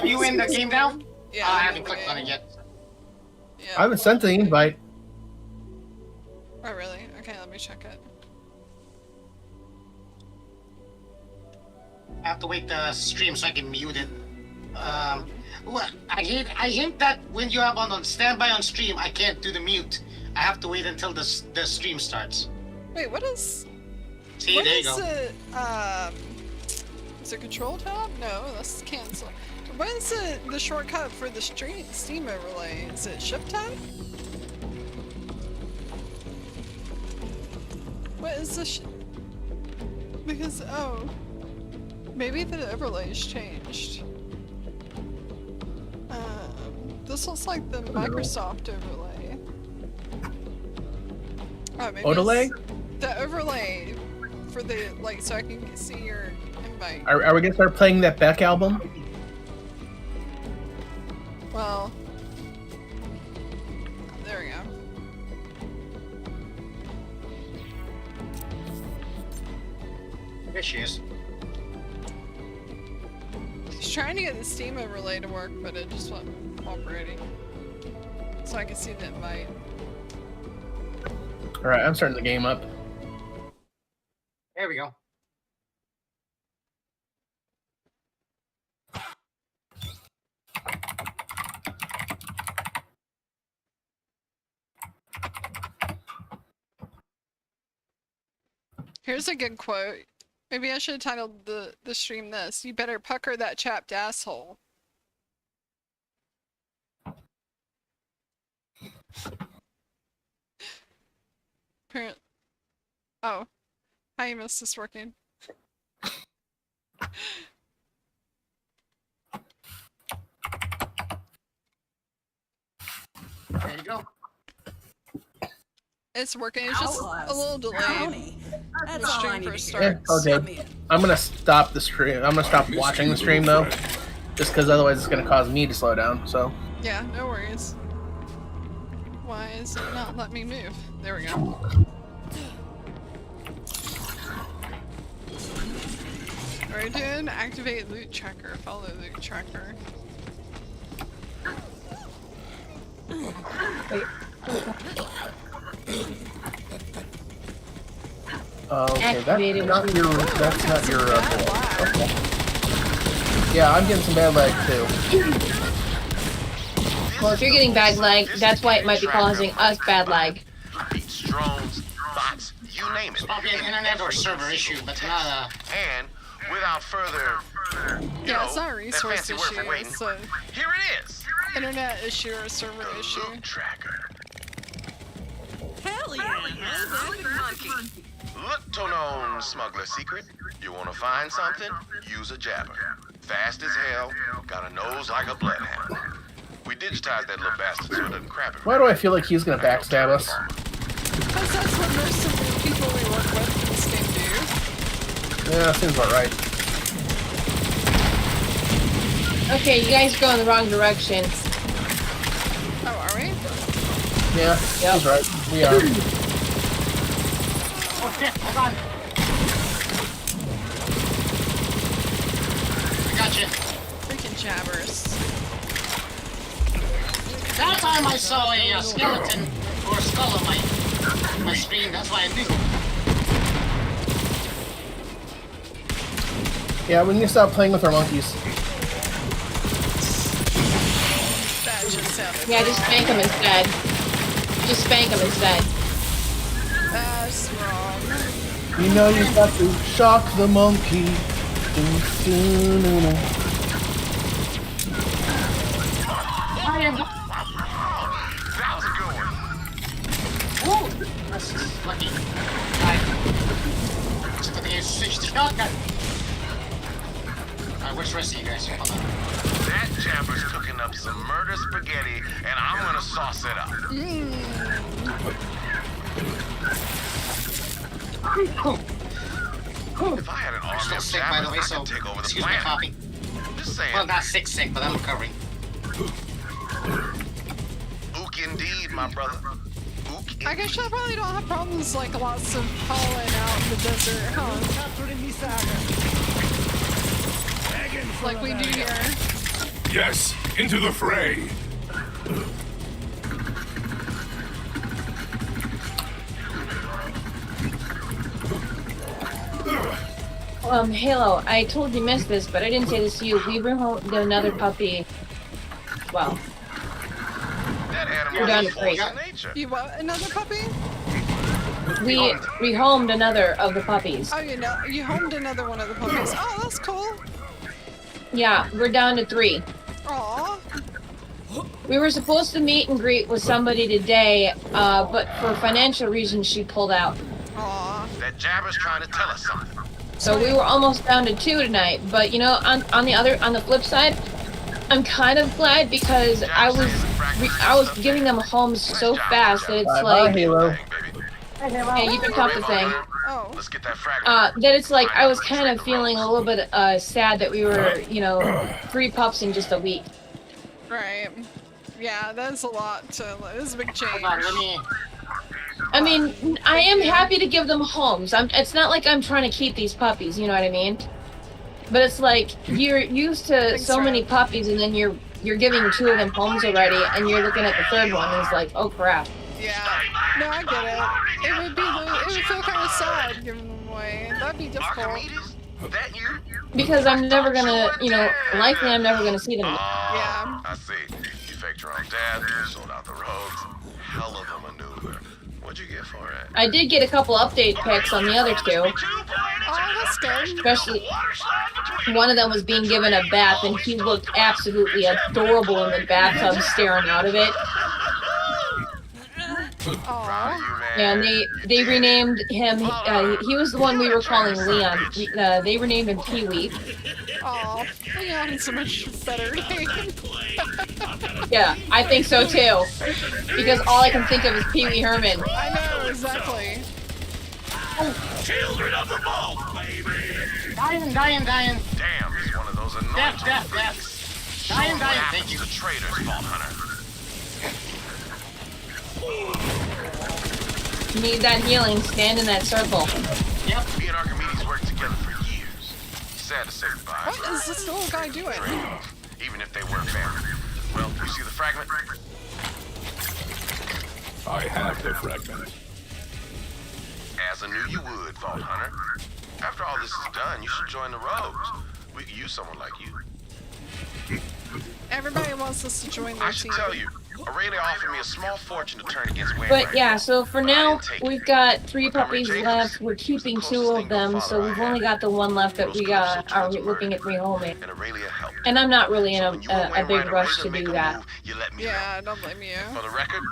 you in the game now? Yeah. I haven't clicked on it yet. Yeah. I haven't sent the invite. Oh really? Okay, let me check it. I have to wait the stream so I can mute it. Well, I hate that when you have on standby on stream, I can't do the mute. I have to wait until the stream starts. Wait, what is? See, what there you is go. Is it control tab? No, that's cancel. What is the shortcut for the Steam overlay? Is it shift tab? What is the because oh, maybe the overlay's changed. This looks like the Microsoft overlay. Oh, maybe Overlay? the overlay for the like, so I can see your invite. Are we gonna start playing that Beck album? Well, there we go. There she is. I was trying to get the Steam overlay to work, but it just wasn't operating. So I can see the invite. Alright, I'm starting the game up. There we go. Here's a good quote. Maybe I should have titled the stream this. You better pucker that chapped asshole. Apparently. Oh. How you missed this working? There you go. It's working. It's just a little delayed. That's The all I stream need to first hear. starts. Okay. I'm gonna stop the stream. I'm gonna stop watching the stream though. Just because otherwise it's gonna cause me to slow down, so. Yeah, no worries. Why is it not let me move? There we go. Alright, dude, activate loot tracker. Follow loot tracker. Okay, Activated that's not your. That's not your. Bad lag. Okay. Yeah, I'm getting some bad lag too. Well, if you're getting bad lag, that's why it might be causing us bad lag. Beats, drones, bots, you name it. It's probably an internet or server issue, but not a. And without further, you Yeah, know, it's not a that resource fancy word for issue. waiting, It's a here it is. internet issue or a server The issue. loot tracker. Hell yeah! Monkey. Look to known smuggler secret. You wanna find something? Use a jabber. Fast as hell, got a nose like a bloodhound. We digitized that little bastard so it doesn't crap it. Why do I feel like he's gonna backstab us? Because that's what most of the people we work with in this game do. Yeah, seems about right. Okay, you guys go in the wrong direction. Oh, are we? Yeah, Yep. he's right. We are. Oh shit! Hold on. I got you. Freaking jabbers. That time I saw a skeleton or a skull on my screen. That's why I knew. Yeah, we need to stop playing with our monkeys. That just sounded Yeah, just spank them instead. Just spank them instead. That's wrong. You know you've got to shock the monkey. I am. That was a good one. Woo! That's lucky. Alright. Just to the shotgun. Alright, where's the rest of you guys? Hold on. That jabber's cooking up some murder spaghetti, and I'm gonna sauce it up. If I had an army Still of sick, by the jabbers, way, I so could take over the excuse my planet. coughing. Just saying. Well, not sick, but I'm recovering. Ook indeed, my brother. Ook I guess I probably don't have problems like lots of pollen out in the desert, huh? Like we do here. Yes, into the fray. Halo, I told you missed this, but I didn't say this to you. We rehomed another puppy. Well, That We're animal down is to 3. force of nature. You what? Another puppy? we rehomed another of the puppies. Oh, you homed another one of the puppies. Oh, that's cool. Yeah, we're down to 3. Aw. We were supposed to meet and greet with somebody today, but for financial reasons, she pulled out. Aw. That jabber's trying to tell us something. So we were almost down to 2 tonight. But you know, on the flip side, I'm kind of glad because I was giving them homes so fast that it's Bye, like, Halo. hey, you can talk the thing. Oh. Let's get that fragment. That it's like I was kind of feeling a little bit sad that we were, 3 pups in just a week. Right. Yeah, that's a lot to. This is a big change. Hold on, let me. I mean, I am happy to give them homes. It's not like I'm trying to keep these puppies, you know what I mean? But it's like you're used to Thanks, so Ryan. many puppies, and then you're giving 2 of them homes already, and you're looking at the 3rd one, and it's like, oh crap. Yeah. No, I get it. It would feel kind of sad giving them away. That'd be difficult. Archimedes? That you? Because I'm never gonna, likely I'm never gonna see them. Yeah. I see. You faked your own death, you sold out the roads. Hell of a maneuver. What'd you get for it? I did get a couple update pics on the other 2. Oh, that's good. Especially, one of them was being given a bath, and he looked absolutely adorable in the bathtub staring out of it. Aw. And they renamed him, he was the one we were calling Leon. They renamed him Pee-wee. Aw. Leon's so much better name. Yeah, I think so too. Because all I can think of is Pee-wee Herman. I know, exactly. Children of the vault, baby. Dying. Damn, he's one of those annoying Death. Dying, thank you. The traitors, Vault Hunter. You need that healing, stand in that circle. Yep. Me and Archimedes worked together for years. Sad to say goodbye. What is this little guy doing? Trade-off, even if they were family. Well, you see the fragment? I have the fragment. As I knew you would, Vault Hunter. After all this is done, you should join the Rogues. We could use someone like you. Everybody wants us to join their I should team. tell you, Aurelia offered me a small fortune to turn against Wayne. But yeah, so for now, we've got 3 puppies left. We're keeping 2 of them, so we've only got the 1 left that we are looking at rehoming. And Aurelia helped. And I'm not really in So when you and a Wayne big Ryder rush ready to make do a that. move, you let me Yeah, don't blame you. know. For the record,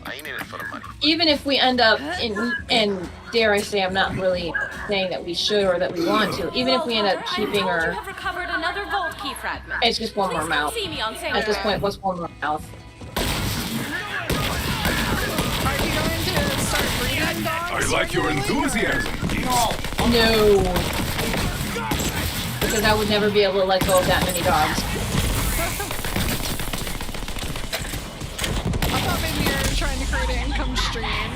I ain't in it for the money. Even if we end up and dare I say, I'm not really saying that we should or that we want to. Even if we end up keeping her, You have recovered another vault key fragment. it's just one more Please mouth. see me on At this point, what's one more mouth? Are you going to start breeding dogs? I like your regularly, or- enthusiasm. No. Because I would never be able to let go of that many dogs. I thought maybe you were trying to create an income stream.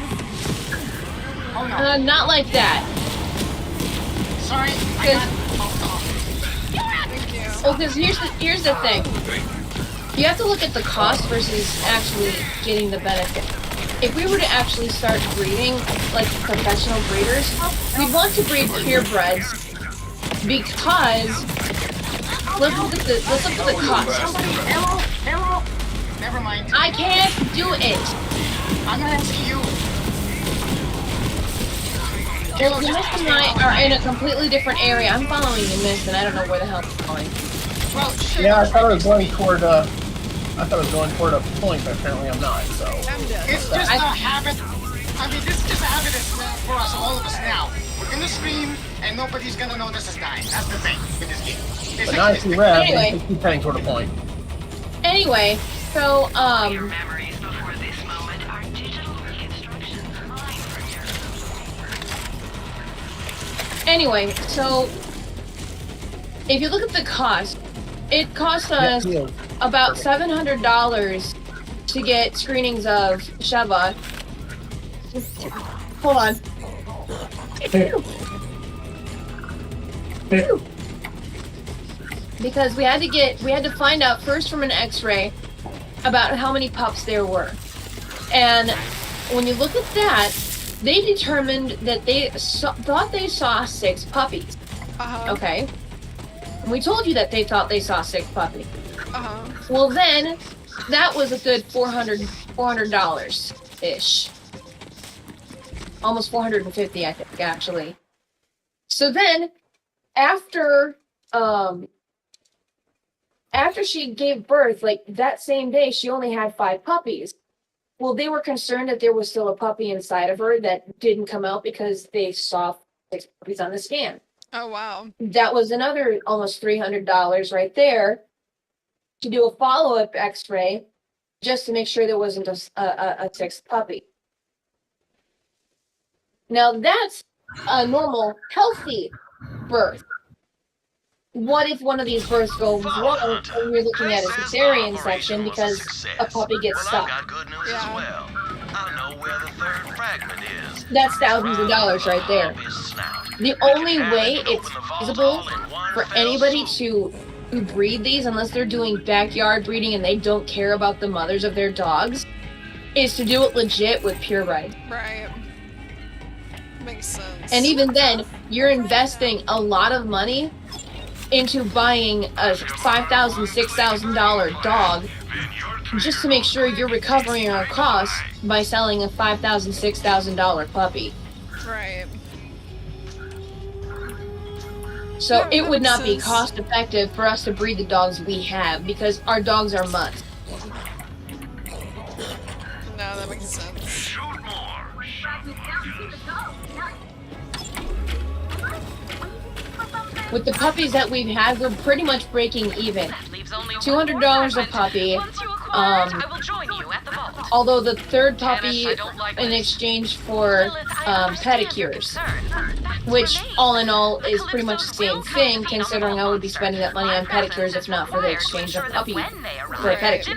Not like that. Sorry, I got bumped off. Thank you. Well, because here's the thing. You have to look at the cost versus actually getting the benefit. If we were to actually start breeding, like professional breeders, we'd want to breed purebreds because let's look at the cost. Hello. Never mind. I can't do it. I'm not asking you. Well, the Mist and I are in a completely different area. I'm following the Mist, and I don't know where the hell I'm going. Well, shit. Yeah, I thought I was going toward a point, but apparently I'm not. So I'm dead. It's just a habit. I mean, this is just a habit for us, all of us now. We're gonna stream, and nobody's gonna know this is dying. That's the thing with this game. but now I see red. Anyway. I keep heading toward a point. Anyway, so memories before this moment are digital reconstructions mined from your anyway, so if you look at the cost, it costs us Yeah, about $700 to get screenings of Sheva. Hold on. because we had to find out first from an X-ray about how many pups there were. And when you look at that, they determined that they thought they saw 6 puppies. Okay. And we told you that they thought they saw 6 puppies. Well, then that was a good $400 ish. Almost 450, I think, actually. So then, after she gave birth, like that same day, she only had 5 puppies. Well, they were concerned that there was still a puppy inside of her that didn't come out because they saw 6 puppies on the scan. Oh, wow. That was another almost $300 right there to do a follow-up X-ray just to make sure there wasn't a 6th puppy. Now that's a normal, healthy birth. What if one of these births goes wrong and you're looking at a cesarean section because a puppy gets stuck? I've got good news as well. I know where the 3rd fragment is. That's thousands of dollars right there. The only way it's feasible for anybody to breed these, unless they're doing backyard breeding and they don't care about the mothers of their dogs, is to do it legit with purebred. Right. Makes sense. And even then, you're investing a lot of money into buying a $5,000, $6,000 dog just to make sure you're recovering your costs by selling a $5,000, $6,000 puppy. Right. So Yeah, it that would makes not be sense. cost effective for us to breed the dogs we have because our dogs are mutts. No, that makes sense. With the puppies that we've had, we're pretty much breaking even. $200 a puppy. Although the 3rd puppy in exchange for pedicures, which all in all is pretty much the same thing, considering I would be spending that money on pedicures if not for the exchange of puppy for a pedicure.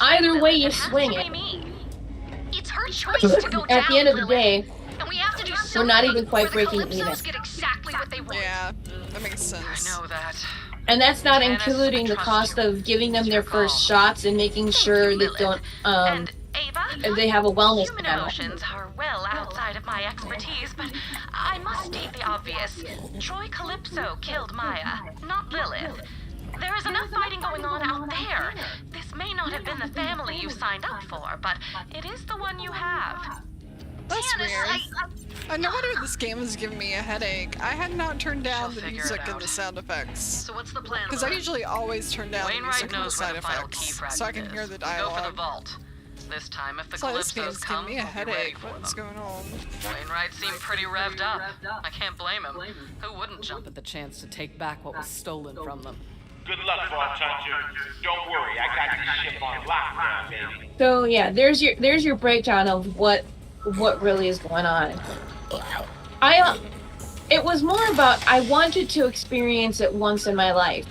Either way you swing it. It's her choice to go At the end of the down, day, and we have to do we're not something even quite for the breaking even. Calypsos get exactly what they want. Yeah, that makes sense. I know that. And that's not including the cost of giving them their first shots and making sure that don't And Ava, they have a wellness human panel. emotions are well outside of my expertise, but I must state the obvious. Troy Calypso killed Maya, not Lilith. There is enough fighting going on out there. This may not have been the family you signed up for, but it is the one you have. That's Candace, weird. No wonder this game is giving me a headache. I had not turned down the She'll figure music it and out. the sound effects. So what's the plan? Because I usually always turn down the Wainwright music and the knows where side the final key effects fragment so I can hear is. the Go for the dialogue. vault. This time, if the So this Calypsos game's giving come, me a we'll be ready headache. for What's them. going on? Wainwright seemed pretty revved up. I can't blame him. Who wouldn't jump At the chance to take back what was stolen from them. Good luck, Frog Hunter. Don't worry, I got this ship on lockdown, baby. So yeah, there's your breakdown of what really is going on. It was more about I wanted to experience it once in my life.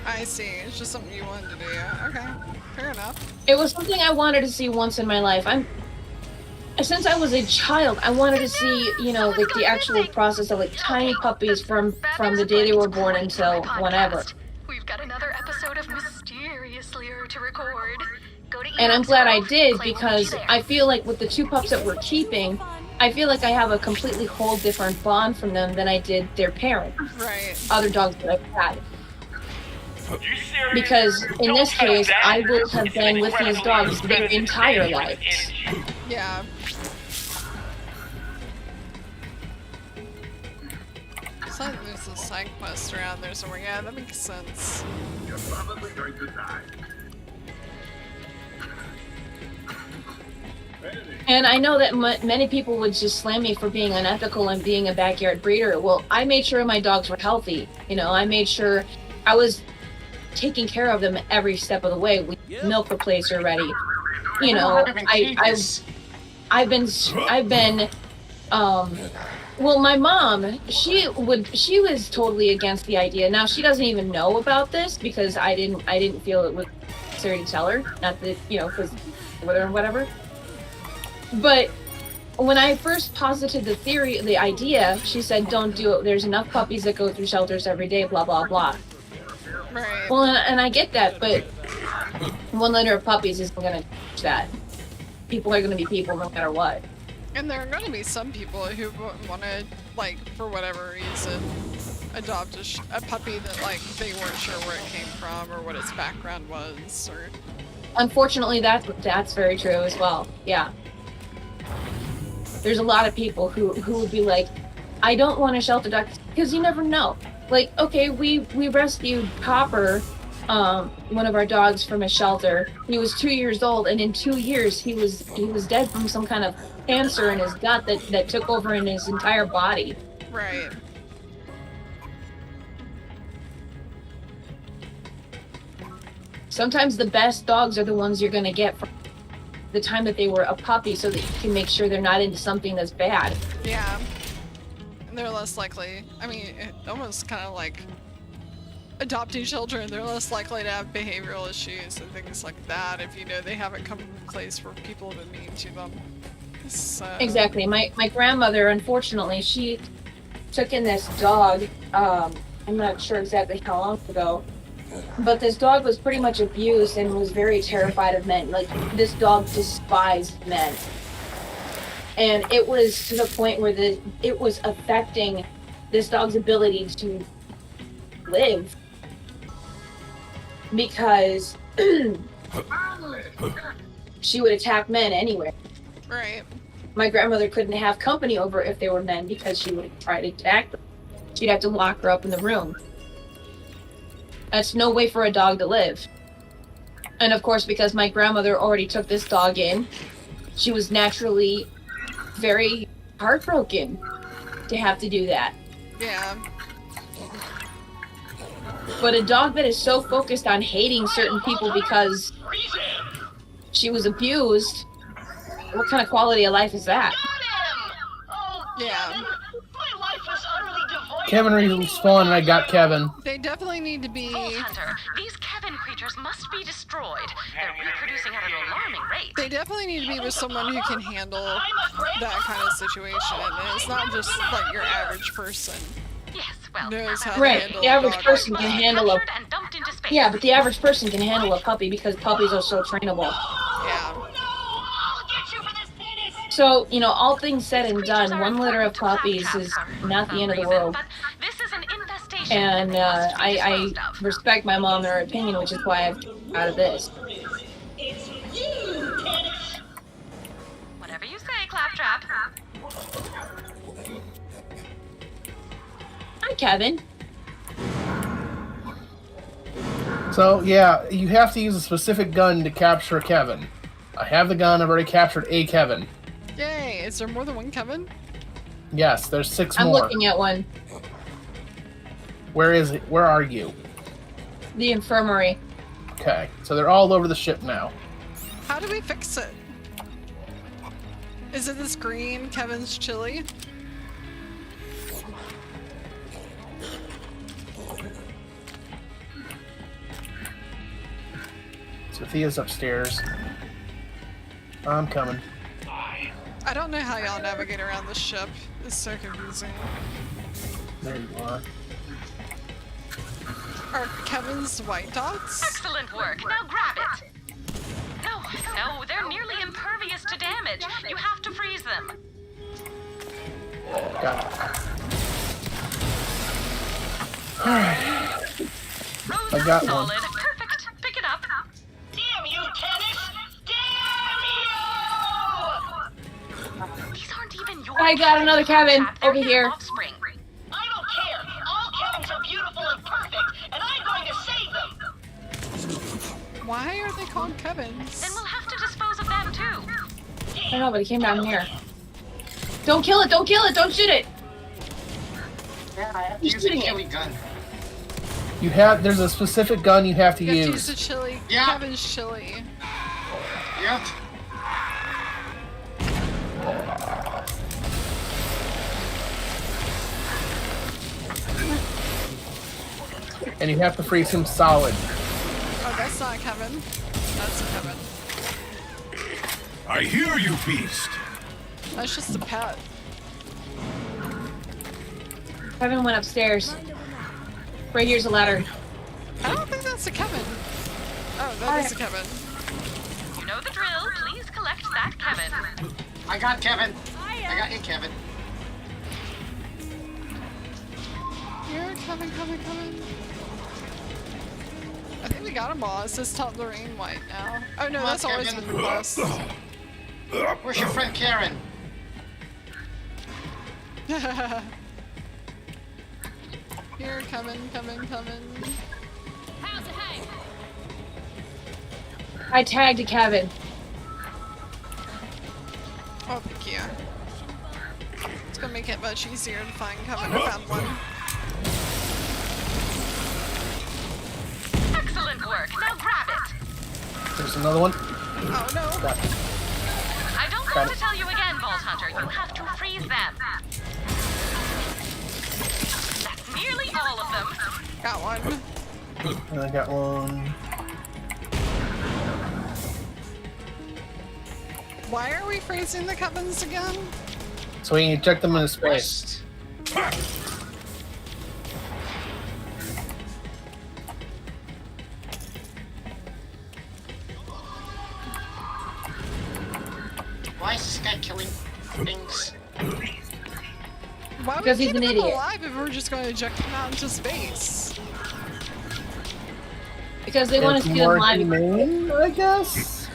I see. It's just something you wanted to do. Okay, fair enough. It was something I wanted to see once in my life. Since I was a child, I wanted to see, like the actual process of like tiny puppies from the day they were born until whenever. We've got another episode of Mysteriously to record. Go to And I'm glad I did Clay will because be there. I feel like with the 2 pups that we're keeping, I feel like I have a completely whole different bond from them than I did their parent, Right. other dogs that I've had. You serious? Because in Don't this touch case, that. I would have It's been with these incredibly dogs their expensive entire dangerous lives. energy. Yeah. It's like there's a side quest around there somewhere. Yeah, that makes sense. And I know that many people would just slam me for being unethical and being a backyard breeder. Well, I made sure my dogs were healthy. I made sure I was taking care of them every step of the way. Milk replacer ready. I've been well, my mom, she was totally against the idea. Now she doesn't even know about this because I didn't feel it was necessary to tell her. Not that, because whatever. But when I first posited the idea, she said, "Don't do it. There's enough puppies that go through shelters every day. Blah blah blah." Right. Well, and I get that, but one litter of puppies isn't going to change that. People are going to be people no matter what. And there are going to be some people who want to, like, for whatever reason, adopt a puppy that, like, they weren't sure where it came from or what its background was, or... Unfortunately, that's very true as well. Yeah. There's a lot of people who would be like, I don't want a shelter dog, because you never know. Like, okay, we rescued Copper, one of our dogs, from a shelter. He was 2 years old, and in 2 years he was dead from some kind of cancer in his gut that took over in his entire body. Right. Sometimes the best dogs are the ones you're going to get from the time that they were a puppy, so that you can make sure they're not into something that's bad. Yeah. And they're less likely, I mean, almost kind of like adopting children, they're less likely to have behavioral issues and things like that if you know they haven't come from a place where people have been mean to them. So... Exactly. My grandmother, unfortunately, she took in this dog, I'm not sure exactly how long ago, but this dog was pretty much abused and was very terrified of men. Like, this dog despised men. And it was to the point where it was affecting this dog's ability to live. Because she would attack men anyway. Right. My grandmother couldn't have company over if they were men because she would try to attack them. She'd have to lock her up in the room. That's no way for a dog to live. And of course, because my grandmother already took this dog in, she was naturally very heartbroken to have to do that. Yeah. But a dog that is so focused on hating certain people because she was abused, what kind of quality of life is that? Yeah. Kevin respawned and I got Kevin. They definitely need to be... Vault Hunter, these Kevin creatures must be destroyed. They're reproducing at an alarming rate. They definitely need to be with someone who can handle that kind of situation. And it's not just like your average person. Yes, well, Knows how to Right, handle the average a dog person like can that. handle a... Captured and dumped into space. Yeah, but the average person can handle a puppy because puppies are so trainable. Yeah. So, you know, all things said and done, one litter of puppies is not the end of the world. But this is an infestation And that must be I disposed of. respect my mom and her opinion, which is why I've out of this. Whatever you say, Claptrap. Hi, Kevin. So, yeah, you have to use a specific gun to capture Kevin. I have the gun, I've already captured a Kevin. Yay! Is there more than one Kevin? Yes, there's 6 I'm more. looking at one. Where is it? Where are you? The infirmary. Okay, so they're all over the ship now. How do we fix it? Is it this green Kevin's chili? Sophia's upstairs. I'm coming. I don't know how y'all navigate around the ship. It's so confusing. There you are. Are Kevin's white dots? Excellent work. Now grab it. No, they're nearly impervious to damage. You have to freeze them. Got it. Frozen I got solid. one. Perfect. Pick it up. Damn you, tennis! Damn you! These aren't even your I got another Kevin They're over his here. offspring. I don't care. All Kevins are beautiful and perfect, and I'm going to save them. Why are they called Kevins? Then we'll have to dispose of them too. I don't know, but he came down here. Don't kill it! Don't kill it! Don't shoot it! Yeah, I have to He's use a shooting it. chili gun. You have, there's a specific gun you have to You have to use. use the chili. Yeah. Kevin's chili. Yep. And you have to freeze him solid. Oh, that's not Kevin. That's a Kevin. I hear you, beast. That's just a pet. Kevin went upstairs. Right here's a ladder. I don't think that's a Kevin. Oh, that is a Kevin. You know the drill. Please collect that Kevin. I got Kevin. I got you, Kevin. Here, Kevin. I think we got them all. It says top Lorraine White now. Oh no, Come on, that's always Kevin. been the best. Where's your friend Karen? Here, Kevin. I tagged a Kevin. Oh, thank you. It's gonna make it much easier to find Kevin. I found one. Excellent work. Now grab it. There's another one. Oh no. Got it. I don't have to tell you again, Vault Hunter. You have to freeze them. That's nearly all of them. Got one. And I got one. Why are we freezing the Kevins again? So we can eject them into space. Why is this guy killing things? Why would Because we he's keep an him idiot. alive if we're just going to eject him out into space? Because they want It's to steal more live. humane, I guess.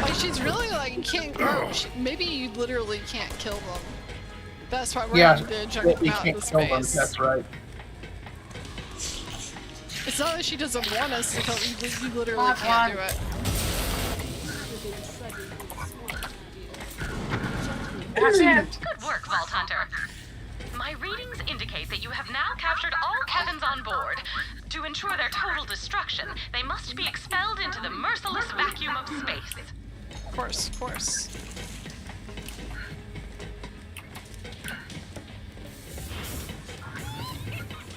Like, she's really like, you can't, or maybe you literally can't kill them. That's why we're having to eject them we out can't into kill them. space. That's right. It's not that she doesn't want us to kill them, you literally Come can't on. do it. That's it. Good work, Vault Hunter. My readings indicate that you have now captured all Kevins on board. To ensure their total destruction, they must be expelled into the merciless vacuum of space. Of course.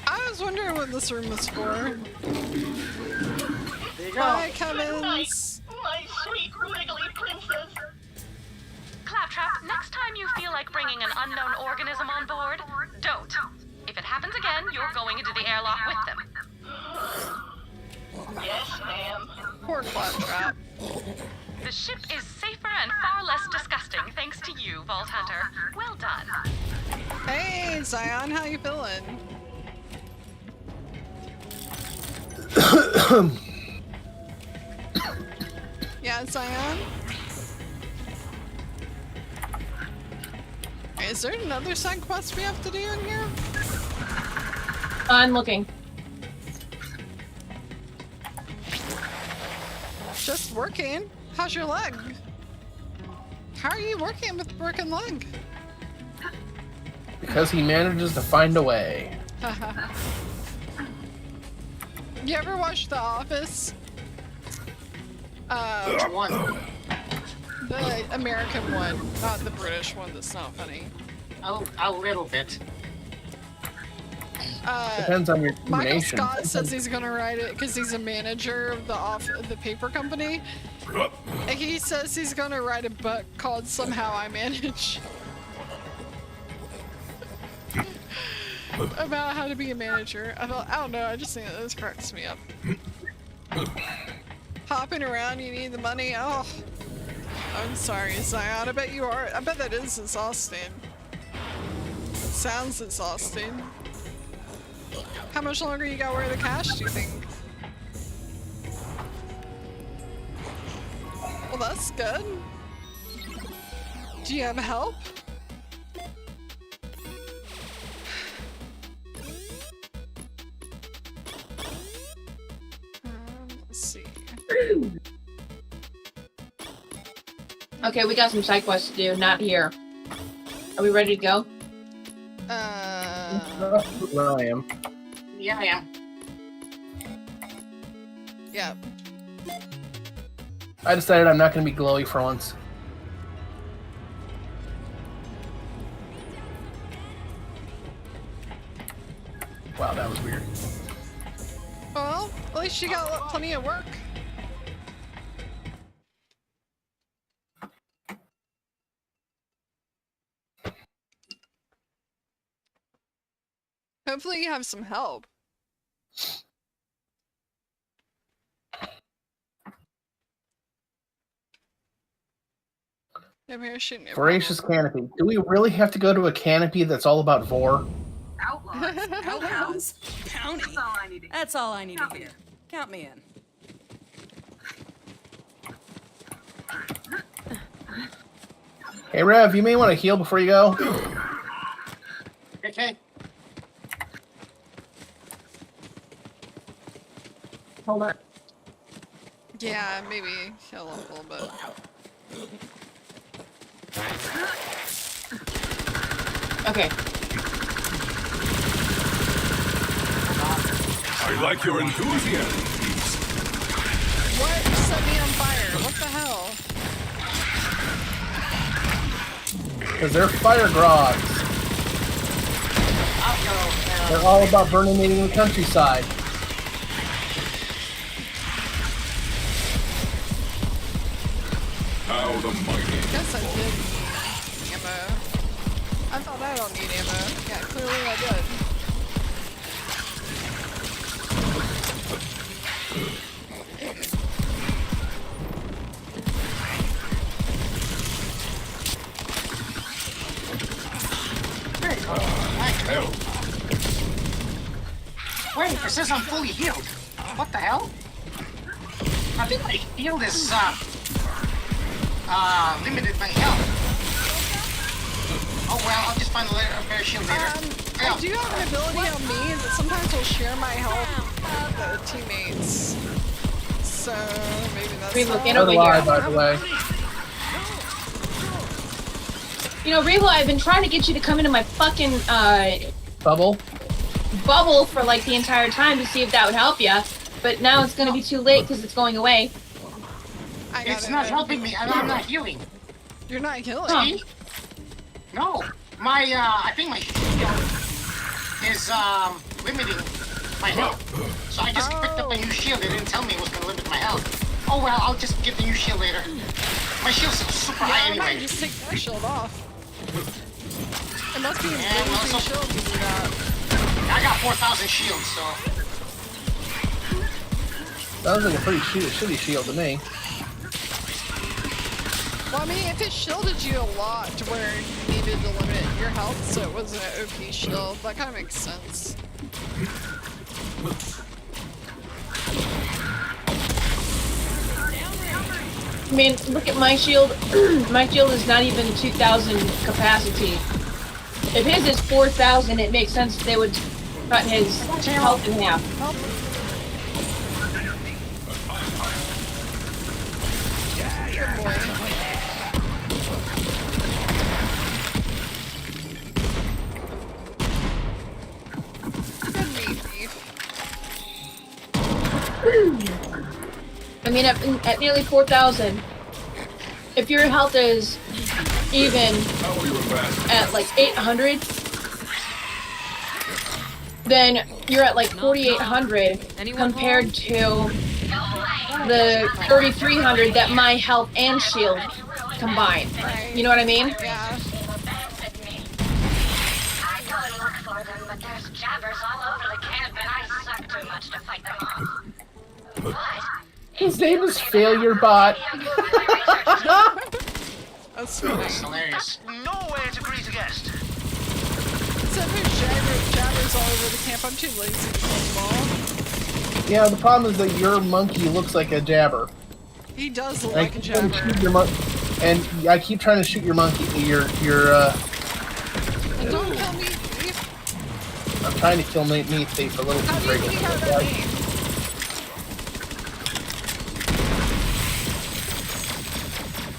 I was wondering what this room was for. There you go. Hi, Good night, Kevins. my sweet wiggly princess. Claptrap, next time you feel like bringing an unknown organism on board, don't. If it happens again, you're going into the airlock with them. Yes, ma'am. Poor Claptrap. The ship is safer and far less disgusting thanks to you, Vault Hunter. Well done. Hey, Zion, how you feeling? Yeah, Zion? Is there another side quest we have to do in here? I'm looking. Just working. How's your leg? How are you working with a broken leg? Because he manages to find a way. You ever watch The Office? Which one? The American one, not the British one that's not funny. A little bit. Depends on your Michael determination. Scott says he's gonna write it because he's a manager of the paper company. And he says he's gonna write a book called Somehow I Manage. About how to be a manager. I don't know, I just think that this cracks me up. Hopping around, you need the money. Oh, I'm sorry, Zion. I bet you are. I bet that is exhausting. It sounds exhausting. How much longer you gotta wear the cash, do you think? Well, that's good. Do you have help? Let's see. Okay, we got some side quests to do, not here. Are we ready to go? Well, I am. Yeah, I am. Yeah. I decided I'm not going to be glowy for once. Wow, that was weird. Well, at least you got plenty of work. Hopefully you have some help. I'm here shooting it. Voracious canopy. Do we really have to go to a canopy that's all about vor? Outlaws. Outlaws. County. That's all I need to hear. Count me in. Hey, Rev, you may want to heal before you go. Okay. Hold on. Yeah, maybe heal up a little bit. Okay. I like your enthusiasm. What? You set me on fire. What the hell? Because they're fire grogs. They're all about burning the countryside. How the mighty. Guess I did need ammo. I thought I don't need ammo. Yeah, clearly I did. Wait, it says I'm fully healed. What the hell? I think my healed is limited my health. Oh well, I'll just find a better shield later. I do have an ability on me that sometimes will share my health with the teammates. So maybe that's Revo, get So over do I, here. by the way. You know, Revo, I've been trying to get you to come into my fucking Bubble? bubble for like the entire time to see if that would help you. But now it's gonna be too late because it's going away. I got It's it. not helping me. I'm not healing. You're not healing. See? No. My I think my shield is limiting my health. So I just picked up a new shield. It didn't tell me it was gonna limit my health. Oh well, I'll just get the new shield later. My shield's super high Yeah, anyway. just take that shield off. It must be a Yeah, well, blinking so- shield to do that. I got 4,000 shields, so Sounds like a pretty shitty shield to me. Well, I mean, if it shielded you a lot to where you needed to limit your health, so it wasn't an OP shield, that kind of makes sense. I mean, look at my shield. My shield is not even 2,000 capacity. If his is 4,000, it makes sense they would cut his health in half. Good boy. Good meat beef. I mean, at nearly 4,000, if your health is even at like 800, then you're at like 4,800 compared to the 3,300 that my health and shield combined. You know what I mean? Yeah. I go and look for them, but there's jabbers all over the camp, and I suck too much to fight them off. What? His name is Failure Bot. That's funny. that's hilarious. No way to greet a guest. Except there's jabbers all over the camp. I'm too lazy to kill them all. Yeah, the problem is that your monkey looks like a jabber. He does look And I like a keep trying to jabber. shoot your and I keep trying to shoot your monkey. Don't kill me, thief. I'm trying to kill Meat Thief a little How too do you think I frequently. that name?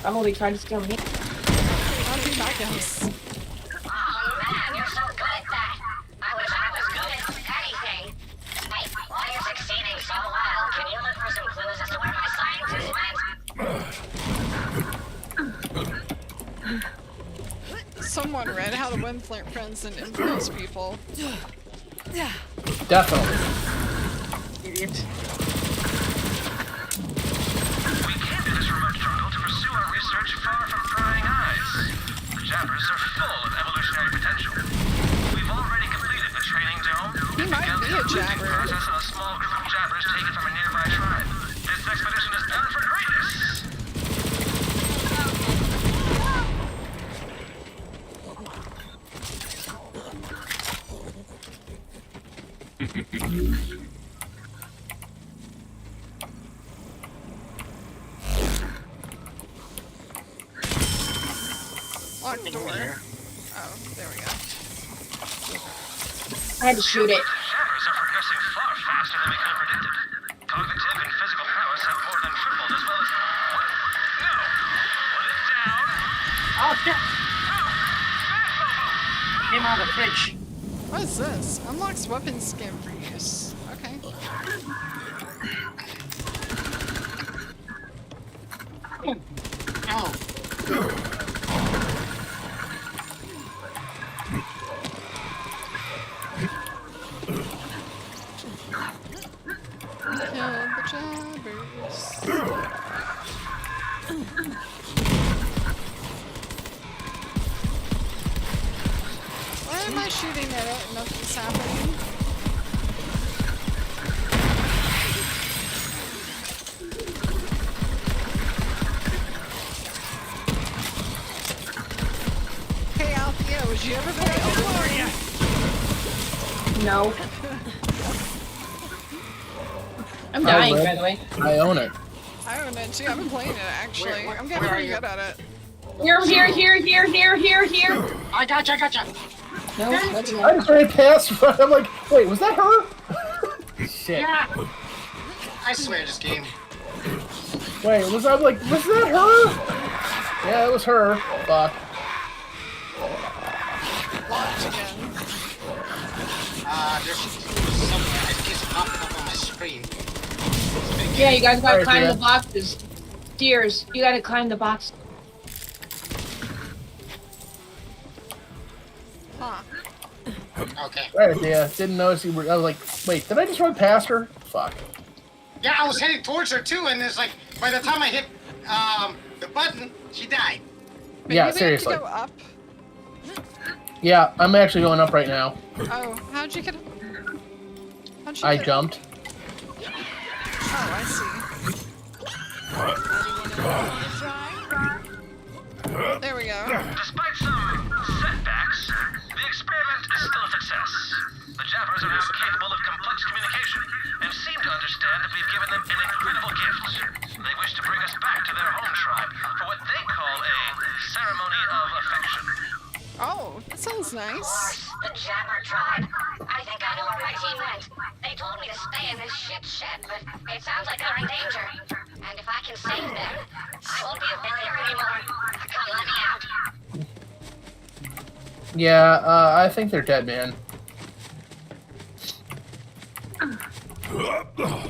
I'm only trying to steal me. How do you think I guess? Oh man, you're so good at that. I wish I was good at anything. Hey, while you're succeeding so well, can you look for some clues as to where my scientist went? Someone read How to Win Friends and Influence People. Definitely. Idiot. We came to this remote jungle to pursue our research far from prying eyes. The jabbers are full of evolutionary potential. We've already completed the training dome might be a jabber. Process on a small group of jabbers taken from a nearby tribe. This expedition is done for greatness. Lock the door. Oh, there we go. I had to shoot it. Jabbers are progressing far faster than we could have predicted. Cognitive and physical prowess have more than tripled as well as... No! Put it down! Oh, shit! Came out of the fridge. What is this? Unlocks weapon skin for use. Okay. Oh. Kill the jabbers. Why am I shooting at it and nothing's happening? Hey Althea, would you ever play Elden Ring? No. I'm dying, by the way. I own it. I own it too. I've been playing it actually. I'm getting pretty good at it. Here. I gotcha. No, that's I not. just ran past. I'm like, wait, was that her? Shit. Yeah. I swear this game. Wait, was that her? Yeah, it was her. Fuck. Locked again. There's something I think it's popping up on my screen. Yeah, you guys gotta Right, climb yeah. the boxes. Deers, you gotta climb the box. Huh. Okay. Right, yeah. Didn't notice you were. I was like, wait, did I just run past her? Fuck. Yeah, I was heading towards her too, and it's like by the time I hit the button, she died. Maybe Yeah, we have to seriously. go up. Yeah, I'm actually going up right now. Oh, how'd you get? How'd you I get? jumped. Oh, I see. There we go. Despite some setbacks, the experiment is still a success. The jabbers are now capable of complex communication and seem to understand that we've given them an incredible gift. They wish to bring us back to their home tribe for what they call a ceremony of affection. Oh, that sounds nice. The Jabber tribe. I think I know where my team went. They told me to stay in this shit shed, but it sounds like they're in danger. And if I can save them, I won't be a barrier anymore. Come let me out. Yeah, I think they're dead, man.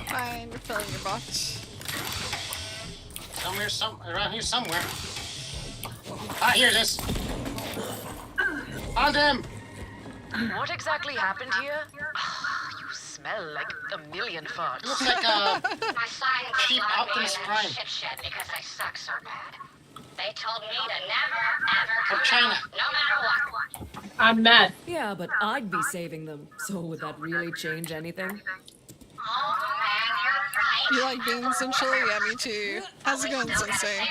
Fine, we're filling your box. Around here somewhere. Ah, here it is. Found him. What exactly happened here? You smell like a million farts. Looks like My scientists Cheap locked me Optimus in that Prime. shit shed because I suck so bad. They told me to never, ever From come China. out, no matter what. I'm mad. Yeah, but I'd be saving them. So would that really change anything? Oh man, You you're right. like beans and chili? Yeah, me too. How's it going, Sensei?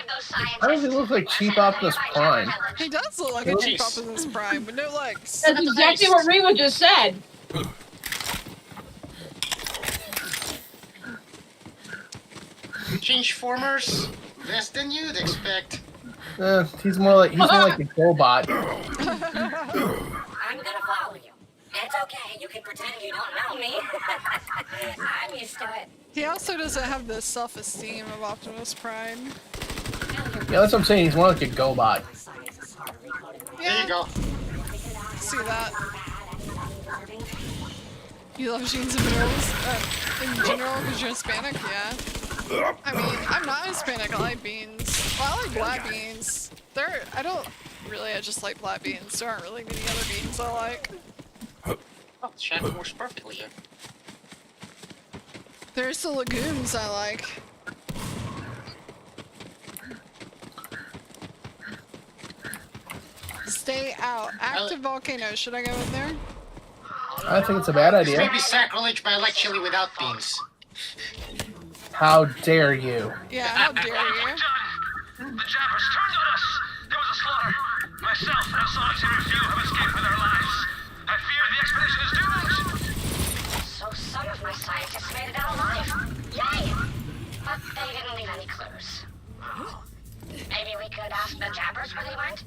Why does he look like Cheap Optimus Prime? He does look like a Jeez. cheap Optimus Prime, but no legs. That's exactly what Rima just said. Change formers less than you'd expect. He's more like a GoBot. I'm gonna follow you. It's okay, you can pretend you don't know me. I'm used to it. He also doesn't have the self-esteem of Optimus Prime. Yeah, that's what I'm saying. He's more like a GoBot. There you go. See that? You love jeans and noodles? In general, because you're Hispanic? Yeah. I mean, I'm not Hispanic. I like beans. Well, I like black beans. I just like black beans. There aren't really many other beans I like. Oh, the shadow works perfectly here. There's the legumes I like. Stay out. Active volcano. Should I go in there? I think it's a bad This may idea. be sacrilege, but I like chili without beans. How dare you? Yeah, how dare you? Done. The jabbers turned on us. There was a slaughter. Myself and a solitary few have escaped with their lives. I fear the expedition is doomed. So some of my scientists made it out alive. Yay! But they didn't leave any clues. Maybe we could ask the jabbers where they went?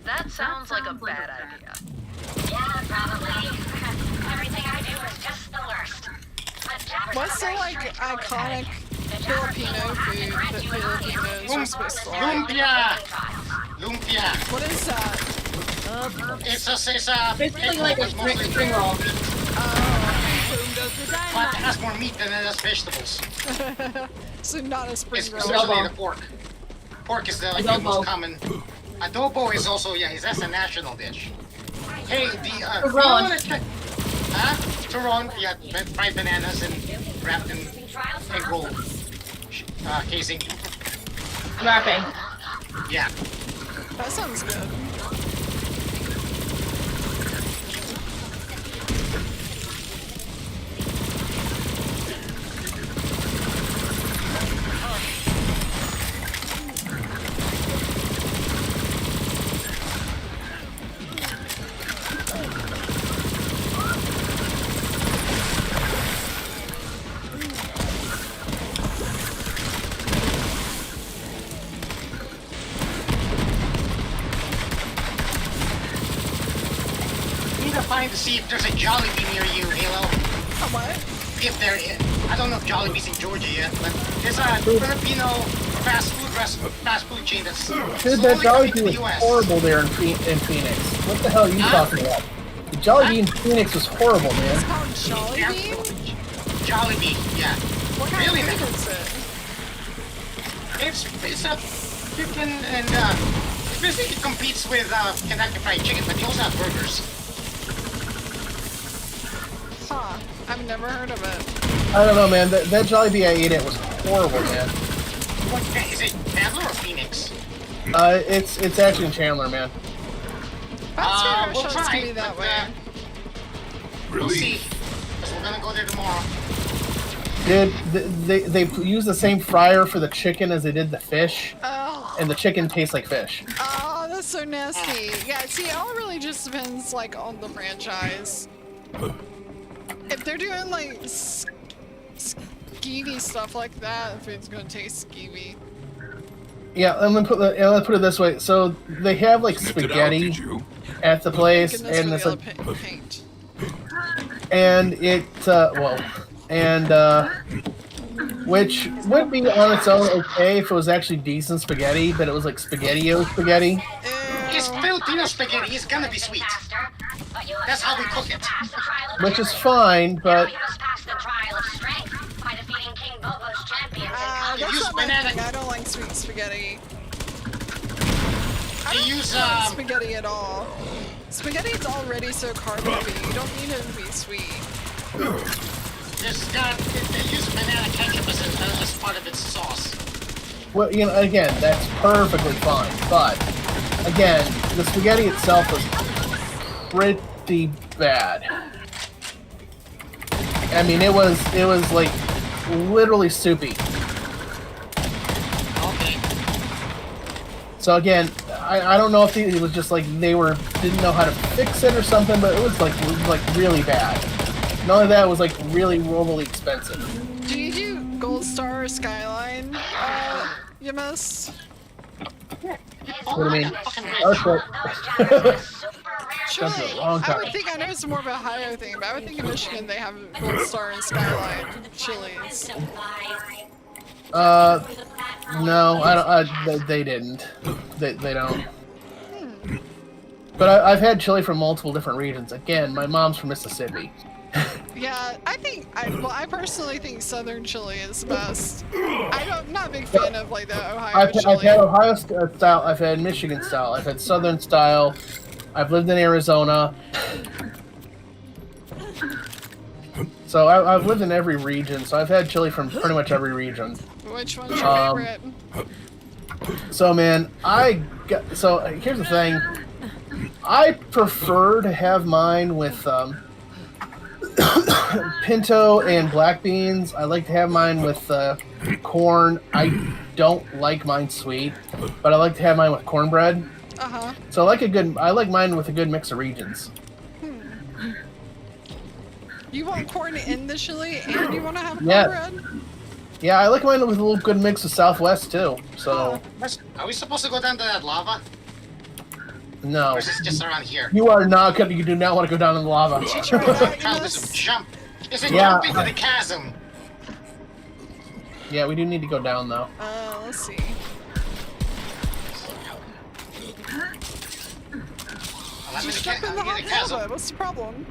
That sounds like a bad idea. Yeah, probably. Everything I do is just the worst. But jabbers What's the are very like strict rules iconic about it. The jabbers Filipino don't have food the that gratitude Filipinos are supposed to like? Lumpia! Lumpia! What is that? It's a Basically like a spring roll. but it has more meat than it has vegetables. So not a spring It's roll. especially the pork. Pork is the, like, the Adobo. most common. Adobo is also, yeah, that's a national dish. Hey, the, Turon. Huh? Turon, yeah, fried bananas and wrapped in egg roll casing. Wrapping. Yeah. That sounds good. Need to find to see if there's a Jollibee near you, Halo. Oh, what? If there is. I don't know if Jollibee's in Georgia yet, but there's a Filipino fast food chain that's Dude, that slowly coming to Jollibee the was US. horrible there in Phoenix. What the hell are you Huh? talking about? The Jollibee in Phoenix was horrible, man. It's called Jollibee? Jollibee, yeah. What kind Really, of man? food is it? It's a chicken and it basically competes with Kentucky Fried Chicken, but they also have burgers. Huh. I've never heard of it. I don't know, man. That Jollibee I ate at was horrible, man. What is it? Chandler or Phoenix? It's actually in Chandler, man. That's fair. We'll Shows try, to be that but, way. We'll see. Relief. 'Cause we're gonna go there tomorrow. Dude, they use the same fryer for the chicken as they did the fish, Oh. and the chicken tastes like fish. Oh, that's so nasty. Yeah, see, it all really just depends, like, on the franchise. If they're doing, like, skeevy stuff like that, the food's gonna taste skeevy. Yeah, let's put it this way. So they have like Sniffed it out, spaghetti did you? at the place, Goodness and for it's the like, yellow paint. and it which would be on its own okay if it was actually decent spaghetti, but it was like spaghetti-o spaghetti. It's Filipino spaghetti. It's gonna be sweet. That's how we cook it. Which is fine, but You must pass the trial of strength by defeating King Bobo's champions and That's use not my banana- thing. I don't like sweet spaghetti. I They don't use like spaghetti at all. Spaghetti's already so carb heavy. You don't need it to be sweet. they use banana ketchup as part of its sauce. well, you know, again, that's perfectly fine. But again, the spaghetti itself was pretty bad. I mean, it was like literally soupy. Okay. So again, I don't know if it was just like they didn't know how to fix it or something, but it was like really bad. Not only that, it was like really expensive. Do you do Gold Star or Skyline, Yamas? What do you mean? Okay. Surely, That's a long I time. would think, I know it's more of a Ohio thing, but I would think in Michigan they have Gold Star and Skyline chilies. No, I don't. They didn't. They don't. But I've had chili from multiple different regions. Again, my mom's from Mississippi. Yeah, I personally think Southern chili is the best. I'm not a big fan of like the Ohio I've chili. had Ohio style. I've had Michigan style. I've had Southern style. I've lived in Arizona. So I've lived in every region. So I've had chili from pretty much every region. Which one's your favorite? So man, so here's the thing. I prefer to have mine with pinto and black beans. I like to have mine with corn. I don't like mine sweet, but I like to have mine with cornbread. Uh-huh. So I like mine with a good mix of regions. You want corn in the chili and you want to have Yeah. cornbread? Yeah, I like mine with a little good mix of Southwest too. So Are we supposed to go down to that lava? no, Or is this just around here? you are not. You do not want to go down in the lava. Trying to jump. Is it Yeah. jumping to the chasm? Yeah, we do need to go down though. Let's see. Just jump in the hot lava. What's the problem?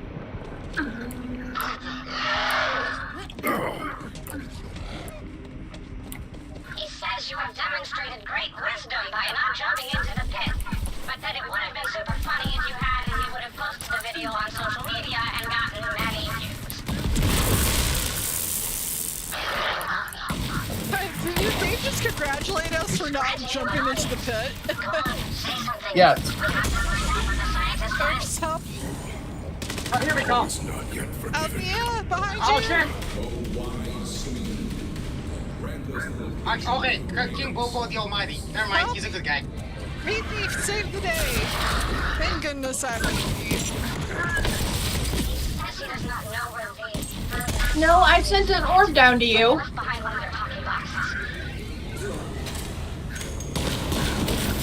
He says you have demonstrated great wisdom by not jumping into the pit, but that it would have been super funny if you had, and he would have posted the video on social media and gotten many views. Did you think just congratulate us for not jumping into the pit? Yes. Oops, help. Oh, here we go. It's not yet forgiven. Out the end, behind Oh, you. shit. Okay, King Bobo the Almighty. Never mind, he's a good guy. Meat Thief saved the day. Thank goodness I'm Meat Thief. Says he does not know where the No, I sent an orb down to you. left behind one of their pocket boxes.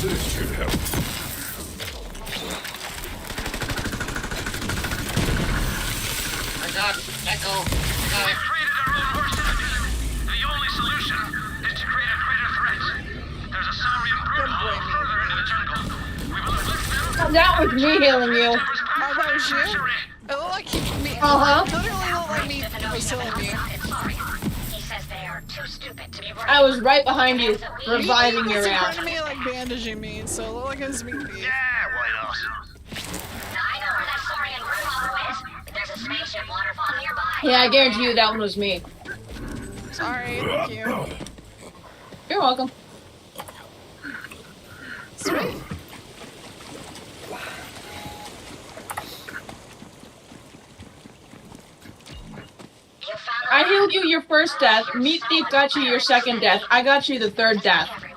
This should help. I got Echo. I got it. Created our own worst enemy. The only solution is to create a greater threat. There's a Saurian brood hall further into the jungle. We will afflict them. That was me healing you. Oh, that was you? It looked like me. Uh-huh. It literally looked like me was healing you. He says they are too stupid to be worried. I was right behind you, reviving He your was in ass. front of me, like bandaging me, so it looked like it was Meat Thief. Yeah, why not? I know where that Saurian brood hall is. There's a spaceship waterfall nearby. Yeah, I guarantee you that one was me. Sorry, thank you. You're welcome. Sweet. You found I healed you your first death. Meat Thief got you your second death. I got you the third death. everyone.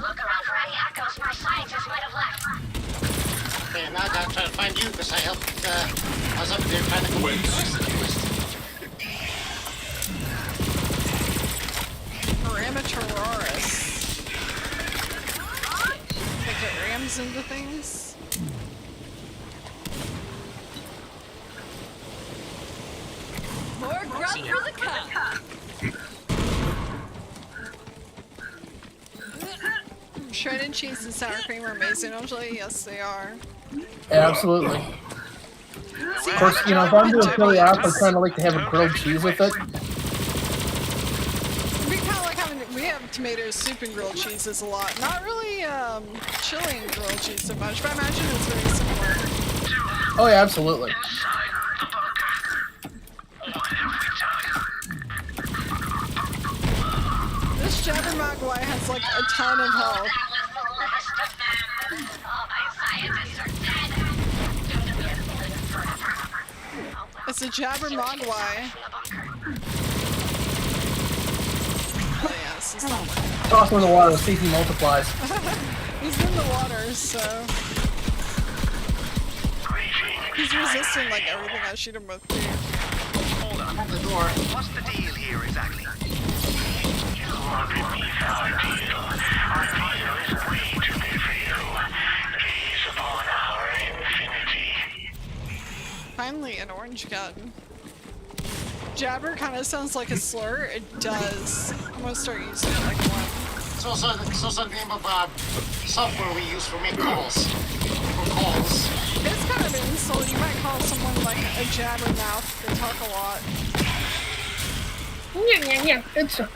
Look around for any echoes my scientists might have left. Okay, now I gotta try to find you because I helped. I was up there trying to complete the quest. Parametaurus. Think it rams into things? More grub for the cup. Shredded cheese and sour cream are amazing. Usually, yes, they are. Absolutely. Of course, you know, if I'm doing chili, I also kind of like to have a grilled cheese with it. We kind of like having, we have tomato soup and grilled cheeses a lot. Not really chili and grilled cheese so much, but I imagine it's very similar. Oh yeah, absolutely. Inside the bunker. What have we done? This Jabbermogwai has like a ton of health. That was the last of them. All my scientists are dead. Doomed to be live forever. It's a Jabbermogwai. Oh yeah, this is not Toss him in the water, see if he multiplies. He's in the water, so he's resisting like everything I shoot him with too. Hold on. The door. What's the deal here exactly? Finally, an orange gun. Jabber kind of sounds like a slur. It does. I'm gonna start using it like one. It's also the name of software we use for make calls. For calls. It's kind of an insult. You might call someone like a jabbermouth. They talk a lot.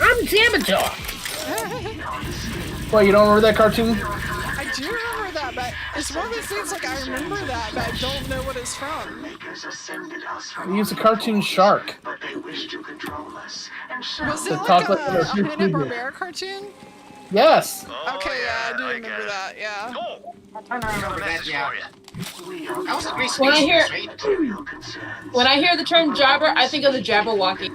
I'm Jabberjaw. Well, you don't remember that cartoon? I do remember that, but it's one of those things like I remember that, but I don't know what it's from. He's a cartoon shark. Was it The like talk like a a few Hanna-Barbera figures. cartoon? Yes. Okay, yeah, I do remember that. Yeah. Oh, I don't remember that, yeah. That was a great When I space hear- race, right? When I hear the term jabber, I think of the Jabberwocky.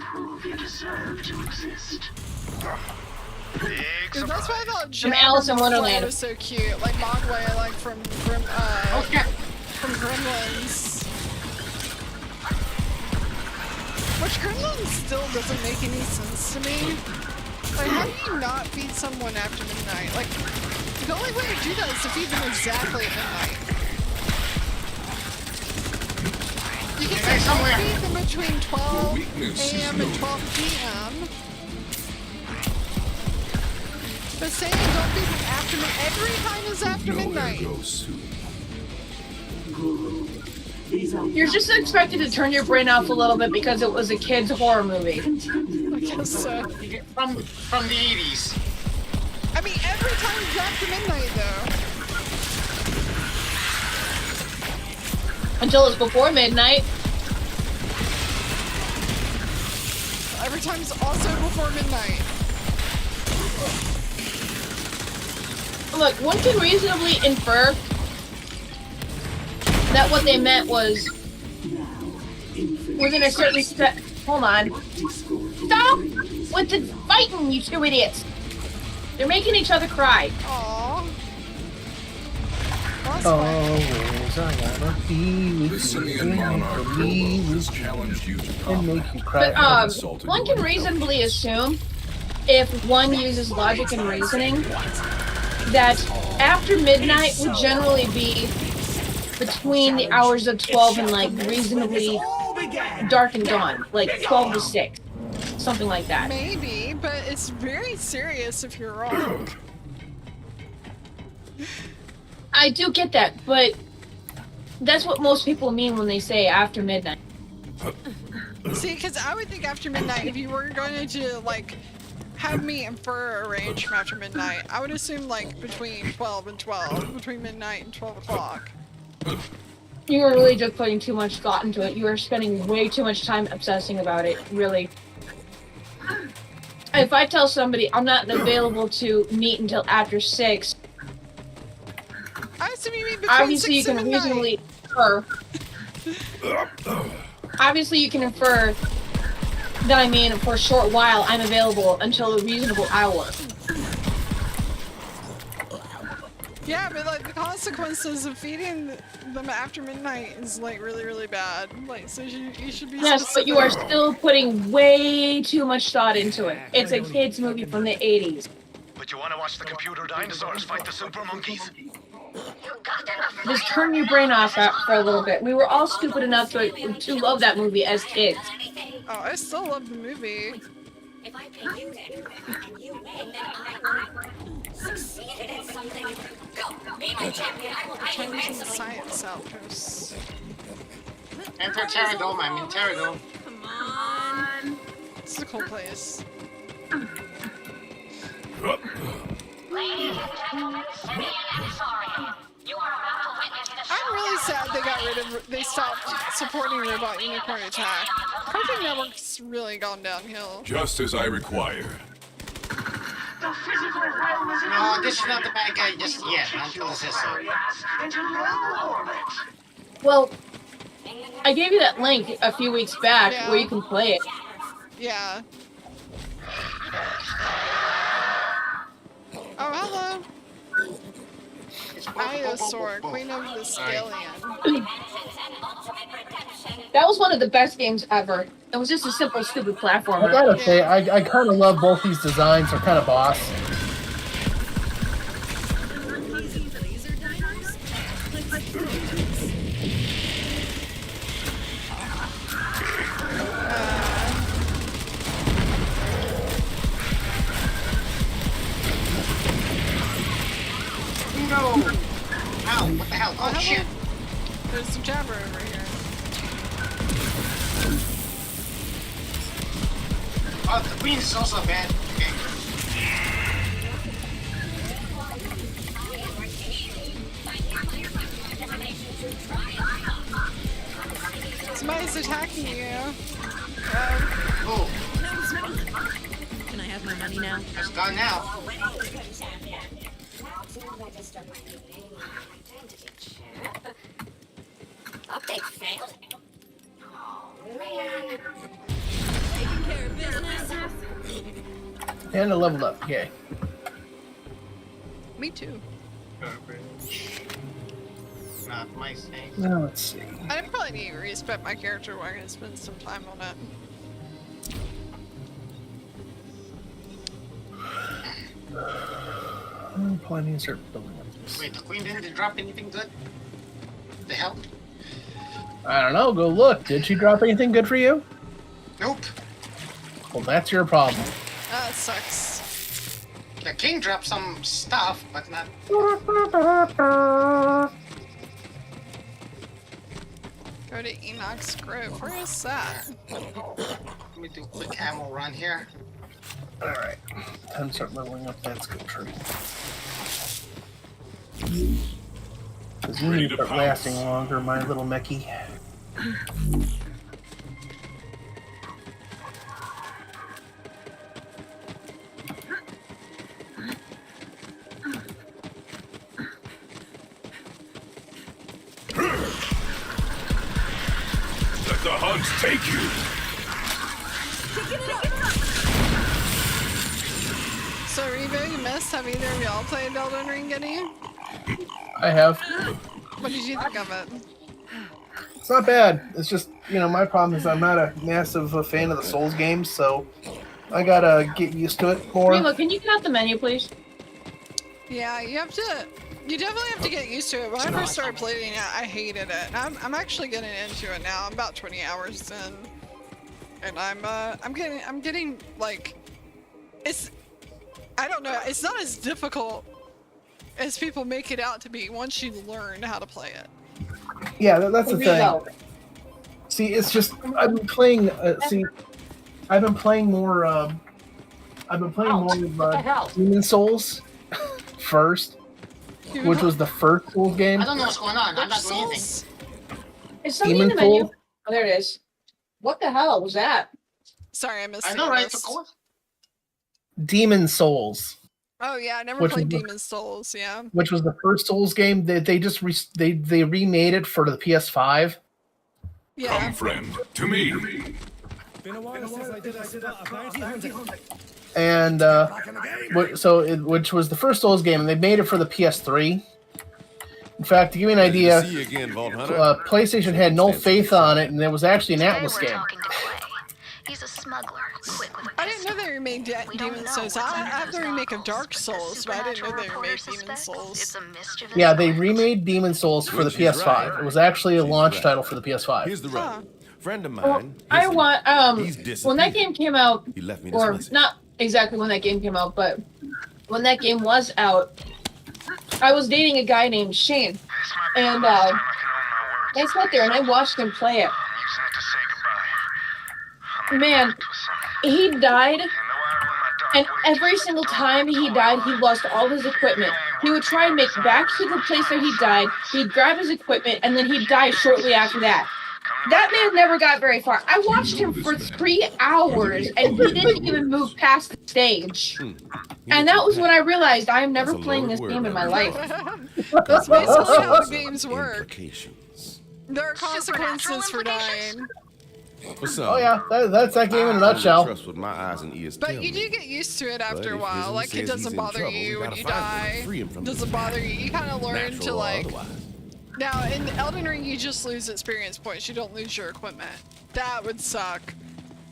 big Dude, that's why I thought From Alice in Mogwai Wonderland. was so cute. Like Mogwai, like from Oh, shit. from Gremlins. Which Gremlins still doesn't make any sense to me. Like, how do you not feed someone after midnight? Like, the only way to do that is to feed them exactly at midnight. You can Hey, say somewhere. don't feed them between 12 Weakness is a.m. and 12 p.m. But saying don't feed them after midnight, every time is after Nowhere midnight. goes soon. You're just expected to turn your brain off a little bit because it was a kid's horror movie. I guess so. From the 80s. I mean, every time is after midnight, though. Until it's before midnight. Every time's also before midnight. Look, one can reasonably infer that what they meant was within a certain step. Hold on. Stop with the fighting, you two idiots. They're making each other cry. Aww. Well, that's fine. Always I wanna be The with you. Simian monarch Provo has challenged you to And combat. make you cry. But one can reasonably assume, if one uses logic and reasoning, that after midnight would generally be between the hours of 12 and like reasonably dark and dawn, like 12 to 6, something like that. Maybe, but it's very serious if you're wrong. I do get that, but that's what most people mean when they say after midnight. See, because I would think after midnight, if you were going to, like, have me infer a range from after midnight, I would assume, like, between 12 and 12, between midnight and 12 o'clock. You are really just putting too much thought into it. You are spending way too much time obsessing about it, really. If I tell somebody I'm not available to meet until after 6, I assume you mean between obviously you 6 can and midnight. reasonably infer. Obviously you can infer that I mean for a short while I'm available until a reasonable hour. Yeah, but, like, the consequences of feeding them after midnight is, like, really, really bad. Like, so you should be Yes, but you are specific. still putting way too much thought into it. It's a kid's movie from the 80s. But you want to watch the computer dinosaurs fight the super monkeys? Just turn your brain off for a little bit. We were all stupid enough to love that movie as kids. Oh, I still love the movie. If I pay you then, and you win, then I succeeded at something. Go, be my champion. I will Chinese ransom you. science outposts. Enter Terradome, I'm in Terradome. Come on. This is a cool place. Ladies and gentlemen, Simeon and Saurian, you are about to witness the show. I'm really sad they stopped supporting Robot Unicorn Attack. Cartoon Network's really gone downhill. Just as I required. No, this is not the bad guy just yet, until this is so. Well, I gave you that link a few weeks back Yeah. where you can play it. Yeah. Oh, hello. Iosaur, Queen of the Scallion. That was one of the best games ever. It was just a simple, stupid I platformer. gotta say, I kind of love both these designs. They're kind of boss. Laser dinos? No! Ow, what the hell? Oh, hello. shit! There's some jabber over here. Oh, the queen is also bad. Okay. Somebody's attacking you. Oh, Can I have my money now? It's gone now. Update failed. Oh, man. Taking care of business. And I leveled up. Yay. Me too. Not my thing. Now let's see. I probably need to respect my character where I'm gonna spend some time on it. Probably need to start building up this. Wait, the queen didn't drop anything good? The hell? I don't know. Go look. Did she drop anything good for you? Nope. Well, that's your problem. That sucks. The king dropped some stuff, but not. Go to Enoch's Grove. Where is that? Let me do a quick ammo run here. Alright. Time to start leveling up that skill tree. Because you need to start lasting longer, my little mechie. Let the hugs take you. So Revo, you missed. Have either of y'all played Elden Ring any? I have. What did you think of it? It's not bad. It's just, you know, my problem is I'm not a massive fan of the Souls games, so I gotta get used to it more. Remo, can you get out the menu, please? Yeah, you definitely have to get used to it. When I first started playing it, I hated it. I'm actually getting into it now. I'm about 20 hours in, and I'm getting like, I don't know. It's not as difficult as people make it out to be once you learn how to play it. Yeah, that's the thing. See, it's just I've been playing. I've been playing more. I've been playing more of Demon Souls first, which was the first Souls game. I don't know what's going on. I'm not doing anything. Is something in the menu? Oh, there it is. What the hell was that? Sorry, I missed. I know, right? It's a course. Demon Souls. Oh yeah, I never played Demon Souls. Yeah. Which was the first Souls game that they just they remade it for the PS5. Yeah. Come, friend, to me. Been a while since I did a bounty hunting. And which was the first Souls game, and they made it for the PS3. In fact, to give you an idea, PlayStation had no faith on it, and it was actually an Atlas game. He's a smuggler. Quick with I didn't know they remade Demon Souls. I have the remake of Dark Souls, but I didn't know they remade Demon Souls. Yeah, they remade Demon Souls for the PS5. It was actually a launch title for the PS5. Here's the rub. Friend of Well, mine. I want when that game came out, He left me or not exactly when that game came out, but when that game was out, I was dating a guy named Shane, and I sat there and I watched him play it. Man, he died, and every single time he died, he lost all his equipment. He would try and make back to the place where he died, he'd grab his equipment, and then he'd die shortly after that. That man never got very far. I watched him for 3 hours, and he didn't even move past the stage. And that was when I realized I am never playing this game in my life. That's basically how the games work. There are consequences for dying. Oh yeah, that's that game in a nutshell. But you do get used to it after a while. Like, it doesn't bother you when you die. It doesn't bother you. You kind of learn to, like... Now, in Elden Ring, you just lose experience points. You don't lose your equipment. That would suck.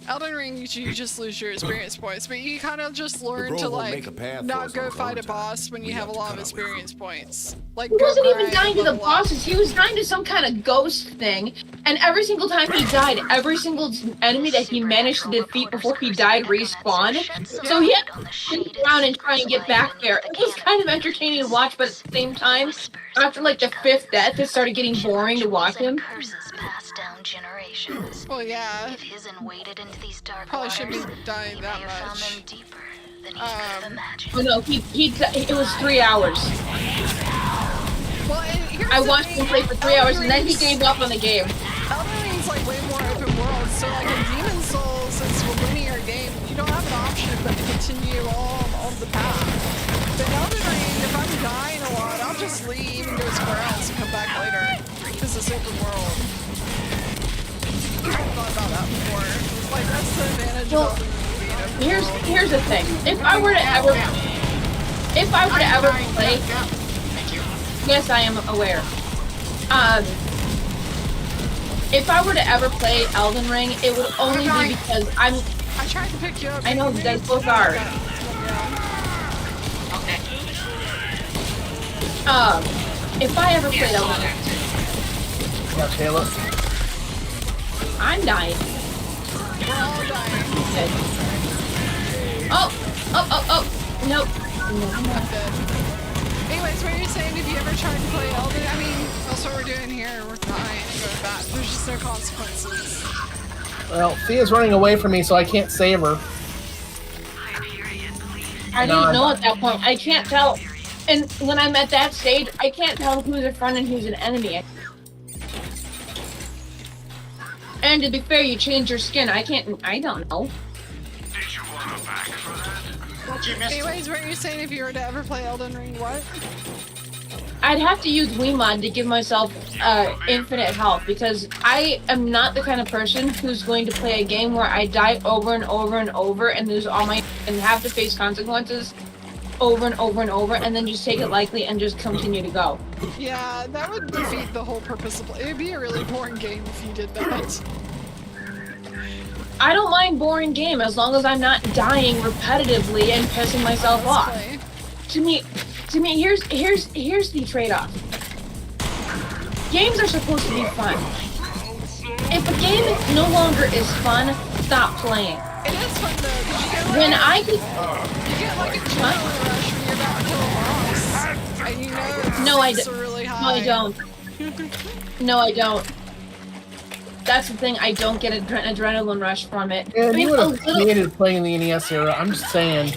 Elden Ring, you just lose your experience points, but you kind of just learn to, like, not go fight a boss when you have a lot of experience points. Like, he wasn't even dying to the bosses. He was dying to some kind of ghost thing, and every single time he died, every single enemy that he managed to defeat before he died respawned. So he had to sit around and try and get back there. It was kind of entertaining to watch, but at the same time, after like the 5th death, it started getting boring to watch him. Well, yeah. If Hizen waded into these dark Probably waters, shouldn't be dying that he may have much. found them deeper than he could have imagined. Oh no, it was 3 hours. Well, and I watched him play for 3 hours, and then he gave up on the game. Elden Ring's like way more open world, so like in Demon Souls, it's a linear game. You don't have an option but to continue on the path. But Elden Ring, if I'm dying a lot, I'll just leave and go somewhere else and come back later. Because it's open world. I hadn't thought about that before. Like, that's the advantage of Elden Ring being open world. Here's the thing. If I were to ever play, yes, I am aware. If I were to ever play Elden Ring, it would only be because I tried to pick you up. I know you guys both are. Okay. If I ever played Elden Ring, Yeah, Taylor. I'm dying. We're all dying. Okay. Oh, nope. I'm dead. Anyways, what you're saying, if you ever tried to play Elden, I mean, that's what we're doing here. We're dying and going back. There's just no consequences. Well, Thea's running away from me, so I can't save her. I didn't know at that point. I can't tell. And when I'm at that stage, I can't tell who's a friend and who's an enemy. And to be fair, you change your skin. I don't know. Did you want to back for that? Anyways, what you're saying, if you were to ever play Elden Ring, what? I'd have to use Wiimod to give myself infinite health because I am not the kind of person who's going to play a game where I die over and over and over and lose all my and have to face consequences over and over and over and then just take it lightly and just continue to go. Yeah, that would defeat the whole purpose of it would be a really boring game if you did that. I don't mind boring game as long as I'm not dying repetitively and pissing myself off. To me, here's the trade-off. Games are supposed to be fun. If a game no longer is fun, stop playing. It is fun though, because you get like, when I could, you get like a adrenaline rush when you're about to kill a boss. And you know the stakes are really high. No, I don't. No, I don't. That's the thing, I don't get an adrenaline rush from it. Yeah, you would have hated playing the NES era, I'm just saying.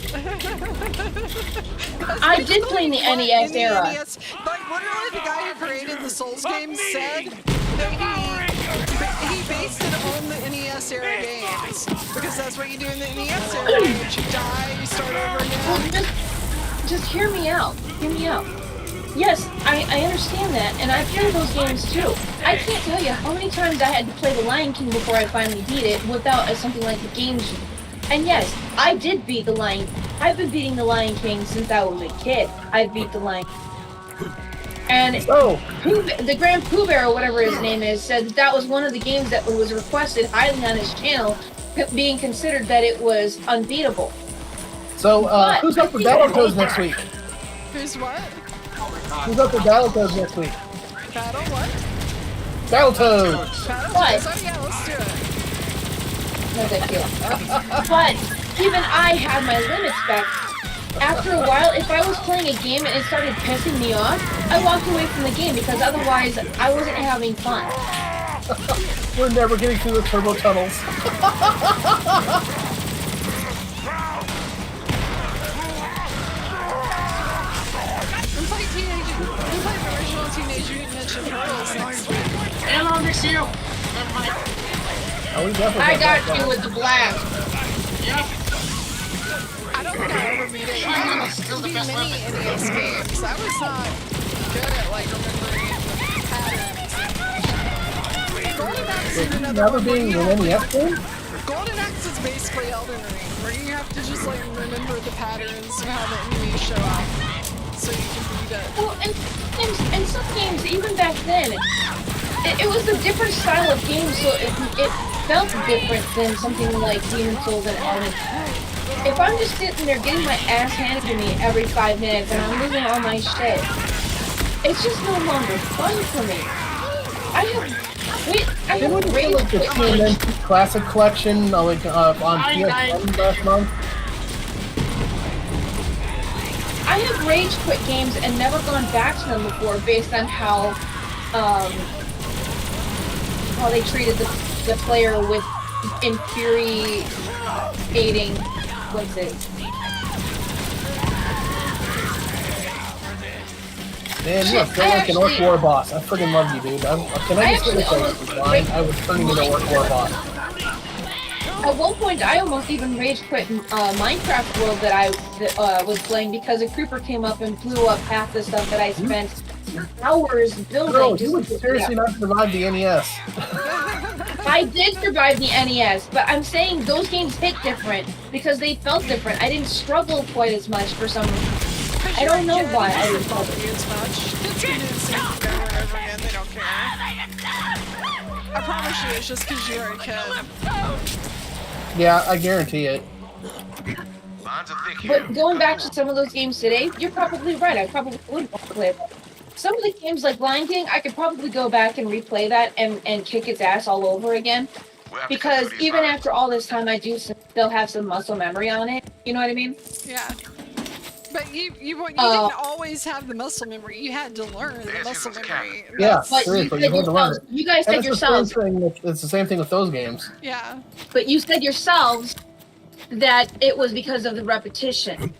I did play in the NES era. NES, like, literally the guy who created the Souls games said that he based it on the NES era games. Because that's what you do in the NES era games. You die, you start over again. Well, just hear me out. Hear me out. Yes, I understand that, and I play those games too. I can't tell you how many times I had to play The Lion King before I finally beat it without something like the game. And yes, I did beat The Lion King. I've been beating The Lion King since I was a kid. I beat The Lion King. And the Grand Pooh Bear, or whatever his name is, said that was one of the games that was requested highly on his channel, being considered that it was unbeatable. So, who's up for Battletoads next week? Who's what? Who's up for Battletoads next week? Battle what? Battletoads! Battletoads, oh yeah, let's do it. No big deal. But even I had my limits back. After a while, if I was playing a game and it started pissing me off, I walked away from the game because otherwise I wasn't having fun. We're never getting through the turbo tunnels. We played the original Teenage Mutant Ninja Turtles next week. Hello, next to you. Oh, we definitely I got you with the blast. Yep. I don't think I ever beat it. I didn't beat many NES games. I was not good at like remembering the patterns. Golden Axe is another Never one where being you an have NES game? Golden Axe is basically Elden Ring, where you have to just like remember the patterns of how the enemies show up, so you can beat it. Well, and some games, even back then, it was a different style of game, so it felt different than something like Demon Souls and Elden. If I'm just sitting there getting my ass handed to me every 5 minutes and I'm losing all my shit, it's just no longer fun for me. I have rage like the TMNT Classic Collection on PS1 last month. I have rage quit games and never gone back to them before based on how they treated the player with infuriating, what's it? Man, you are still like an Orc War boss. I friggin' love you, dude. Can I just get this line? I was turning into an Orc War boss. At one point, I almost even rage quit Minecraft world that I was playing because a creeper came up and blew up half the stuff that I spent hours building. Bro, you would seriously not survive the NES. I did survive the NES, but I'm saying those games hit different because they felt different. I didn't struggle quite as much for some reason. I don't know why I didn't struggle as much. Kids can do the same thing over and over again. They don't care. I promise you, it's just because you are a kid. Yeah, I guarantee it. But going back to some of those games today, you're probably right. I probably would want to play them. Some of the games like Lion King, I could probably go back and replay that and kick its ass all over again. Because even after all this time, I do still have some muscle memory on it. You know what I mean? Yeah. But you didn't always have the muscle memory. You had to learn the muscle memory. Yeah, but seriously, you had to learn it. You guys said yourselves. It's the same thing with those games. Yeah. But you said yourselves that it was because of the repetition.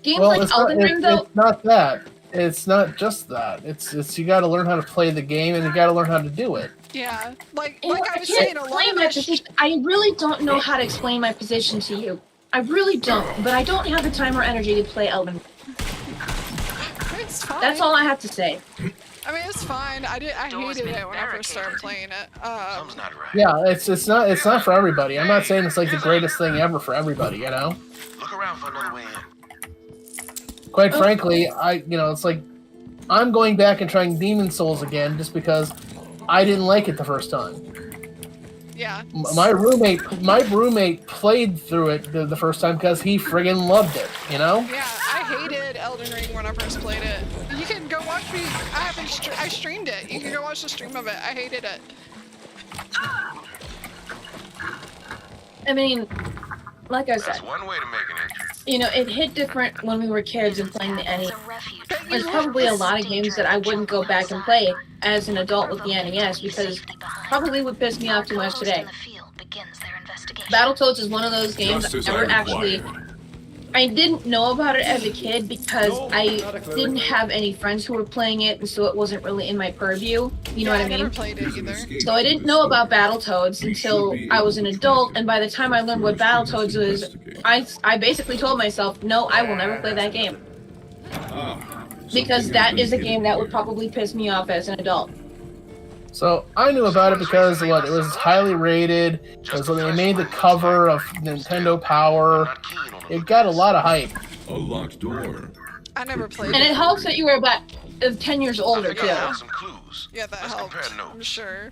Games Well, like Elden Ring, though. It's not that. It's not just that. It's you got to learn how to play the game and you got to learn how to do it. Yeah, like I was saying, a lot of my position. I really don't know how to explain my position to you. I really don't, but I don't have the time or energy to play Elden Ring. It's fine. That's all I have to say. I mean, it's fine. I hated it when I first started playing it. Something's not right. Yeah, it's not for everybody. I'm not saying it's like the greatest thing ever for everybody, you know? Look around for another way in. Quite frankly, it's like I'm going back and trying Demon Souls again just because I didn't like it the first time. Yeah. My roommate played through it the first time because he friggin' loved it, you know? Yeah, I hated Elden Ring when I first played it. You can go watch me. I streamed it. You can go watch the stream of it. I hated it. I mean, like I said, That's one way to make an entry. you know, it hit different when we were kids and playing the NES. There's probably a lot of games that I wouldn't go back and play as an adult with the NES because probably would piss me off too much today. Battletoads is one of those games I never actually... I didn't know about it as a kid because I didn't have any friends who were playing it, and so it wasn't really in my purview. You know what I mean? I never played it either. So I didn't know about Battletoads until I was an adult, and by the time I learned what Battletoads was, I basically told myself, no, I will never play that game. Because that is a game that would probably piss me off as an adult. So I knew about it because it was highly rated. So they made the cover of Nintendo Power. It got a lot of hype. A locked door. I never played And it. it helps that you were about 10 years older, too. Some clues. Yeah, that Let's helped. compare notes. I'm sure.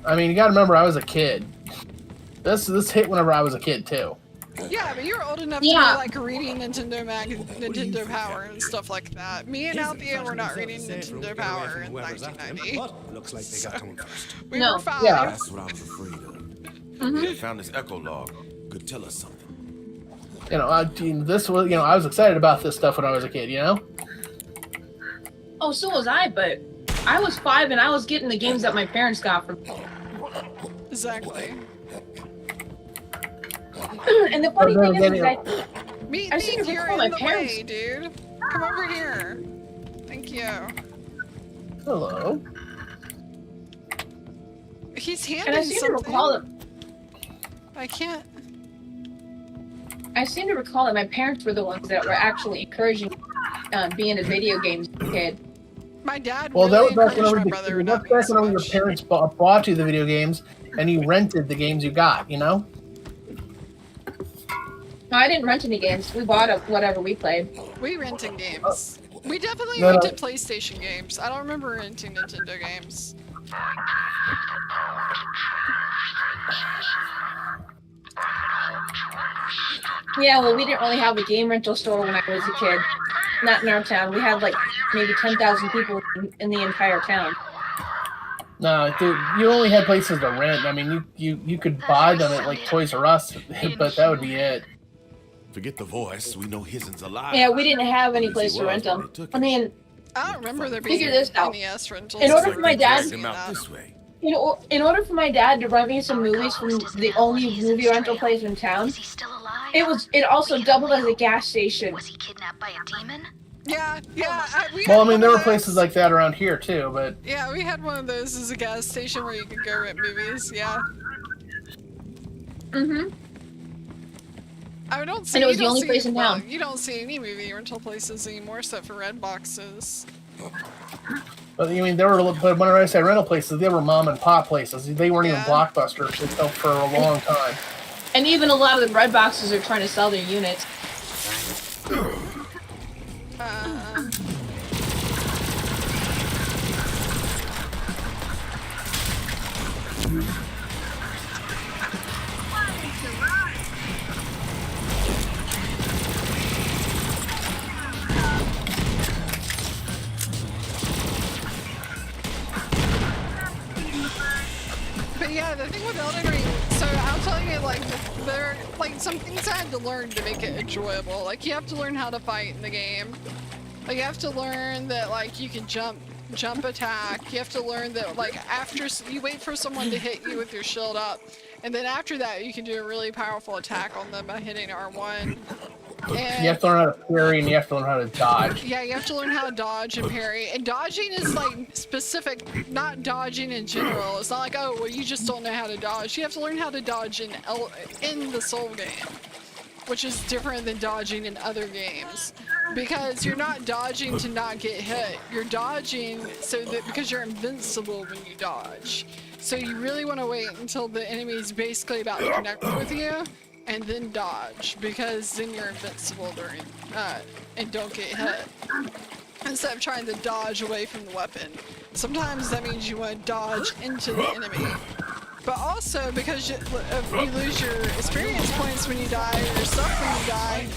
I mean, you gotta remember, I was a kid. This hit whenever I was a kid, too. Yeah, but you're old enough to be like reading Nintendo Power and stuff like that. Me and Althea were not reading Nintendo Power in 1990. Looks like they got to him first. We were 5. Yeah. That's what I was afraid of. They found this echo log. Could tell us something. You know, I was excited about this stuff when I was a kid, you know? Oh, so was I, but I was 5 and I was getting the games that my parents got for me. Exactly. And the funny thing is Me, I seem to you're recall in my the parents. way, dude. Come over here. Thank you. Hello. He's And I handing seem to something. recall that I can't. I seem to recall that my parents were the ones that were actually encouraging being a video games kid. My dad Well, really that was back encouraged whenever, my brother not your parents bought you the video games and you rented the games you got, you know? No, I didn't rent any games. We bought whatever we played. We rented games. We definitely No, no. rented PlayStation games. I don't remember renting Nintendo games. Yeah, well, we didn't really have a game rental store when I was a kid. Not in our town. We had like maybe 10,000 people in the entire town. No, dude, you only had places to rent. I mean, you could buy them at like Toys R Us, but that would be it. Forget the voice. We know Hisn's alive. Yeah, we didn't have any place to rent them. I mean, I don't remember there being figure this out. NES rentals. In order for my dad, Him out this way. in order for my dad to rent me some movies from the only movie rental place in town, Is he still alive? it also doubled as a gas station. Was he kidnapped by a demon? Yeah. Well, I mean, there were places like that around here too, but Yeah, we had one of those as a gas station where you could go rent movies. Yeah. Mm-hmm. I don't see. And it was you the don't only see- place in well, town. You don't see any movie rental places anymore, except for red boxes. I mean, there were. But when I say rental places, they were mom and pop places. They weren't even Yeah. blockbusters until for a long time. And even a lot of the red boxes are trying to sell their units. But yeah, the thing with Elden Ring, so I'll tell you, like, there, like, some things I had to learn to make it enjoyable. Like, you have to learn how to fight in the game. Like, you have to learn that, like, you can jump attack. You have to learn that, like, after you wait for someone to hit you with your shield up, and then after that, you can do a really powerful attack on them by hitting R1. And You have to learn how to parry, and you have to learn how to dodge. yeah, you have to learn how to dodge and parry. And dodging is like specific, not dodging in general. It's not like, oh, well, you just don't know how to dodge. You have to learn how to dodge in the Soul game, which is different than dodging in other games. Because you're not dodging to not get hit. You're dodging so that because you're invincible when you dodge. So you really want to wait until the enemy is basically about to connect with you, and then dodge, because then you're invincible during and don't get hit. Instead of trying to dodge away from the weapon. Sometimes that means you want to dodge into the enemy. But also, because you lose your experience points when you die, or your stuff when you die,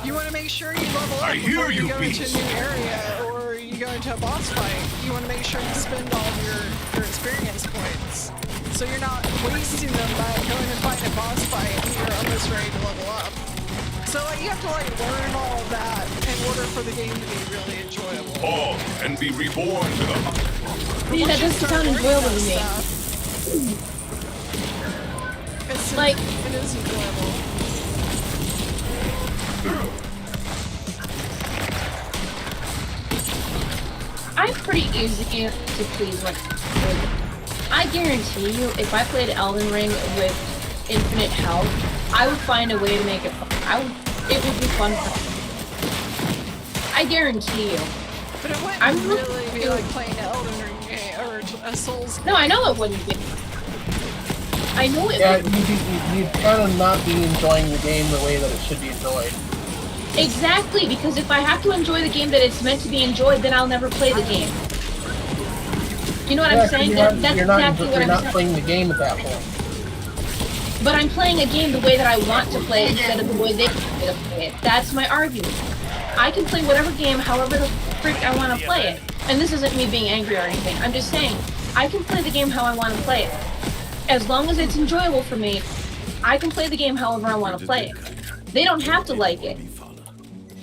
you want to make sure you level up before you go into a new area, or you go into a boss fight. You want to make sure you spend all of your experience points. So you're not wasting them by going and fighting a boss fight and you're almost ready to level up. So like, you have to like learn all of that in order for the game to be really enjoyable. Fall and be reborn to the... Yeah, that doesn't sound enjoyable to me. It's like, it is enjoyable. I'm pretty easy to please when I guarantee you, if I played Elden Ring with infinite health, I would find a way to make it fun. It would be fun for me. I guarantee you. But it wouldn't really be like playing an Elden Ring game or a Souls game. No, I know it wouldn't be. I know it Yeah, wouldn't. you'd kind of not be enjoying the game the way that it should be enjoyed. Exactly, because if I have to enjoy the game that it's meant to be enjoyed, then I'll never play the game. You know what I'm saying? That's exactly what I'm saying. You're not playing the game at that point. But I'm playing a game the way that I want to play it instead of the way they want me to play it. That's my argument. I can play whatever game however the freak I want to play it. And this isn't me being angry or anything. I'm just saying, I can play the game how I want to play it. As long as it's enjoyable for me, I can play the game however I want to play it. They don't have to like it.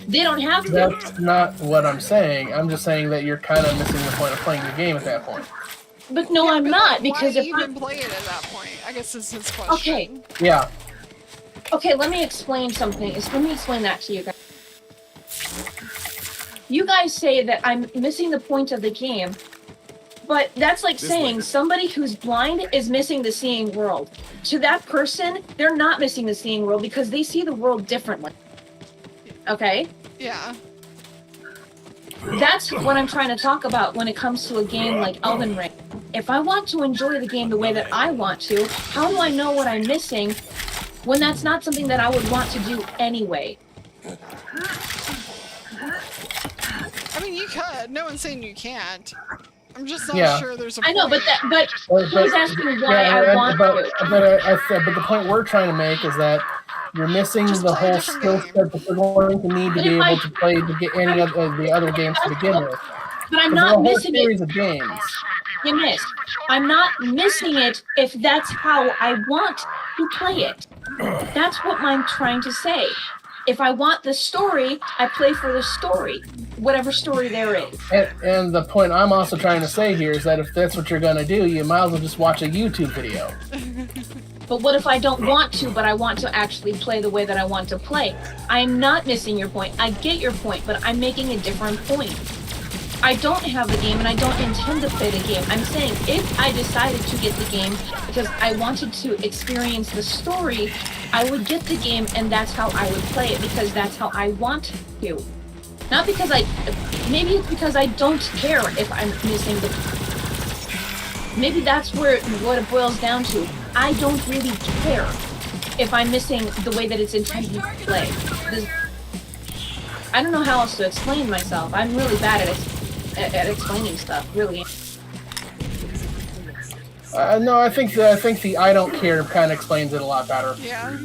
They don't have to. That's not what I'm saying. I'm just saying that you're kind of missing the point of playing the game at that point. But no, I'm not, because why if even play it at that point? I guess this is his question. Okay. Yeah. Okay, let me explain something. Let me explain that to you guys. You guys say that I'm missing the point of the game, but that's like saying somebody who's blind is missing the seeing world. To that person, they're not missing the seeing world because they see the world differently. Okay? Yeah. That's what I'm trying to talk about when it comes to a game like Elden Ring. If I want to enjoy the game the way that I want to, how do I know what I'm missing when that's not something that I would want to do anyway? I mean, you could. No one's saying you can't. I'm just not sure there's a point. I know, but who's asking why I want to? But the point we're trying to make is that you're missing the whole skill set that you're going to need to be able to play to get any of the other games to begin with. But I'm not missing it. Series of games. You missed. I'm not missing it if that's how I want to play it. That's what I'm trying to say. If I want the story, I play for the story, whatever story there is. And the point I'm also trying to say here is that if that's what you're going to do, you might as well just watch a YouTube video. But what if I don't want to, but I want to actually play the way that I want to play? I'm not missing your point. I get your point, but I'm making a different point. I don't have the game and I don't intend to play the game. I'm saying if I decided to get the game because I wanted to experience the story, I would get the game and that's how I would play it because that's how I want to. Not because maybe it's because I don't care if I'm missing maybe that's what it boils down to. I don't really care if I'm missing the way that it's intended to play. I don't know how else to explain myself. I'm really bad at explaining stuff, really. No, I think the I don't care kind of explains it a lot better. Yeah.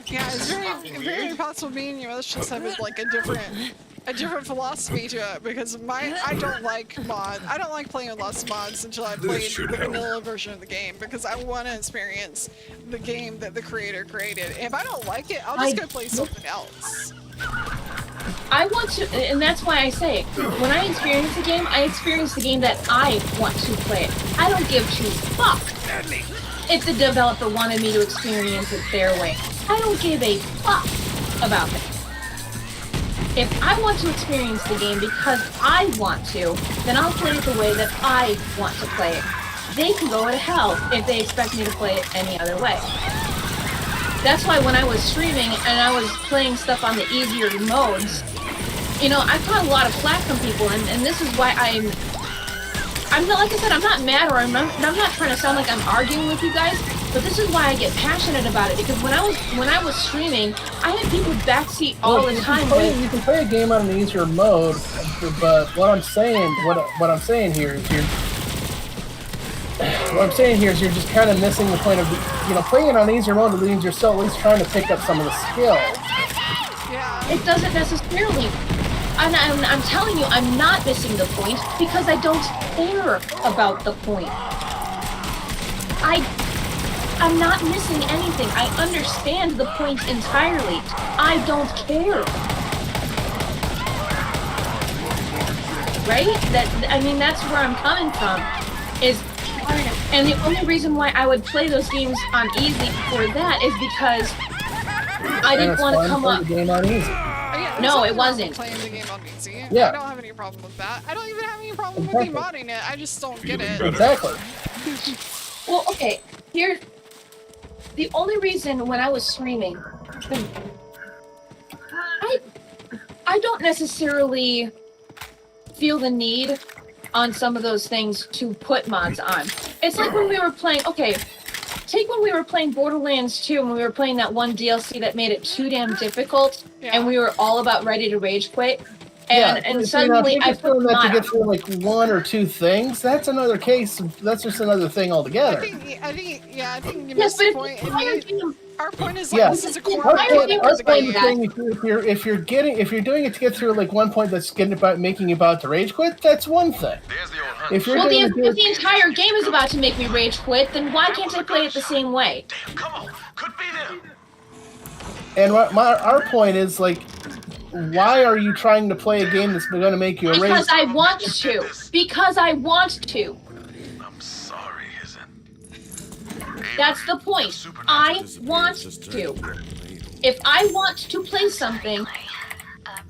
Yeah, it's very possible me and you just have like a different philosophy to it because I don't like mods. I don't like playing with lots of mods until I played the vanilla version of the game because I want to experience the game that the creator created. If I don't like it, I'll just go play something else. I want to, and that's why I say, when I experience a game, I experience the game that I want to play. I don't give two fucks if the developer wanted me to experience it their way. I don't give a fuck about it. If I want to experience the game because I want to, then I'll play it the way that I want to play it. They can go to hell if they expect me to play it any other way. That's why when I was streaming and I was playing stuff on the easier modes, you know, I caught a lot of flack from people, and this is why I'm not, like I said, I'm not mad or I'm not trying to sound like I'm arguing with you guys, but this is why I get passionate about it, because when I was streaming, I had people backseat all the time. You can play a game on an easier mode, but what I'm saying here is you're just kind of missing the point of, you know, playing it on easier mode means you're still at least trying to pick up some of the skill. Yeah. It doesn't necessarily. I'm telling you, I'm not missing the point because I don't care about the point. I'm not missing anything. I understand the point entirely. I don't care. Right? That's where I'm coming from. And the only reason why I would play those games on easy for that is because I didn't want to come up. The game on easy. No, it wasn't. Playing the game on easy. Yeah. I don't have any problem with that. I don't even have any problem with you modding it. I just don't get it. Exactly. Well, okay. Here's the only reason when I was streaming, I don't necessarily feel the need on some of those things to put mods on. It's like when we were playing, take when we were playing Borderlands 2 and we were playing that one DLC that made it too damn difficult, and we were all about ready to rage quit. And suddenly I put that to get through like one or two things. That's another case. That's just another thing altogether. I think you missed the point. Our point is like this is a core Our point is if you're doing it to get through like one point that's getting about making you about to rage quit, that's one thing. If the entire game is about to make me rage quit, then why can't I play it the same way? Damn, come on, could be them. And our point is like, why are you trying to play a game that's going to make you a rage? Because I want to. Because I want to. I'm sorry, isn't. That's the point. I want to. If I want to play something,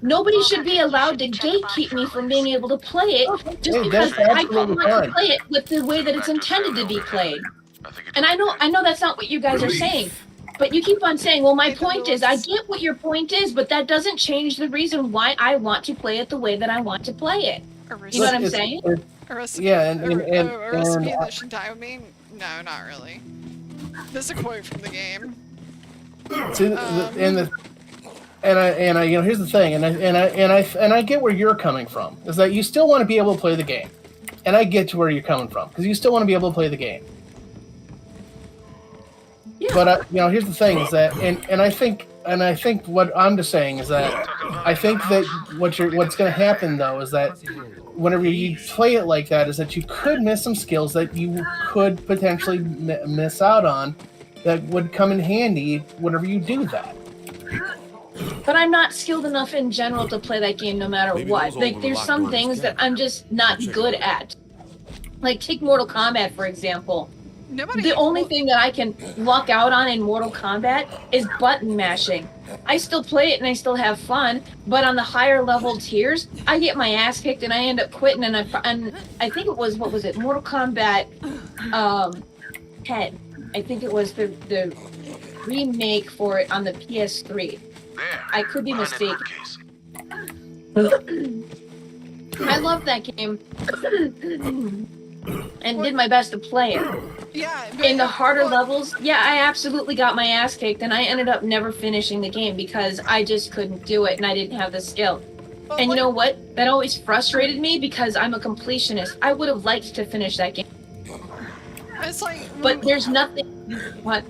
nobody should be allowed to gatekeep me from being able to play it just because I don't want to play it with the way that it's intended to be played. And I know that's not what you guys are saying. But you keep on saying, well, my point is, I get what your point is, but that doesn't change the reason why I want to play it the way that I want to play it. You know what I'm saying? A recipe that should die with me? No, not really. This is a quote from the game. See, here's the thing, and I get where you're coming from, is that you still want to be able to play the game, and I get to where you're coming from because you still want to be able to play the game. Yeah. But here's the thing: is that, and I think what I'm just saying is that I think that what's going to happen though is that whenever you play it like that, is that you could miss some skills that you could potentially miss out on that would come in handy whenever you do that. but I'm not skilled enough in general to play that game no matter Maybe what. those Like, old there's locked some doors things that scattered. I'm just not good at. Like, take Mortal Kombat, for example. The only thing that I can luck out on in Mortal Kombat is button mashing. I still play it and I still have fun, but on the higher level tiers, I get my ass kicked and I end up quitting. And I think it was, what was it, Mortal Kombat 10. I think it was the remake for it on the PS3. I could be mistaken. I love that game and did my best to play it. Yeah. In the harder levels, yeah, I absolutely got my ass kicked, and I ended up never finishing the game because I just couldn't do it and I didn't have the skill. And you know what? That always frustrated me because I'm a completionist. I would have liked to finish that game. It's like, but there's nothing. What?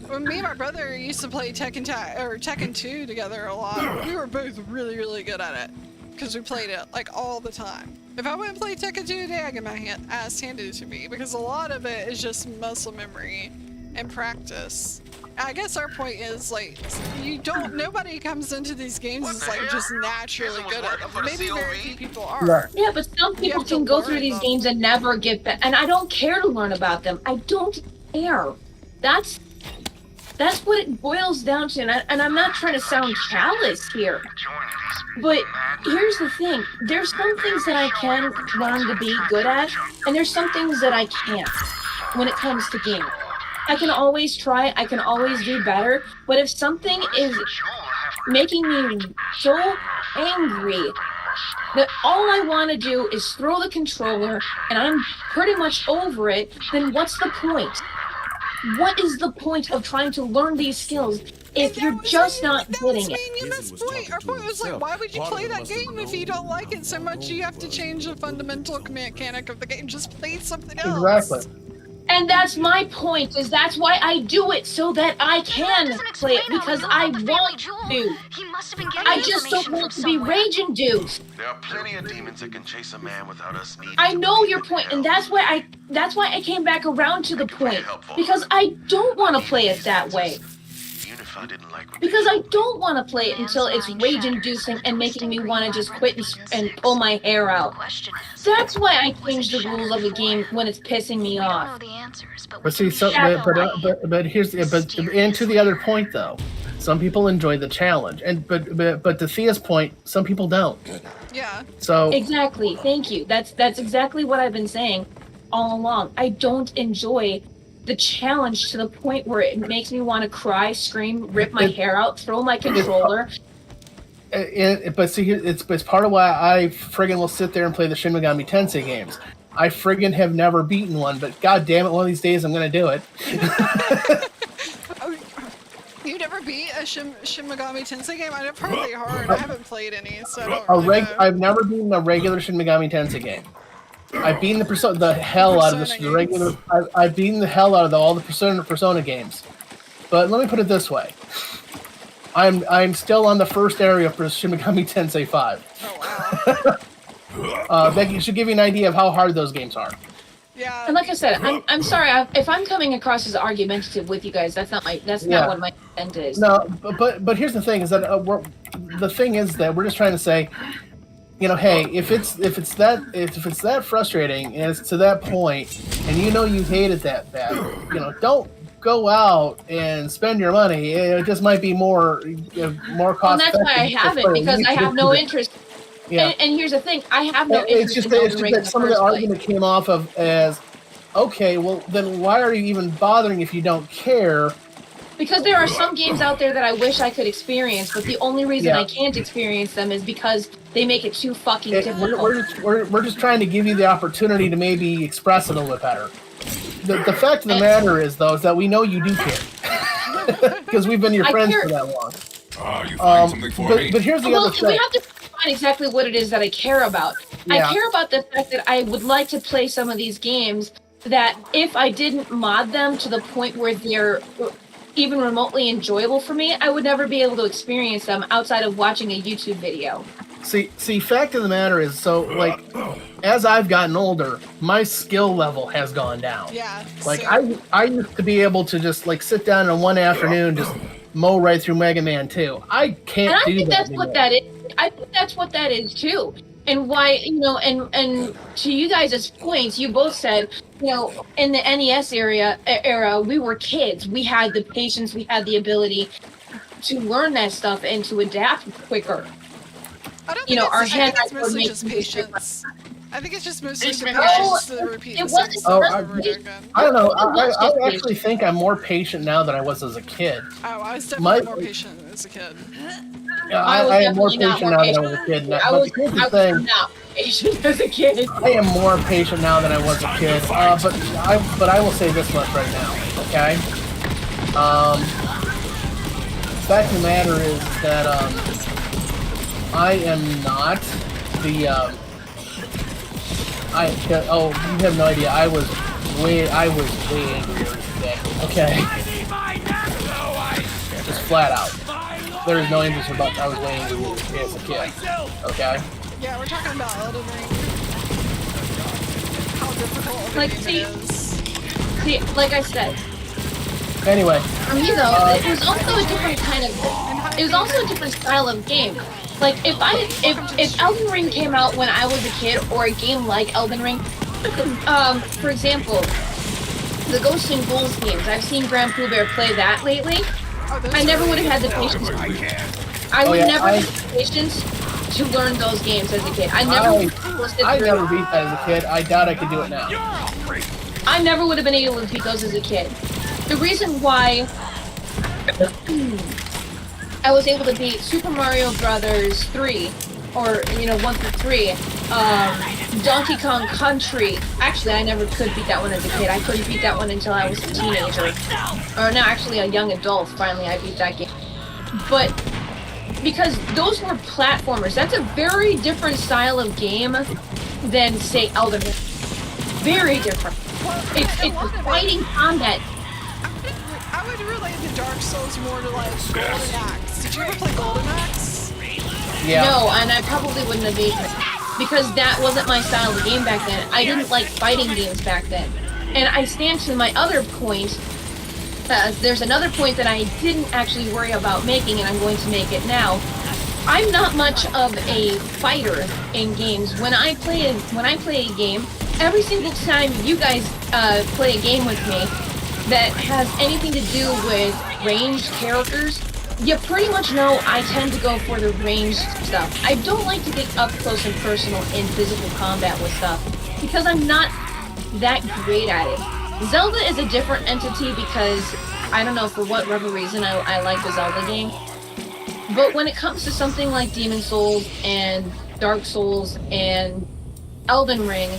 When me and my brother used to play Tekken 2 together a lot, we were both really, really good at it. Because we played it, like, all the time. If I went and play Tekken 2 today, I get my ass handed to me. Because a lot of it is just muscle memory and practice. I guess our point is, like, nobody comes into these games is, like, just naturally good at them. Maybe very few people are. Yeah, but some people can go through these games and never get back. And I don't care to learn about them. I don't care. That's what it boils down to. And I'm not trying to sound callous here. But here's the thing. There's some things that I can learn to be good at, and there's some things that I can't when it comes to games. I can always try, I can always do better, but if something is making me so angry that all I want to do is throw the controller and I'm pretty much over it, then what's the point? What is the point of trying to learn these skills if you're just not getting it? Our point was like, why would you play that game if you don't like it so much? You have to change the fundamental mechanic of the game. Just play something else. Exactly. And that's my point, is that's why I do it, so that I can play it, because I want to. I just don't want to be rage-induced. There are plenty of demons that can chase a man without us needing. I know your point, and that's why I came back around to the point, because I don't want to play it that way. Because I don't want to play it until it's rage-inducing and making me want to just quit and pull my hair out. That's why I change the rules of the game when it's pissing me off. But see, but here's and to the other point though, some people enjoy the challenge, and but to Thea's point, some people don't. Yeah. So exactly, thank you. That's exactly what I've been saying all along. I don't enjoy the challenge to the point where it makes me want to cry, scream, rip my hair out, throw my controller. But see, it's part of why I friggin' will sit there and play the Shin Megami Tensei games. I friggin' have never beaten one, but god damn it, one of these days I'm gonna do it. You never beat a Shin Megami Tensei game? I've heard they hard. I haven't played any, so I don't really know. I've never beaten a regular Shin Megami Tensei game. I've beaten the hell out of the regular. I've beaten the hell out of all the Persona games. But let me put it this way: I'm still on the first area for Shin Megami Tensei 5. Oh wow! That should give you an idea of how hard those games are. Yeah. And like I said, I'm sorry if I'm coming across as argumentative with you guys. That's not what my intent is. No, but here's the thing: is that the thing is that we're just trying to say, you know, hey, if it's that frustrating and it's to that point, and you know you hate it that bad, you know, don't go out and spend your money. It just might be more cost. And that's why I haven't, because I have no interest. Yeah. And here's the thing: I have no interest. It's just that some of the argument came off of as, okay, well then why are you even bothering if you don't care? Because there are some games out there that I wish I could experience, but the only reason I can't experience them is because they make it too fucking difficult. We're just trying to give you the opportunity to maybe express it a little bit better. The fact of the matter is, though, is that we know you do care. Because we've been your friends for that long. You find something for me? But here's the other thing. We have to find exactly what it is that I care about. Yeah. I care about the fact that I would like to play some of these games that if I didn't mod them to the point where they're even remotely enjoyable for me, I would never be able to experience them outside of watching a YouTube video. See, fact of the matter is, so, like, as I've gotten older, my skill level has gone down. Yeah. Like, I used to be able to just, like, sit down in one afternoon, just mow right through Mega Man 2. I can't and I do think that that's anymore. what that is. I think that's what that is too. And why, and to you guys' points, you both said, in the NES era, we were kids. We had the patience, we had the ability to learn that stuff and to adapt quicker. I don't think our hand it's mostly just patience. I think it's just mostly the Patience. patience to repeat the same stuff over and again. I don't know. I actually think I'm more patient now than I was as a kid. Oh, I was definitely more patient as a kid. Yeah, I am more patient now than I was a kid. I was not patient as a kid. I am more patient now than I was a kid. But I will say this much right now, okay? The fact of the matter is that I am not the you have no idea. I was way angrier today. Okay. Just flat out. There is no interest about I was way angrier as a kid. Okay. Yeah, we're talking about Elden Ring. How difficult of a game it is. See, like I said. Anyway. It was also a different kind of. It was also a different style of game. Like if Elden Ring came out when I was a kid, or a game like Elden Ring, for example, the Ghosts and Ghouls games. I've seen Grand Pooh Bear play that lately. I never would have had the patience. I would never have the patience to learn those games as a kid. I never beat that as a kid. I doubt I could do it now. I never would have been able to beat those as a kid. The reason why I was able to beat Super Mario Brothers 3, or 1 through 3, Donkey Kong Country. Actually, I never could beat that one as a kid. I couldn't beat that one until I was a teenager, or no, actually a young adult. Finally, I beat that game. But because those were platformers, that's a very different style of game than, say, Elden Ring. Very different. It's fighting combat. I would relate the Dark Souls more to like Golden Axe. Did you ever play Golden Axe? Yeah. No, and I probably wouldn't have beaten it because that wasn't my style of game back then. I didn't like fighting games back then. And I stand to my other point. There's another point that I didn't actually worry about making, and I'm going to make it now. I'm not much of a fighter in games. When I play a game, every single time you guys play a game with me that has anything to do with ranged characters, you pretty much know I tend to go for the ranged stuff. I don't like to get up close and personal in physical combat with stuff because I'm not that great at it. Zelda is a different entity because, I don't know, for whatever reason I like the Zelda game. But when it comes to something like Demon Souls and Dark Souls and Elden Ring,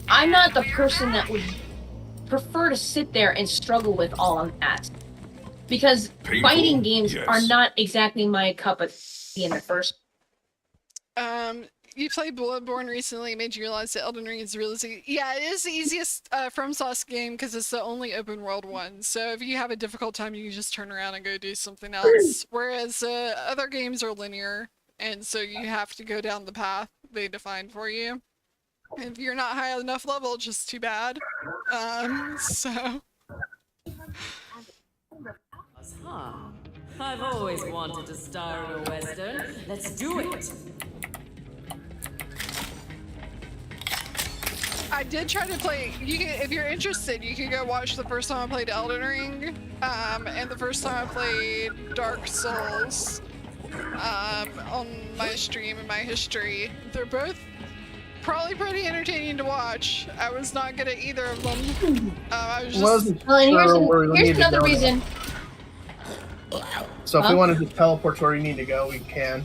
I'm not the person that would prefer to sit there and struggle with all of that. Because fighting games are not exactly my cup of tea in the first. You played Bloodborne recently, it made you realize that Elden Ring is really easy. Yeah, it is the easiest FromSoft game because it's the only open world one. So if you have a difficult time, you can just turn around and go do something else. Whereas other games are linear, and so you have to go down the path they define for you. If you're not high enough level, just too bad. So. Huh. I've always wanted to star in a Western. Let's do it! I did try to play, if you're interested, you can go watch the first time I played Elden Ring, and the first time I played Dark Souls, on my stream and my history. They're both probably pretty entertaining to watch. I was not good at either of them. I was just... Here's another reason. So if we want to just teleport to where we need to go, we can.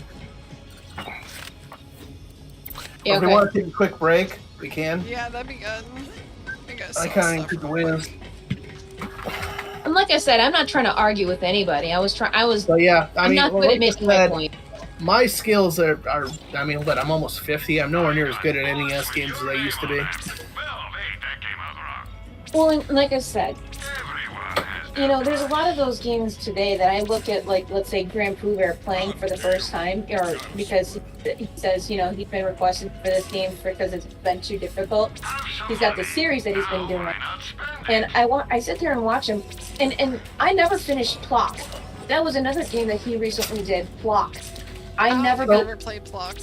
Yeah, if we want to take a quick break, we can. Yeah, that'd be good. I kind of took the wins. And like I said, I'm not trying to argue with anybody. But yeah, I'm not good at making my point. My skills are, I mean, what, I'm almost 50. I'm nowhere near as good at NES games as I used to be. Well, like I said, there's a lot of those games today that I look at, like, let's say Grand Pooh Bear playing for the first time, or because he says, he's been requested for this game because it's been too difficult. He's got the series that he's been doing. And I sit there and watch him, and I never finished Plok. that was another game that he recently did, Flock. I never never played Flock.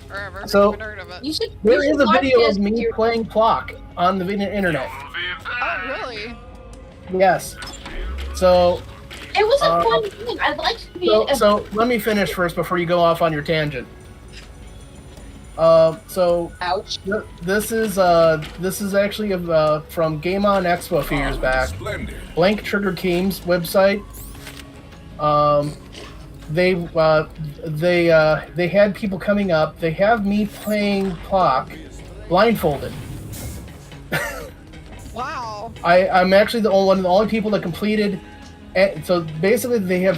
Or ever even heard of it. There is a video of me playing Flock on the internet. Oh, really? Yes. So. It was a fun game. I liked being. So let me finish first before you go off on your tangent. Ouch. This is actually from Game On Expo a few years back. Blank Trigger Games website. They had people coming up. They have me playing Flock blindfolded. Wow. I'm actually one of the only people that completed. So basically, they have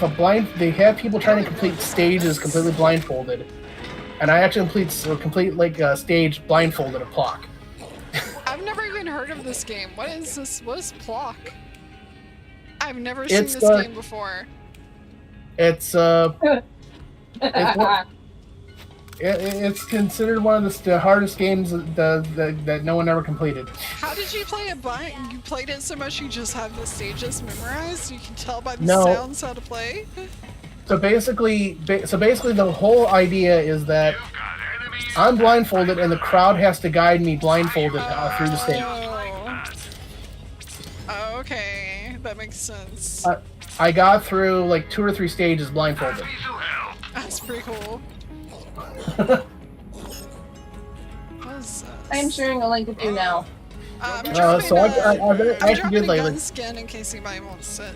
people trying to complete stages completely blindfolded, and I actually complete like a stage blindfolded of Flock. I've never even heard of this game. What is this? What is Flock? I've never seen this game before. It's considered one of the hardest games that no one ever completed. How did you play it blind? You played it so much you just have the stages memorized? You can tell by the sounds how to play? So basically the whole idea is that I'm blindfolded and the crowd has to guide me blindfolded through the stage. Oh, okay. That makes sense. I got through like 2 or 3 stages blindfolded. That's pretty cool. I am sharing a link with you now. I'm I actually did like gun skin in case anybody wants it.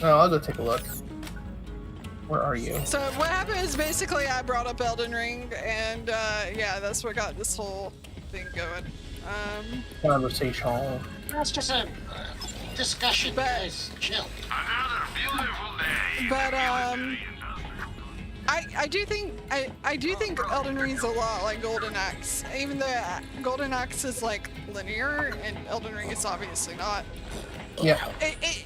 Oh, I'll go take a look. Where are you? So what happened is basically I brought up Elden Ring, and yeah, that's what got this whole thing going. Conversation. That's just a discussion, guys. Chill. Another beautiful day. But I do think Elden Ring's a lot like Golden Axe, even though Golden Axe is like linear and Elden Ring is obviously not. Yeah. It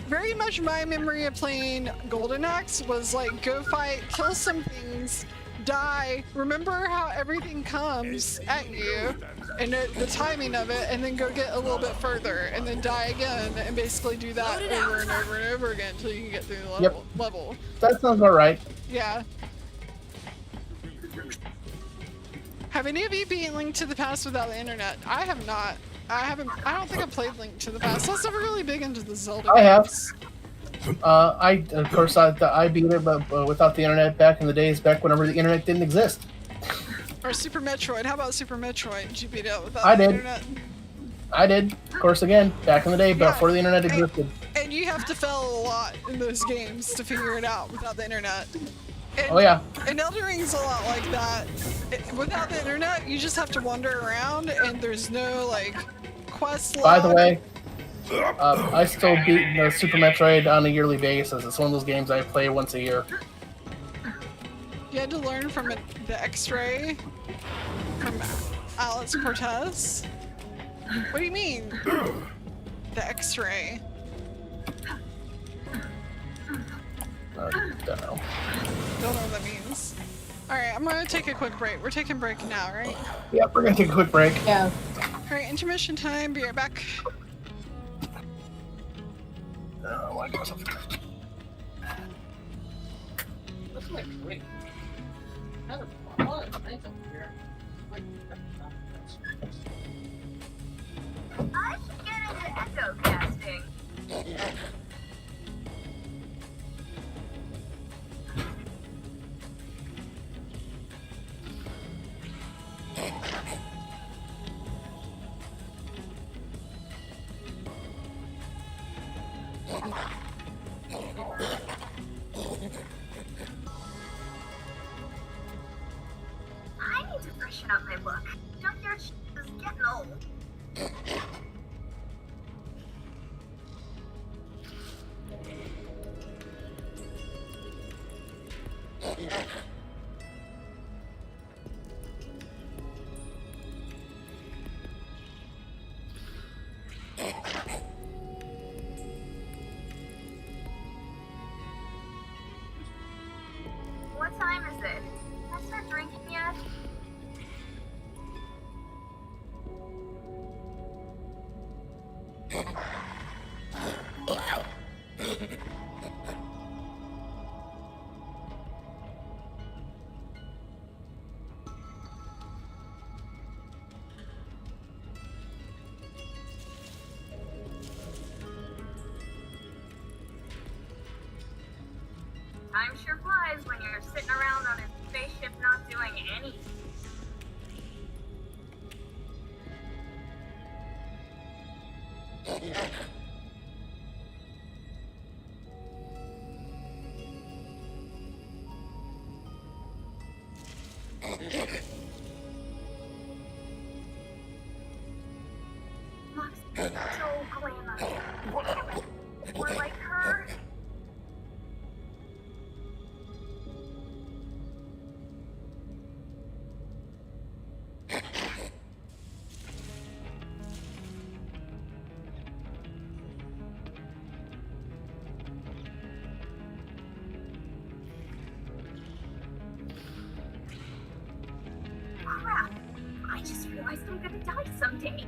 very much my memory of playing Golden Axe was like go fight, kill some things, die, remember how everything comes at you and the timing of it, and then go get a little bit further and then die again and basically do that over and over and over again until you can get through the level. That sounds about right. Yeah. Have any of you been Link to the Past without the internet? I have not. I don't think I've played Link to the Past. I was never really big into the Zelda games. Of course, I beat it, but without the internet back in the days, back whenever the internet didn't exist. Or Super Metroid. How about Super Metroid? Did you beat it without the internet? I did. Of course, again, back in the day, before the internet existed. And you have to fail a lot in those games to figure it out without the internet. And, oh yeah. And Elden Ring's a lot like that. Without the internet, you just have to wander around, and there's no like quest log. By the way, I still beat the Super Metroid on a yearly basis. It's one of those games I play once a year. You had to learn from the X-ray from Alex Cortez. What do you mean? The X-ray. Don't know. Don't know what that means. Alright, I'm gonna take a quick break. We're taking a break now, right? Yep, we're gonna take a quick break. Yeah. Alright, intermission time. Be right back. Why do myself first? That's like great. I should get into echo casting. I need to freshen up my look. Junkyard is getting old. What time is it? Can I start drinking yet? Time sure flies when you're sitting around on his spaceship not doing anything. Looks so glamorous. More like her. Crap. I just realized I'm gonna die someday.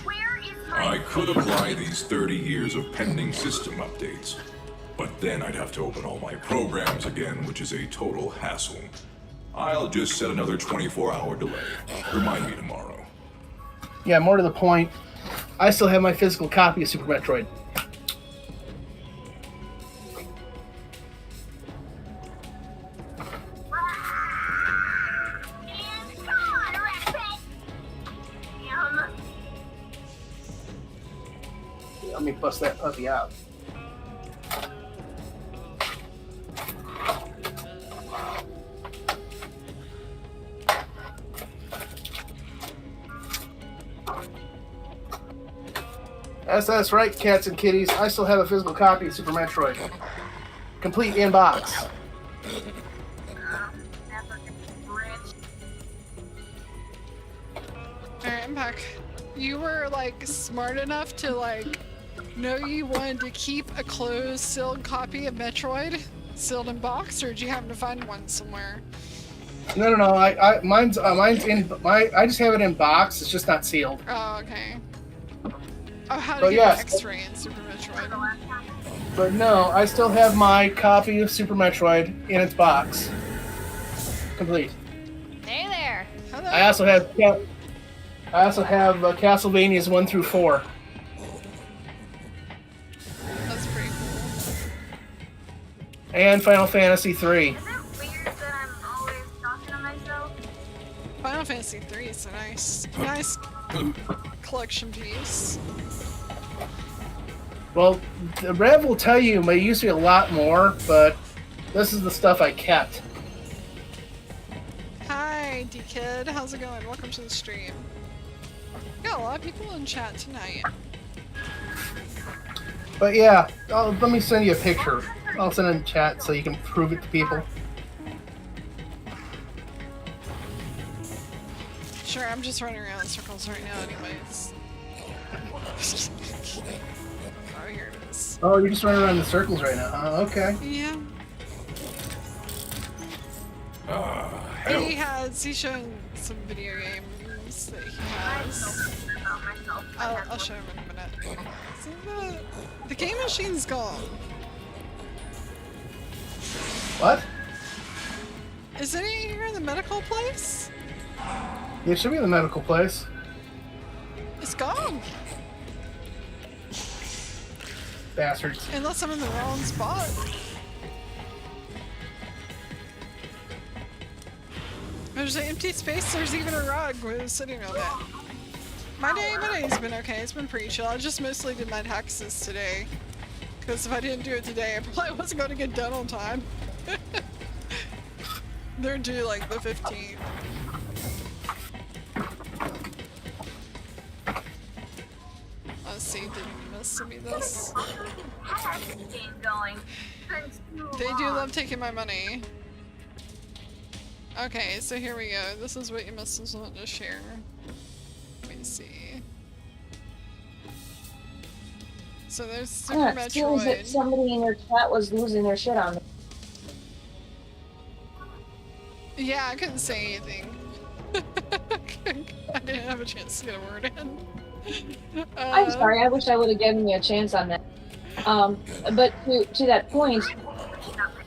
Where is my I could apply these 30 years of pending system updates, but then I'd have to open all my programs again, which is a total hassle. I'll just set another 24-hour delay. Remind me tomorrow. Yeah, more to the point, I still have my physical copy of Super Metroid. And come on, Rabbit! Damn. Let me bust that puppy out. That's right, cats and kitties. I still have a physical copy of Super Metroid. Complete in box. Alright, I'm back. You were like smart enough to like know you wanted to keep a closed sealed copy of Metroid sealed in box, or did you happen to find one somewhere? No. Mine's in my. I just have it in box. It's just not sealed. Oh, okay. Oh, how to But get yes. an X-ray in Super Metroid. But no, I still have my copy of Super Metroid in its box. Complete. Hey there. Hello. I also have Castlevanias 1 through 4. That's pretty cool. And Final Fantasy 3. Is it weird that I'm always talking to myself? Final Fantasy 3 is a nice collection piece. Well, the Rev will tell you there used to be a lot more, but this is the stuff I kept. Hi, D-Kid. How's it going? Welcome to the stream. Got a lot of people in chat tonight. But yeah, let me send you a picture. I'll send it in chat so you can prove it to people. Sure, I'm just running around in circles right now anyways. Oh, here it is. Oh, you're just running around in circles right now, huh? Okay. Yeah. He's showing some video games that he has. I'll show him in a minute. So the game machine's gone. What? Isn't it here in the medical place? It should be in the medical place. It's gone. Bastards. Unless I'm in the wrong spot. There's an empty space, there's even a rug with sitting on it. My day's been okay, it's been pretty chill. I just mostly did my taxes today. Because if I didn't do it today, I probably wasn't going to get done on time. They're due like the 15th. Let's see, did you miss me this? They do love taking my money. Okay, so here we go. This is what you must want to share. Let me see. So there's Super It seems that Metroid. somebody in your chat was losing their shit on me. Yeah, I couldn't say anything. I didn't have a chance to get a word in. I'm sorry. I wish I would have given you a chance on that. But to that point,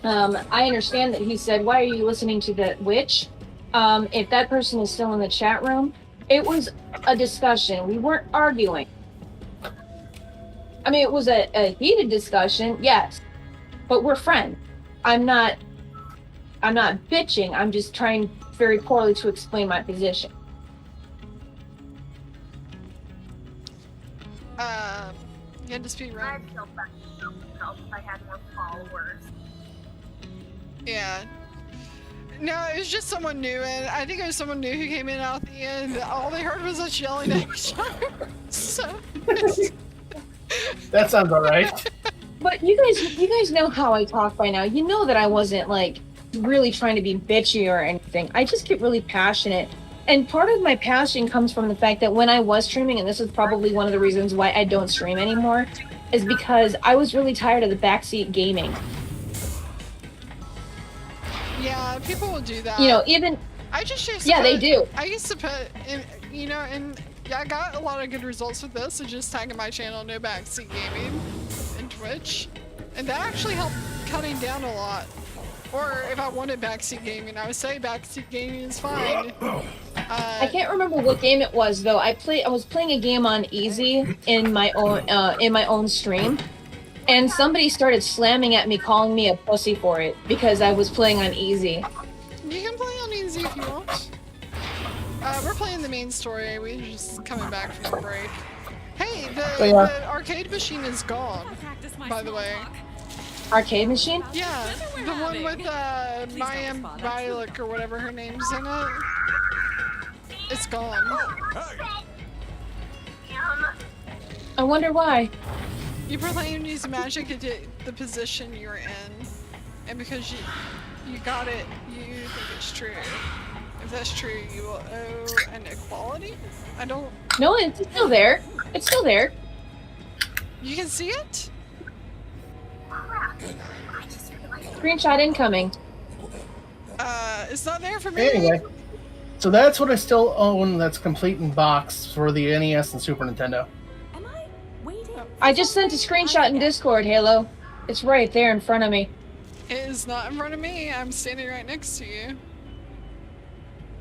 I understand that he said, "Why are you listening to the witch?" If that person is still in the chat room, it was a discussion. We weren't arguing. I mean, it was a heated discussion, yes, but we're friends. I'm not bitching. I'm just trying very poorly to explain my position. You had to speed I'd run. feel better myself if I had more followers. Yeah. No, it was just someone new, and I think it was someone new who came in out the end. All they heard was us yelling at each other. So. That sounds alright. But you guys know how I talk by now. You know that I wasn't like really trying to be bitchy or anything. I just get really passionate. And part of my passion comes from the fact that when I was streaming, and this is probably one of the reasons why I don't stream anymore, is because I was really tired of the backseat gaming. Yeah, people will do that. You know, even I just used to yeah, they do. I used to put, in, you know, and yeah, I got a lot of good results with this. So just tagging my channel, No Backseat Gaming, and Twitch, and that actually helped cutting down a lot. Or if I wanted backseat gaming, I would say backseat gaming is fine. I can't remember what game it was though. I was playing a game on easy in my own stream, and somebody started slamming at me, calling me a pussy for it because I was playing on easy. You can play on easy if you want. We're playing the main story. We're just coming back from the break. Hey, the arcade machine is gone, by the way. Arcade machine? Yeah, the one with Maya Violet or whatever her name's in it. It's gone. I wonder why. You probably use magic to get the position you're in, and because you got it, you think it's true. If that's true, you will owe an equality? I don't... No, it's still there. It's still there. You can see it? Screenshot incoming. It's not there for me. Anyway, so that's what I still own that's complete in box for the NES and Super Nintendo. I just sent a screenshot in Discord, Halo. It's right there in front of me. It is not in front of me. I'm standing right next to you.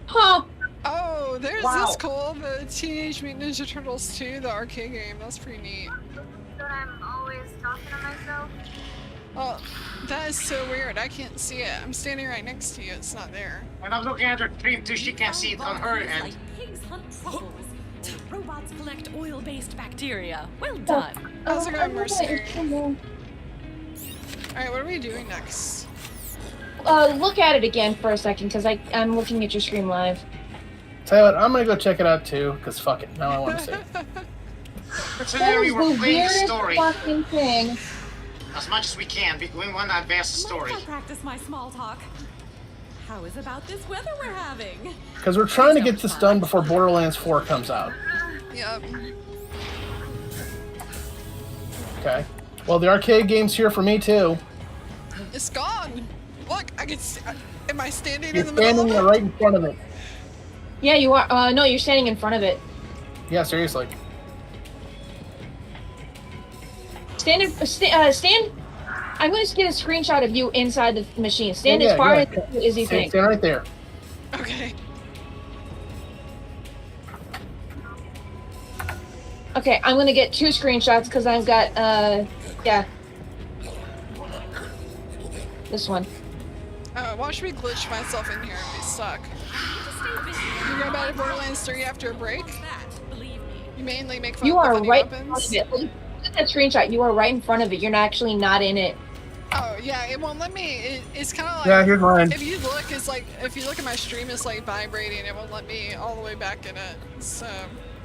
Huh. Oh, there's this cool, the Teenage Mutant Ninja Turtles 2, the arcade game. That's pretty neat. But I'm always talking to myself. Well, that is so weird. I can't see it. I'm standing right next to you. It's not there. And I'm looking at her screen too. She can't see it on her end. Pigs hunt truffles. Robots collect oil-based bacteria. Well done. How's it going, Mercenary? Alright, what are we doing next? Look at it again for a second, because I'm looking at your stream live. Tell you what, I'm gonna go check it out too, because fuck it, now I want to see it. Considering we were playing the story fucking thing. as much as we can, we want to advance the story. I practice my small talk. How is about this weather we're having? Because we're trying to get this done before Borderlands 4 comes out. Yep. Okay. Well, the arcade game's here for me too. It's gone. Look, I can see. Am I standing You're in the middle standing of it? right in front of it. Yeah, you are. No, you're standing in front of it. Yeah, seriously. Stand. I'm going to get a screenshot of you inside the machine. Stand as far as you think. Stand right there. Okay. Okay, I'm going to get 2 screenshots because I've got, yeah. This one. Watch me glitch myself in here and be stuck. You go back to Borderlands 3 after a break? You mainly make fun You of are funny right weapons? in front of it. Look at that screenshot. You are right in front of it. You're actually not in it. Oh, yeah, it won't let me. It's kind of like... Yeah, here's mine. If you look, it's like... If you look at my stream, it's like vibrating. It won't let me all the way back in it. So...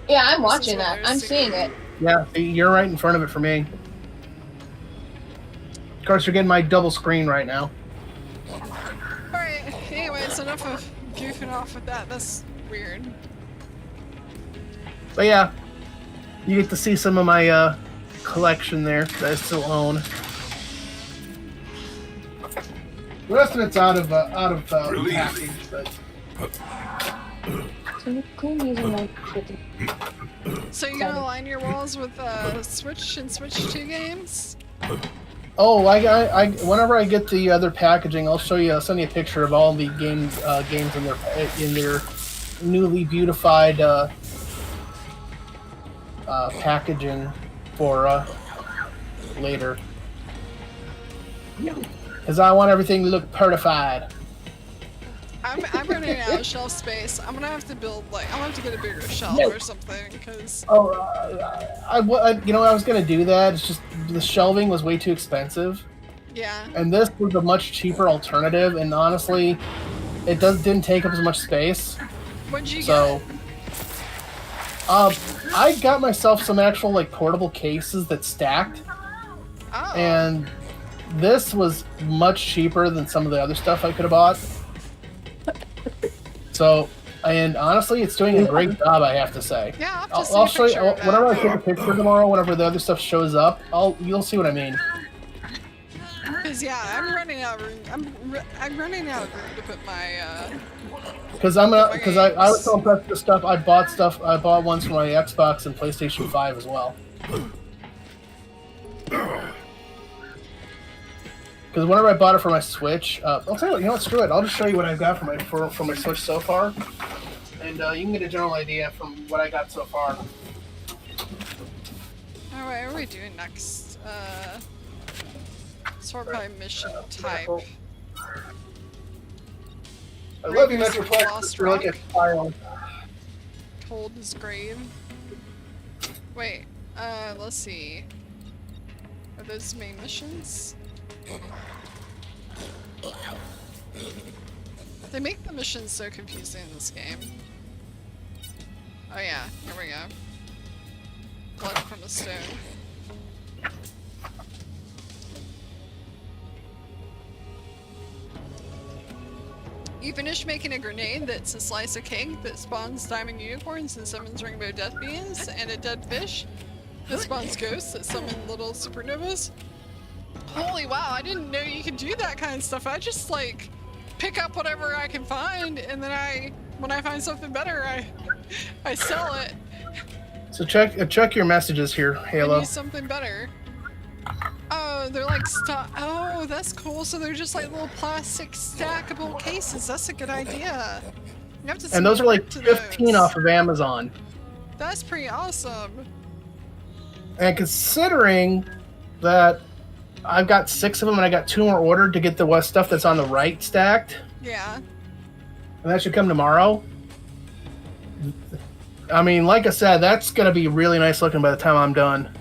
Yeah, I'm watching that. I'm seeing it. Yeah, see, you're right in front of it for me. Of course, you're getting my double screen right now. Alright, anyways, enough of goofing off with that. That's weird. But yeah, you get to see some of my collection there that I still own. The rest of it's out of package, but. So you gonna line your walls with Switch and Switch 2 games? Oh, I whenever I get the other packaging, I'll show you. I'll send you a picture of all the games in their newly beautified packaging for later. Because I want everything to look certified. I'm running out of shelf space. I'm gonna have to build I'm gonna have to get a bigger shelf or something because. Oh, I was gonna do that. It's just the shelving was way too expensive. Yeah. And this was a much cheaper alternative, and honestly, it didn't take up as much space. What'd you get? I got myself some actual portable cases that stacked. Oh. And this was much cheaper than some of the other stuff I could have bought. So, and honestly, it's doing a great job, I have to say. Yeah, I'll show you whenever I take a picture tomorrow. Whenever the other stuff shows up, you'll see what I mean. Cause yeah, I'm running out of room. I'm running out of room to put my. Because I was so impressed with the stuff. I bought ones for my Xbox and PlayStation 5 as well. Because whenever I bought it for my Switch, I'll tell you what, what, screw it. I'll just show you what I've got for my Switch so far. And you can get a general idea from what I got so far. Alright, what are we doing next? Sort by mission type. I love you, Metroplex. You're like a child. Cold as grave. Wait, let's see. Are those main missions? They make the missions so confusing in this game. Oh yeah, here we go. Blood from a stone. You finish making a grenade that's a slice of cake that spawns diamond unicorns and summons rainbow death beans, and a dead fish that spawns ghosts that summon little supernovas. Holy wow, I didn't know you could do that kind of stuff. I just pick up whatever I can find, and then when I find something better, I sell it. So check your messages here, Halo. I need something better. Oh, they're oh, that's cool. So they're just little plastic stackable cases. That's a good idea. You have to and those are 15 off of Amazon. That's pretty awesome. And considering that I've got 6 of them and I got 2 more ordered to get the stuff that's on the right stacked. Yeah. And that should come tomorrow. I mean, like I said, that's going to be really nice looking by the time I'm done.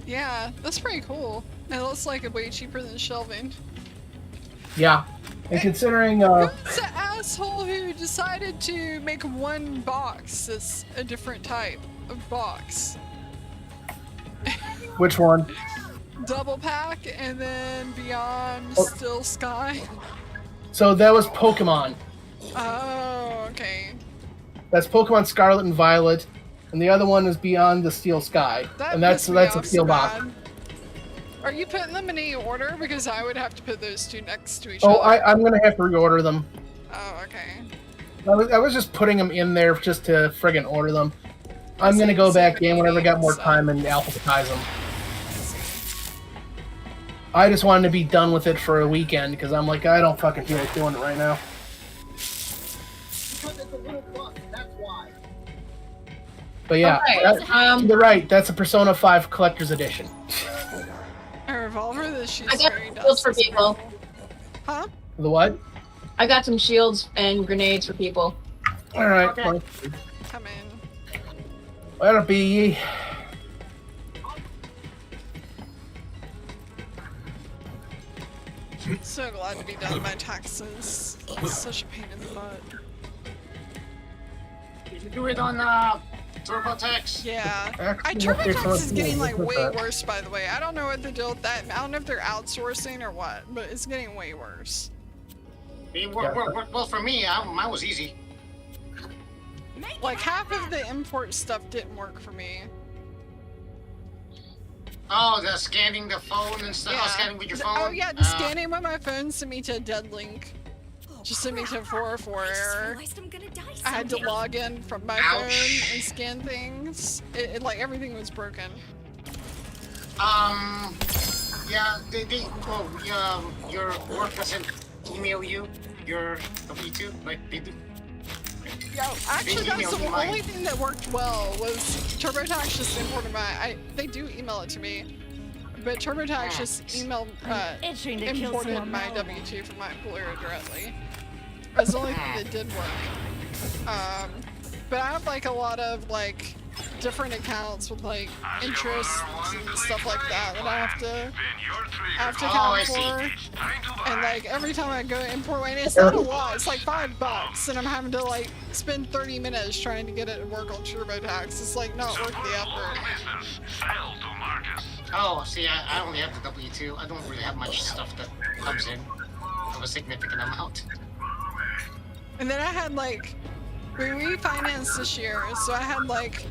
Yeah, that's pretty cool. It looks like way cheaper than shelving. Yeah. And considering... Who's the asshole who decided to make one box that's a different type of box? Which one? Double pack and then Beyond Still Sky. So that was Pokemon. Oh, okay. That's Pokemon Scarlet and Violet, and the other one is Beyond the Steel Sky, and that's a steel box. Are you putting them in any order? Because I would have to put those two next to each other. I'm gonna have to reorder them. Oh, okay. I was just putting them in there just to friggin' order them. I'm gonna go back in whenever I got more time and alphabetize them. I just wanted to be done with it for a weekend because I'm I don't fucking feel like doing it right now. But yeah, you're right. That's a Persona 5 Collector's Edition. A revolver that she's I got shields for people. Huh? The what? I got some shields and grenades for people. All right. Okay. Come in. That'll be. So glad to be done with my taxes. It's such a pain in the butt. Did you do it on TurboTax? Yeah. TurboTax is getting way worse, by the way. I don't know what the deal with that. I don't know if they're outsourcing or what, but it's getting way worse. Well, for me, mine was easy. Half of the import stuff didn't work for me. Oh, the scanning the phone and stuff. Oh, scanning with your phone. Oh yeah, the scanning with my phone sent me to a dead link. Just sent me to a 404 error. I had to log in from my phone and scan things. Like everything was broken. Yeah, your work doesn't email you your W2 like they do. Yeah, actually, that's the only thing that worked well was TurboTax just imported they do email it to me, but TurboTax just imported my W2 from my employer directly. That's the only thing that did work. But I have like a lot of like different accounts with like interests and stuff like that I have to account for. And like every time I go import, and it's not a lot, it's like $5, and I'm having to like spend 30 minutes trying to get it to work on TurboTax. It's like not worth the effort. Oh, see, I only have the W2. I don't really have much stuff that comes in of a significant amount. And then I had like, we refinanced this year, so I had like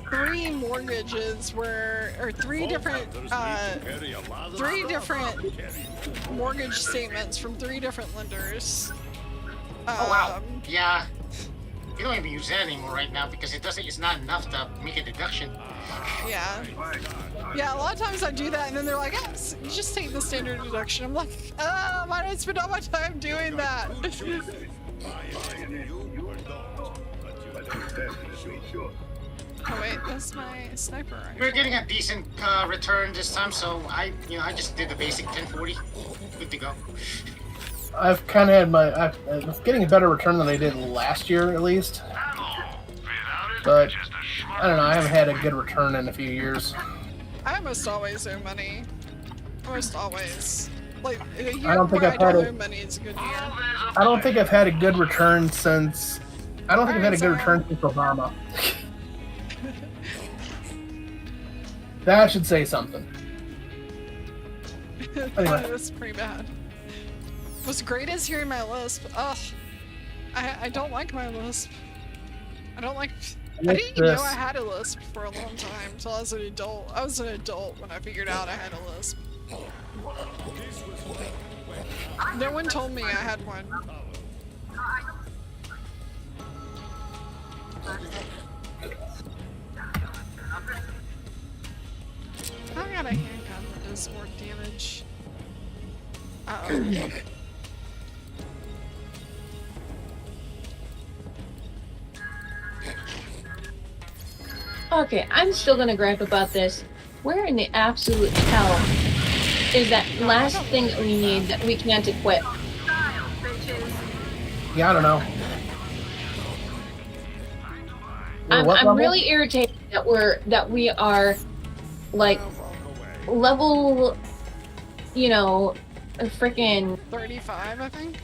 3 mortgages or 3 different mortgage statements from 3 different lenders. Oh wow. Yeah. You don't even use that anymore right now because it's not enough to make a deduction. Yeah. Yeah, a lot of times I do that and then they're like, yes, you just take the standard deduction. I'm like, why did I spend all my time doing that? Oh wait, that's my sniper rifle. We're getting a decent return this time, so I just did the basic 1040. Good to go. I've kind of had I'm getting a better return than I did last year, at least. But I don't know. I haven't had a good return in a few years. I almost always owe money. Almost always. Like a year I don't think where I've I had don't a- owe money is a good year. I don't think I've had a good return since. I don't think I've had a good return since Obama. That should say something. Anyway. That's pretty bad. What's great is hearing my lisp. Ugh. I don't like my lisp. I don't like. I didn't even know I had a lisp for a long time until I was an adult. I was an adult when I figured out I had a lisp. No one told me I had one. I got a handgun that does more damage. Uh-oh. Okay, I'm still gonna gripe about this. Where in the absolute hell is that last thing that we need that we can't equip? Yeah, I don't know. I'm really irritated that we are like level, freaking 35, I think.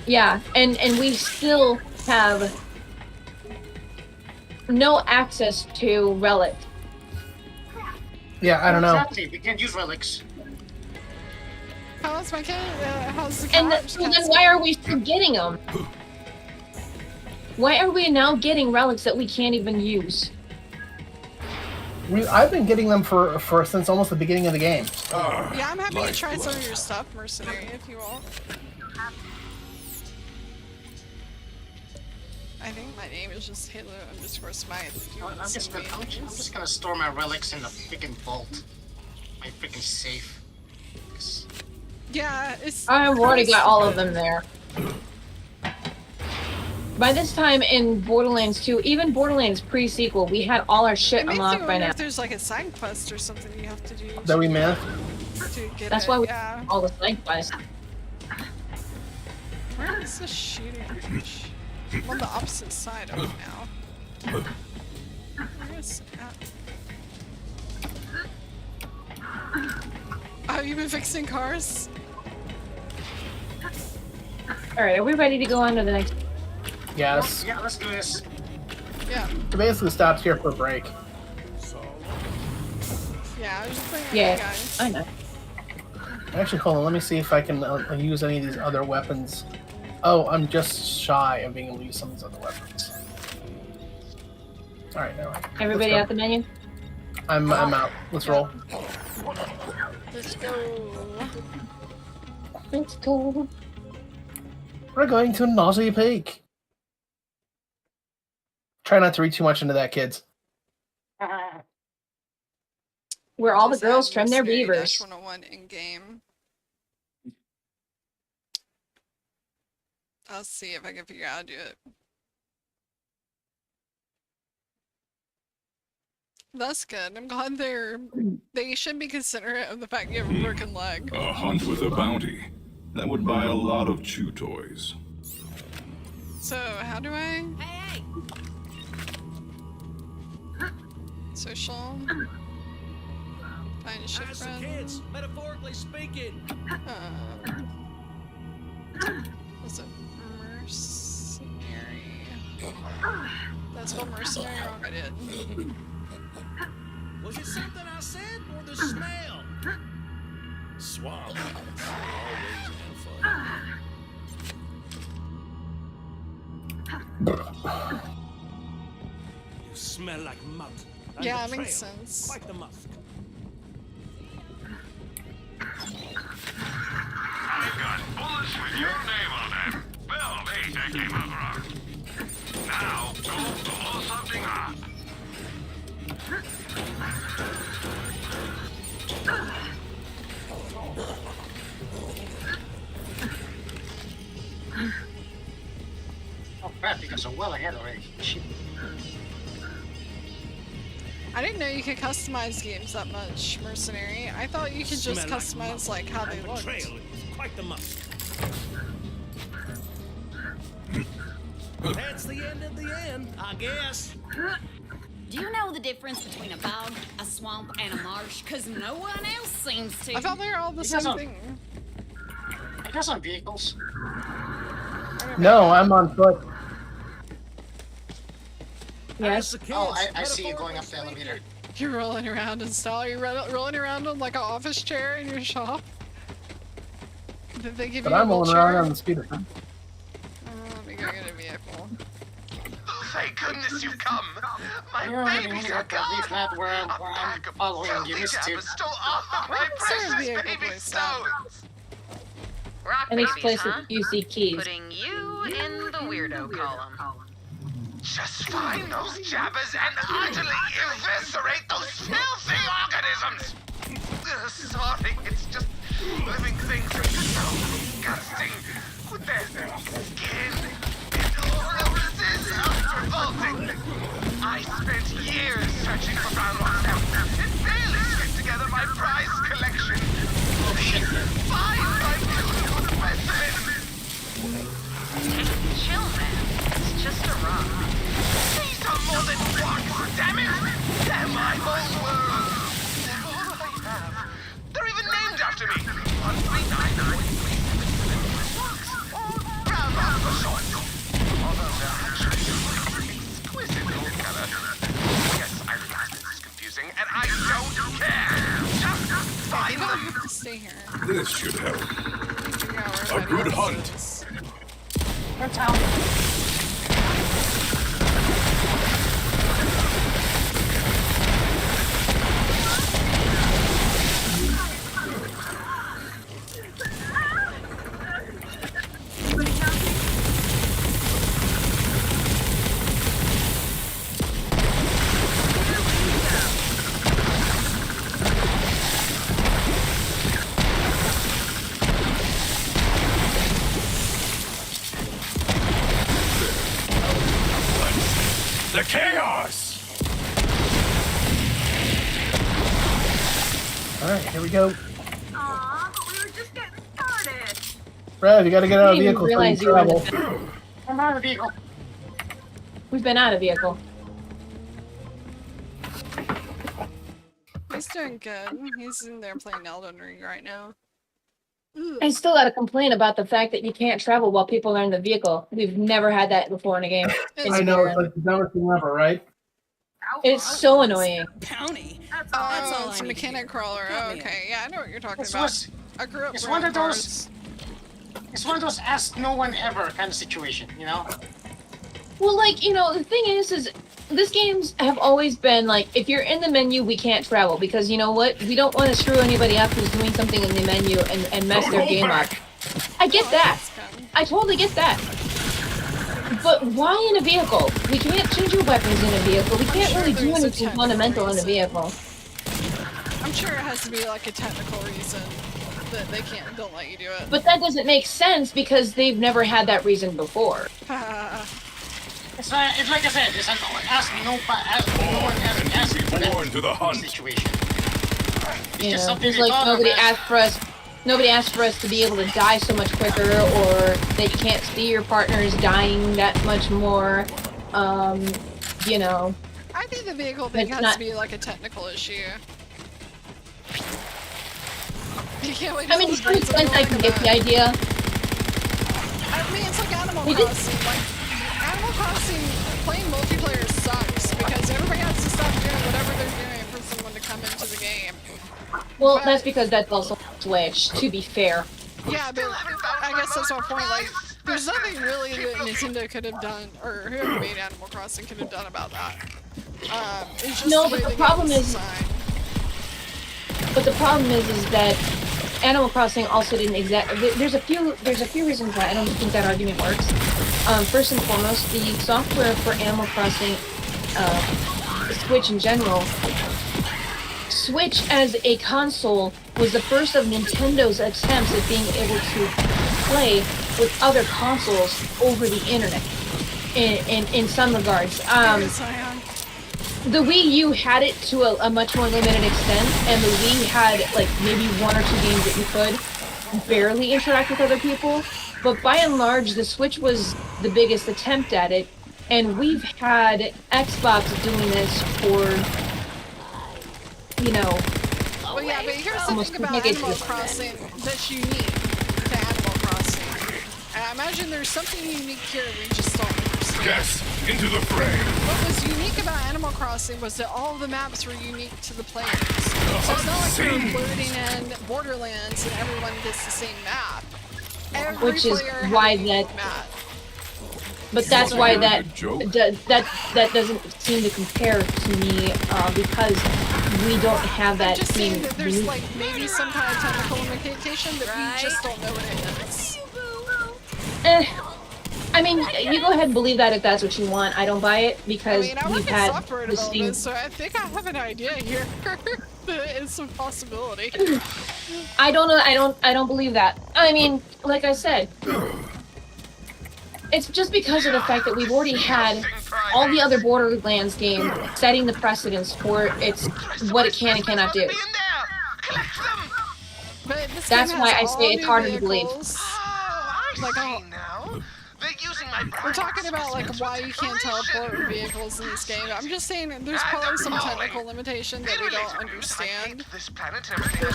Yeah, and we still have no access to relic. Yeah, I don't know. Exactly, we can't use relics. How's my kid? How's the And cat? so then why are we still getting them? Why are we now getting relics that we can't even use? I've been getting them for since almost the beginning of the game. Yeah, I'm happy to try some of your stuff, mercenary, if you want. I think my name is just Halo_Smythe. I'm just gonna store my relics in the freaking vault. My freaking safe. Yeah, it's. I've already got all of them there. By this time in Borderlands 2, even Borderlands pre-sequel, we had all our shit unlocked by now. If there's like a side quest or something you have to do. That we missed. To get That's it, why we yeah. all the side quests. Where is the shooting range? I'm on the opposite side of it now. Where is it at? Oh, you've been fixing cars? Alright, are we ready to go on to the next? Yes. Yeah, let's do this. Yeah. It basically stops here for a break. Yeah, I was just playing Yeah, guys. I know. Actually, hold on. Let me see if I can use any of these other weapons. Oh, I'm just shy of being able to use some of these other weapons. Alright, now. Everybody at the menu? I'm out. Let's roll. Let's go. Let's go. We're going to Nausea Peak. Try not to read too much into that, kids. Where all the Just girls add trim their Mercenary beavers. 101 in game. I'll see if I can figure out how to do it. That's good. I'm glad they should be considerate of the fact you have a broken leg. A hunt with a bounty. That would buy a lot of chew toys. So how do I? Hey, hey! Social. Find a ship As the friend. kids, metaphorically speaking. Was it mercenary? That's what mercenary wrong I did. Was it something I said or the smell? Swamp. Always fun. You smell like mutt. And Yeah, it betrayal. makes sense. Quite the musk. I've got bullets with your name on them. Well, they came out wrong. Now, go blow something up. Oh crap, you guys are well ahead already. Shit. I didn't know you could customize games that much, Mercenary. I thought you could just Smell customize like like how they and looked. betrayal is quite the musk. That's the end of the end, I guess. Do you know the difference between a bog, a swamp, and a marsh? Because no one else seems to. I thought they were all the It same doesn't- thing. I guess on vehicles. No, I'm on foot. Yes. As the Oh, kids, I see you going up the metaphorically elevator. You're rolling around in style. You're rolling around on like an office chair in your shop. Did they give But you a I'm rolling wheelchair? around on the speeder. Let me go get a vehicle. Thank goodness you've come. My You're only babies going are up the leaf gone. not where A I'm pack of following filthy you, Mr. jabbers stole all of my What's our precious vehicle baby place at? stones. Rock And this babies, place huh? that you see keys. Putting you in the weirdo column. Just find those jabbers and utterly eviscerate those filthy organisms. Sorry, it's just living things are so disgusting with their skin and orifices are revolting. I spent years searching for brown myself and barely scraped together my prize collection. Find my beautiful specimen. Chill, man. It's just a rock. These are more than rocks, damn it! They're my whole world. They're all I have. They're even named after me. 139.377 rocks. Or brown rocks for short. Although they're actually exquisite gold color. Yes, I realize this is confusing, and I don't care. Just I find think I'll them. have to stay here. This should help. Figure out A where good everybody hunt. else is. Or town. The chaos! Alright, here we go. Aw, but we were just getting started. Brad, you gotta get out of I the didn't vehicle so you realize you were in travel. the- I'm out of the vehicle. We've been out of vehicle. He's doing good. He's in there playing Elden Ring right now. I still gotta complain about the fact that you can't travel while people are in the vehicle. We've never had that before in a game. It's I know, weird. it's like the dumbest thing ever, right? It's so annoying. Bounty. That's all. That's all Oh, it's I a need to mechanic hear. crawler. Count Oh, me in. okay. Yeah, I know what you're talking It's about. what's- I grew up it's around one of those- cars. It's one of those ask no one ever kind of situation, you know? Well, like, you know, the thing is These games have always been like, if you're in the menu, we can't travel because you know what? We don't want to screw anybody up who's doing something in the menu and mess their game up. I get that. I totally get that. But why in a vehicle? We can't change your weapons in a vehicle. We can't really do anything fundamental in a vehicle. I'm sure it has to be like a technical reason that they don't let you do it. But that doesn't make sense because they've never had that reason before. It's like I said, it's like no one hasn't asked for Born to the hunt. situation. It's You just know, something it's they like thought nobody of asked for us to be able to die so much quicker, or that you can't see your partners dying that much more. You know. I think the vehicle thing has to be like a technical issue. You can't wait. I mean, to an extent, I can get the idea. I mean, it's like Animal Crossing. Like, Animal Crossing playing multiplayer sucks because everybody has to stop doing whatever they're doing for someone to come into the game. Well, that's because that's also Switch, to be fair. Yeah, but I guess that's my point. Like, there's nothing really that Nintendo could have done, or whoever made Animal Crossing could have done about that. It's just No, but the problem is, that Animal Crossing also didn't exactly. There's a few reasons why I don't think that argument works. First and foremost, the software for Animal Crossing, Switch in general. Switch as a console was the first of Nintendo's attempts at being able to play with other consoles over the internet. In some regards, the Wii U had it to a much more limited extent, and the Wii had like maybe 1 or 2 games that you could barely interact with other people. But by and large, the Switch was the biggest attempt at it, and we've had Xbox doing this for, you know. Well, yeah, but here's the thing about Animal Crossing that's unique to Animal Crossing. I imagine there's something unique here we just don't understand. Yes, into the fray. What was unique about Animal Crossing was that all of the maps were unique to the players. So it's not like you're loading in Borderlands and everyone gets the same map. Every Which is player why had a unique map. But that's why that doesn't seem to compare to me because we don't have that. I'm just saying that there's like maybe some kind of technical limitation that we just don't know what it is. I mean, you go ahead and believe that if that's what you want. I don't buy it because we've had software the same. so I think I have an idea here. It's a possibility. I don't know. I don't believe that. I mean, like I said, it's just because of the fact that we've already had all the other Borderlands games setting the precedence for what it can and cannot do. That's why I say it's harder to believe. Like, we're talking about like why you can't teleport with vehicles in this game. I'm just saying there's probably some technical limitation that we don't understand. It's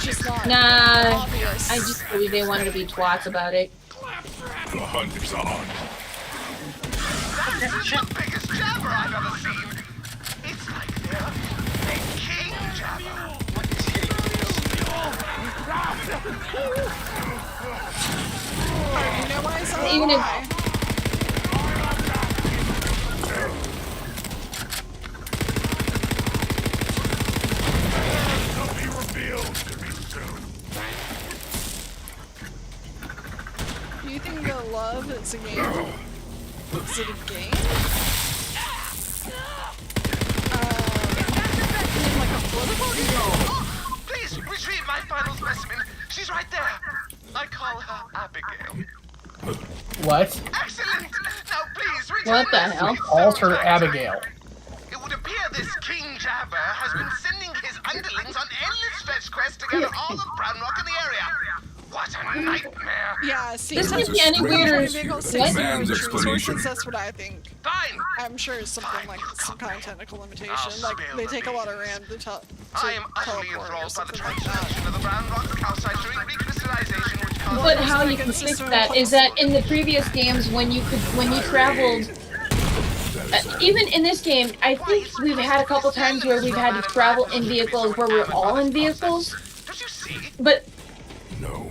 just not obvious. I just believe they wanted to be twats about it. The hunt is on. That's the biggest jabber I've ever seen. It's like they're a king jabber. What is you know why it's not even if do you think that love is a game? Is it a game? Like a political game? Please retrieve my final specimen. She's right there. I call her Abigail. What? Excellent. Now please retrieve What the hell? Calls her Abigail. It would appear this King Jabber has been sending his underlings on endless fetch quests to gather all of Brown Rock in the area. What a nightmare! Yeah, see, this can't be any weirder. Man's explanation. That's what I think. Fine. I'm sure it's something like some kind of technical limitation. Like they take a lot of RAM to I am utterly enthralled by the transformation of the Brown Rock calcite during recrystallization, which causes. But how you can fix that is that in the previous games when you traveled. Even in this game, I think we've had a couple times where we've had to travel in vehicles where we're all in vehicles. But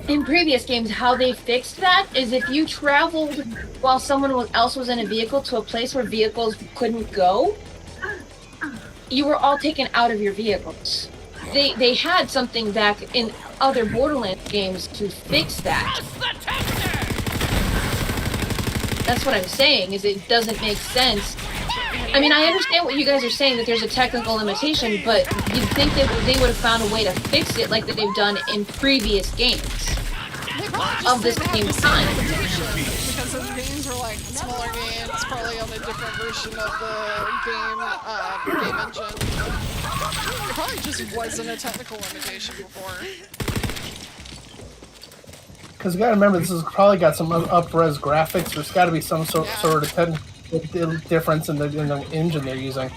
in previous games, how they fixed that is if you traveled while someone else was in a vehicle to a place where vehicles couldn't go, you were all taken out of your vehicles. They had something back in other Borderlands games to fix that. That's what I'm saying, is it doesn't make sense. I mean, I understand what you guys are saying, that there's a technical limitation, but you'd think that they would have found a way to fix it like that they've done in previous games of the same time. Because those games were like smaller games, probably on a different version of the game engine. It probably just wasn't a technical limitation before. Because you gotta remember, this has probably got some up-res graphics. There's got to be some sort of technical difference in the engine they're using.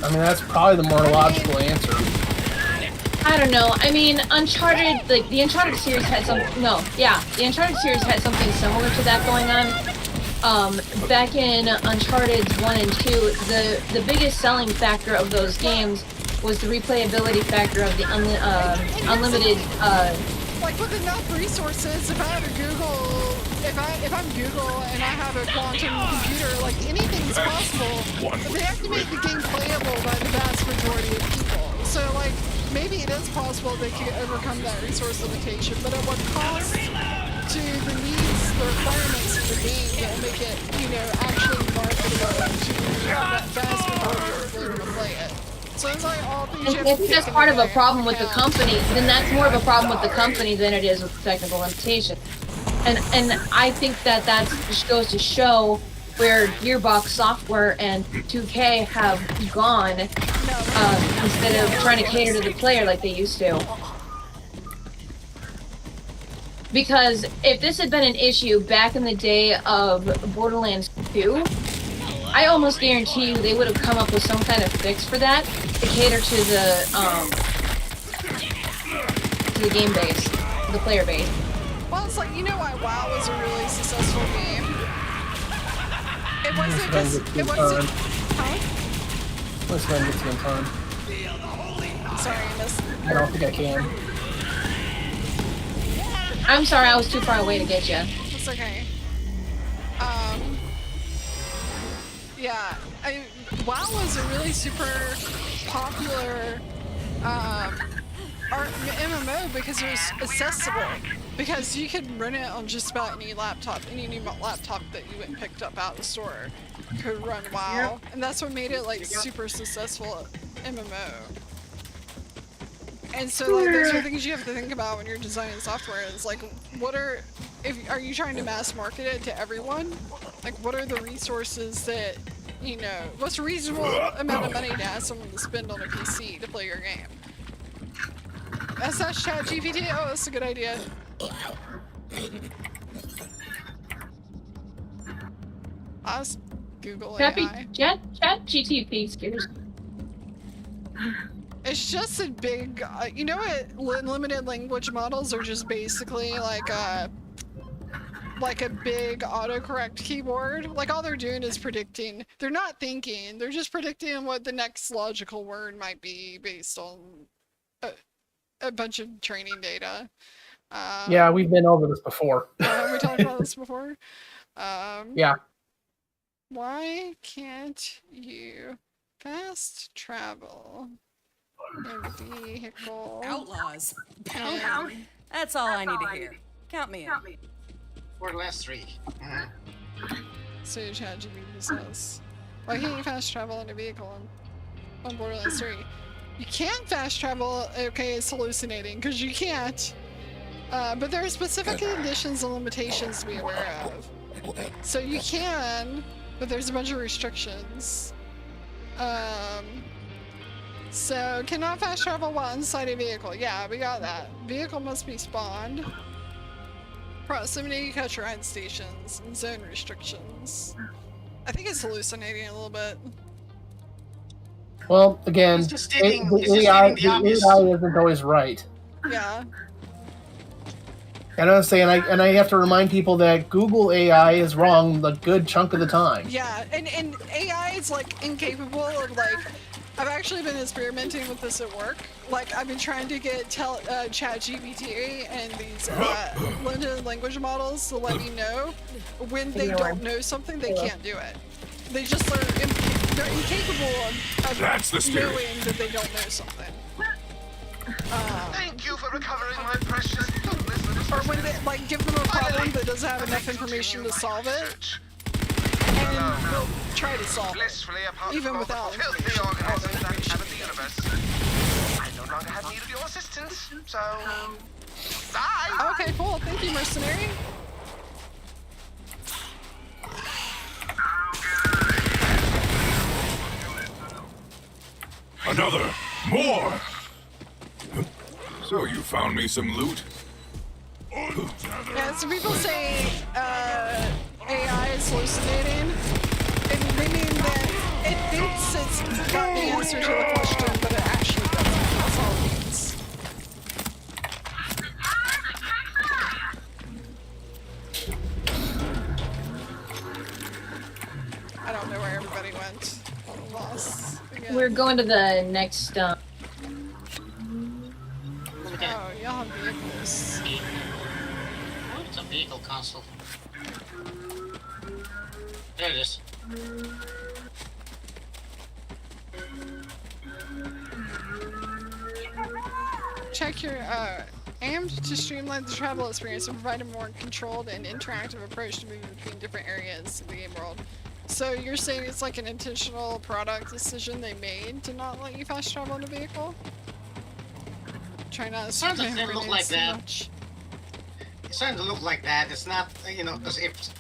I mean, that's probably the more logical answer. I don't know. I mean, Uncharted, like, the Uncharted series had some... No, yeah. The Uncharted series had something similar to that going on. Back in Uncharted 1 and 2, the biggest selling factor of those games was the replayability factor of the unlimited... Like, with enough resources, if I have a Google... If I'm Google and I have a quantum computer, like, anything's possible. But they have to make the game playable by the vast majority of people. So, like, maybe it is possible they could overcome that resource limitation, but at what cost to the needs, the requirements of the game that will make it, you know, actually marketable to that vast majority of people who play it. So it's like all things you have to think that's part of a problem with the company. Then that's more of a problem with the company than it is with the technical limitation. And I think that just goes to show where Gearbox Software and 2K have gone instead of trying to cater to the player like they used to. Because if this had been an issue back in the day of Borderlands 2, I almost guarantee you they would have come up with some kind of fix for that to cater to the game base, to the player base. Well, it's like, you know why WoW was a really successful game? It wasn't because it wasn't. Huh? Let's go and get some time. Sorry, I missed. I don't think I can. I'm sorry, I was too far away to get you. It's okay. Yeah, WoW was a really super popular MMO because it was accessible. Because you could run it on just about any laptop, any new laptop that you went and picked up out of the store could run WoW, and that's what made it like super successful MMO. And so like those are things you have to think about when you're designing software. Is like, are you trying to mass market it to everyone? Like, what are the resources that, you know, what's a reasonable amount of money to ask someone to spend on a PC to play your game? /ChatGPT. Oh, that's a good idea. Ask Google AI. ChatGPT, excuse me. It's just a big, you know what? Limited language models are just basically like a big autocorrect keyboard. Like all they're doing is predicting. They're not thinking. They're just predicting what the next logical word might be based on a bunch of training data. Yeah, we've been over this before. Have we talked about this before? Yeah. Why can't you fast travel in vehicle? Outlaws. Pound. That's all I need to hear. Count me in. Borderlands 3. So ChatGPT says, why can't you fast travel in a vehicle on Borderlands 3? You can't fast travel. Okay, it's hallucinating because you can't. But there are specific conditions and limitations to be aware of. So you can, but there's a bunch of restrictions. So cannot fast travel while inside a vehicle. Yeah, we got that. Vehicle must be spawned. Proximity catch ride stations and zone restrictions. I think it's hallucinating a little bit. Well, again, the AI isn't always right. Yeah. And I say, and I have to remind people that Google AI is wrong the good chunk of the time. Yeah, and AI is like incapable of like. I've actually been experimenting with this at work. Like I've been trying to get ChatGPT and these limited language models to let me know when they don't know something, they can't do it. They just they're incapable of That's the spirit. knowing that they don't know something. Thank you for recovering my precious listeners. Or when they like give them a problem that doesn't have enough information to solve it, and they'll try to solve it, even without filthy all the organisms that information. inhabit the universe. I no longer have need of your assistance, so bye. Okay, cool. Thank you, mercenary. Another! More! So you found me some loot? Yeah, so people say AI is hallucinating, and they mean that it thinks it's got the answer to the question, but it actually doesn't. That's all it means. I don't know where everybody went. Lost again. We're going to the next. Oh, y'all have vehicles. Oh, it's a vehicle console. There it is. Check your aimed to streamline the travel experience and provide a more controlled and interactive approach to moving between different areas of the game world. So you're saying it's like an intentional product decision they made to not let you fast travel in a vehicle? Try not to Sometimes spam they look grenades like too that. much. It's starting to look like that. It's not, because if,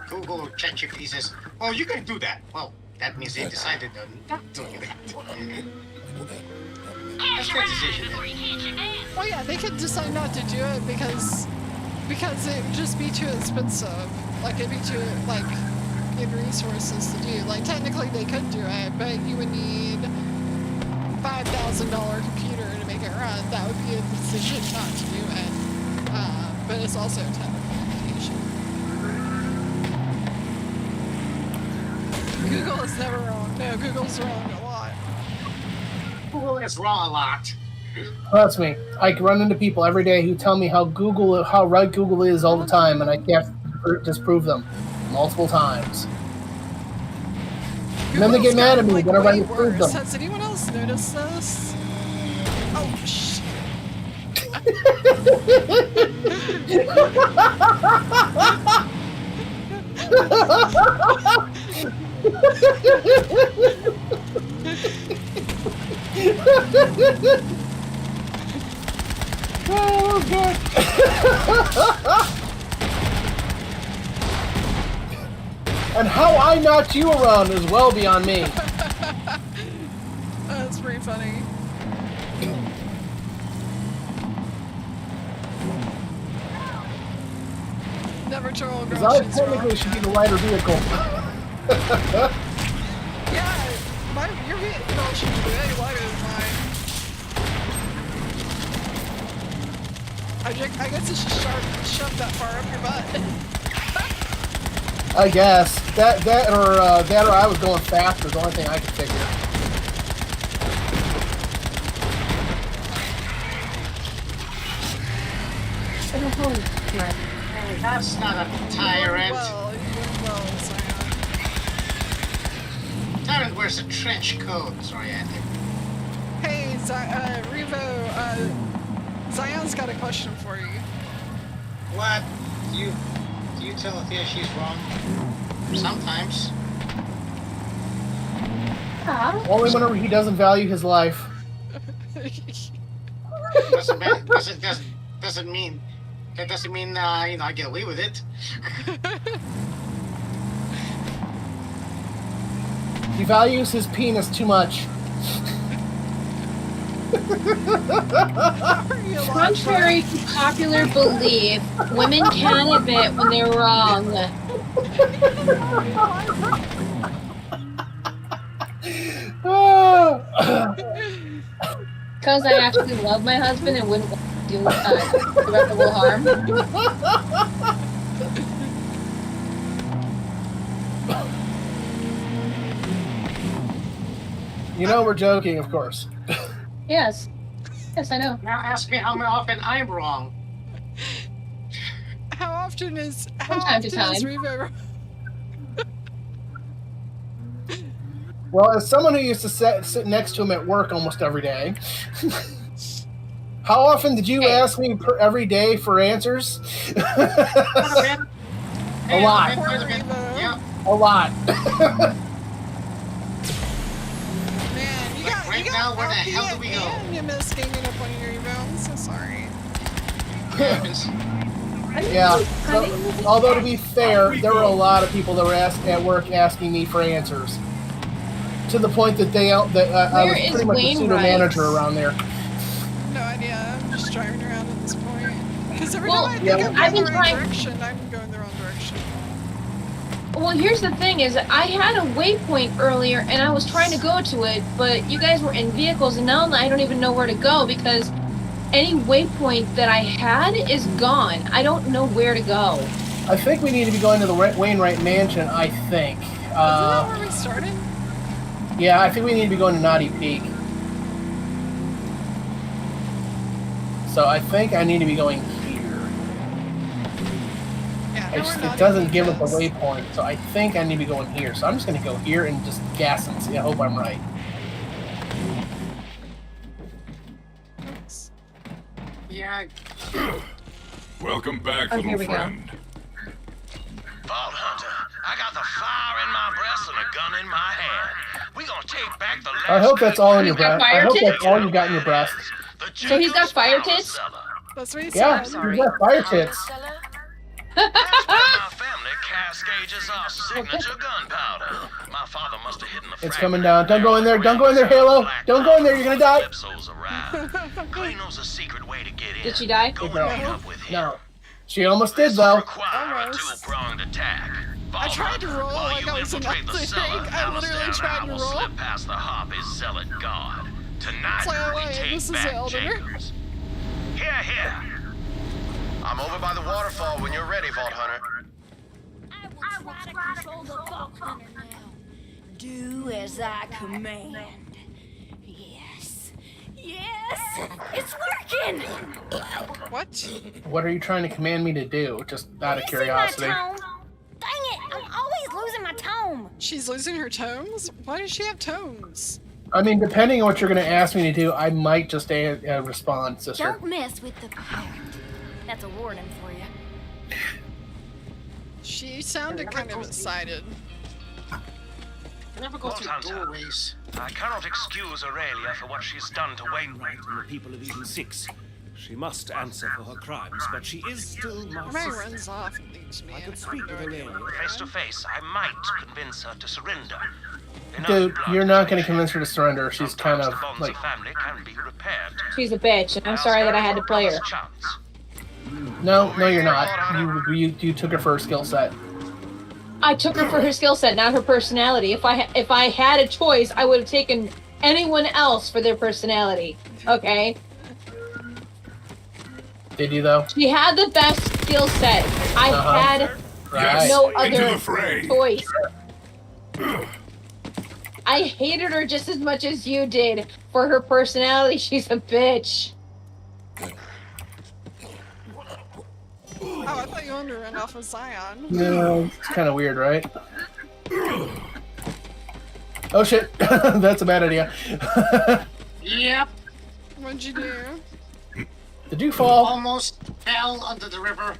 Google or ChatGPT says, "Oh, you can do that." Well, that means they decided they're not doing that. That's their decision. Well, yeah, they could decide not to do it because it would just be too expensive. Like it'd be too in resources to do. Like technically they could do it, but you would need $5,000 computer to make it run. That would be a decision not to do it. But it's also a technical limitation. Google is never wrong. No, Google's wrong a lot. Google is wrong a lot. Trust me, I run into people every day who tell me how right Google is all the time, and I can't disprove them multiple times. And then they get mad at me whenever I disprove them. Has anyone else noticed this? Oh, shit. Oh, God. And how I knocked you around is well beyond me. That's pretty funny. Never troll a girl. Because I she's technically wrong. should be the lighter vehicle. Yeah, your vehicle should be way lighter than mine. I guess it should shove that far up your butt. I guess that or I was going fast was the only thing I could figure. Hey, that's not a tyrant. Tyrant wears a trench coat. Sorry, Andy. Hey, Revo, Zion's got a question for you. What? Do you tell Althea she's wrong? Sometimes. Only whenever he doesn't value his life. Doesn't mean I get away with it. He values his penis too much. Contrary to popular belief, women can admit when they're wrong. Because I actually love my husband and wouldn't want to do irreparable harm. You know we're joking, of course. Yes. Yes, I know. Now ask me how often I'm wrong. How often is Revo? Well, as someone who used to sit next to him at work almost every day, how often did you ask me every day for answers? A lot. Yeah. A lot. Man, you got right now, where the hell do we go? And you missed ganging up on your Revo. I'm so sorry. Yeah. So, although to be fair, there were a lot of people that were at work asking me for answers, to the point that I was pretty much a pseudo manager around there. No idea. I'm just driving around at this point. Because every time I think I'm I've going been the right direction, I'm going the wrong direction. Well, here's the thing: is I had a waypoint earlier, and I was trying to go to it, but you guys were in vehicles, and now I don't even know where to go because any waypoint that I had is gone. I don't know where to go. I think we need to be going to the Wainwright Mansion. I think. Isn't that where we started? Yeah, I think we need to be going to Naughty Peak. So I think I need to be going here. Yeah, It doesn't give us a waypoint, so I think I need to be going here. So I'm just going to go here and just gas and see. I hope I'm right. Yeah. Welcome back, Oh, little here we go. friend. Vault Hunter, I got the fire in my breast and a gun in my hand. We gonna take back the last I hope that's all in your got breast. I fire hope tits? that's all you got in your breast. So he's got fire tits? That's what he Yeah, said. you got fire tits. My family cascages our signature gunpowder. My father must have hidden the It's coming down. Don't go in there. Don't go in there, Halo. Don't go in there. You're gonna die. Clay knows a secret way to get in. Did she die? Go and meet up with him. No. She almost did, though. Require a two-pronged attack. I tried to roll While like you I was in infiltrate the cellar, I literally Alistair and tried I to will roll. slip past the Harpy's zealot guard. Tonight, It's like, oh, we wait, take this is back the Elder. Jacobs. Here. I'm over by the waterfall when you're ready, Vault Hunter. I will try to control the Vault Hunter now. Do as I command. Yes, it's working. What? What are you trying to command me to do? Just out of curiosity. Dang it, I'm always losing my tone. She's losing her tones? Why does she have tones? I mean, depending on what you're going to ask me to do, I might just respond, sister. Don't mess with the parrot. That's a warning for you. She sounded kind of excited. Never go through doorways. I cannot excuse Aurelia for what she's done to Wainwright And the people of Eden 6. She must answer for her crimes, but she is still my Everybody sister. runs off and leaves me. I could speak with Aurelia. Face to face. I might convince her to surrender. Dude, you're not going to convince her to surrender. She's kind of The bonds like. of family can be repaired. She's a bitch, and I'm sorry that I had to play her. No, you're not. You took her for her skill set. I took her for her skill set, not her personality. If I had a choice, I would have taken anyone else for their personality. Okay? Did you though? She had the best skill set. I had Right. no Into other the fray. choice. I hated her just as much as you did. For her personality, she's a bitch. Oh, I thought you wanted to run off of Zion. No, it's kind of weird, right? Oh shit, that's a bad idea. Yep. What'd you do? Did you fall? Almost fell under the river.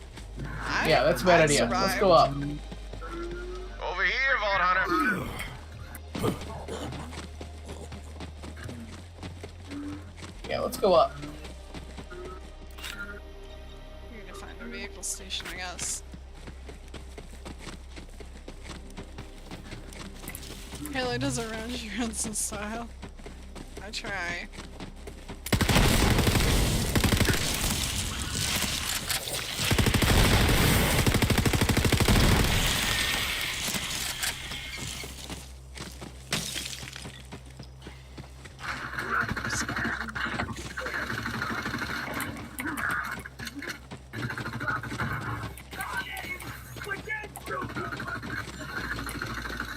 Yeah, that's a bad idea. Let's go up. Over here, Vault Hunter. Yeah, let's go up. We need to find a vehicle station, I guess. Haley doesn't run, she runs in style. I try.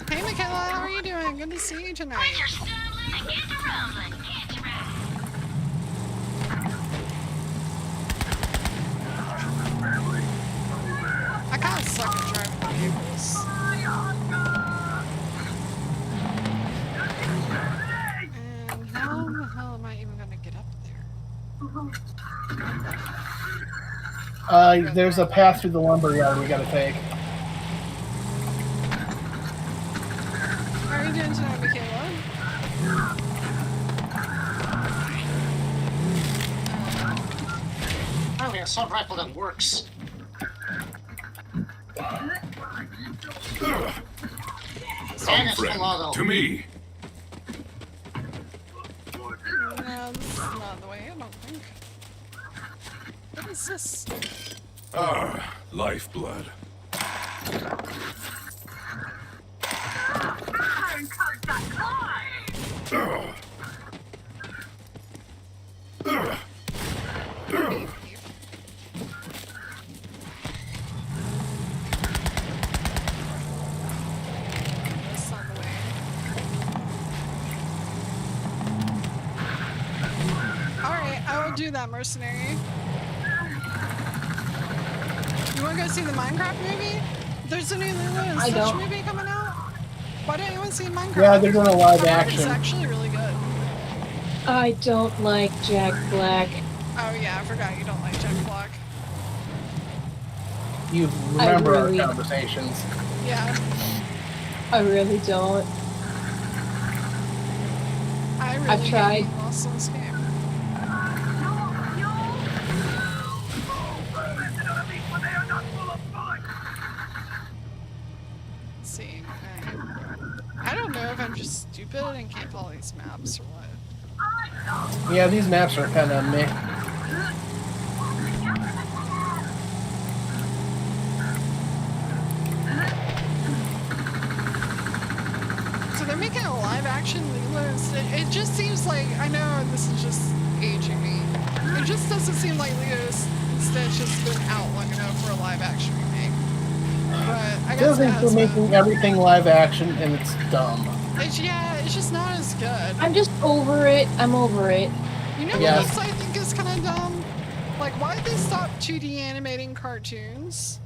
Hey Michaela, how are you doing? Good to see you tonight. I suck at driving vehicles. And how the hell am I even gonna get up there? There's a path through the lumberyard we gotta take. How are you doing tonight, Michaela? Oh, we have assault rifle that works. Come, friend, to me. No, this is not the way, I don't think. What is this? Lifeblood. Do that, mercenary. You want to go see the Minecraft movie? There's a new Lilo and Stitch movie coming out. Why don't you want to see Minecraft? Yeah, they're doing a live action. It's actually really good. I don't like Jack Black. Oh yeah, I forgot you don't like Jack Black. You remember our conversations. Yeah. I really don't. I've tried. Lost in this game. I don't know if I'm just stupid and can't follow these maps or what. Yeah, these maps are kind of meh. So they're making a live action Lilo and Stitch. It just seems like, I know this is just aging me. It just doesn't seem like Lilo and Stitch has been out long enough for a live action remake. But I guess they're making everything live action and it's dumb. It's just not as good. I'm just over it. I'm over it. You know what else I think is kind of dumb? Like, why did they stop 2D animating cartoons?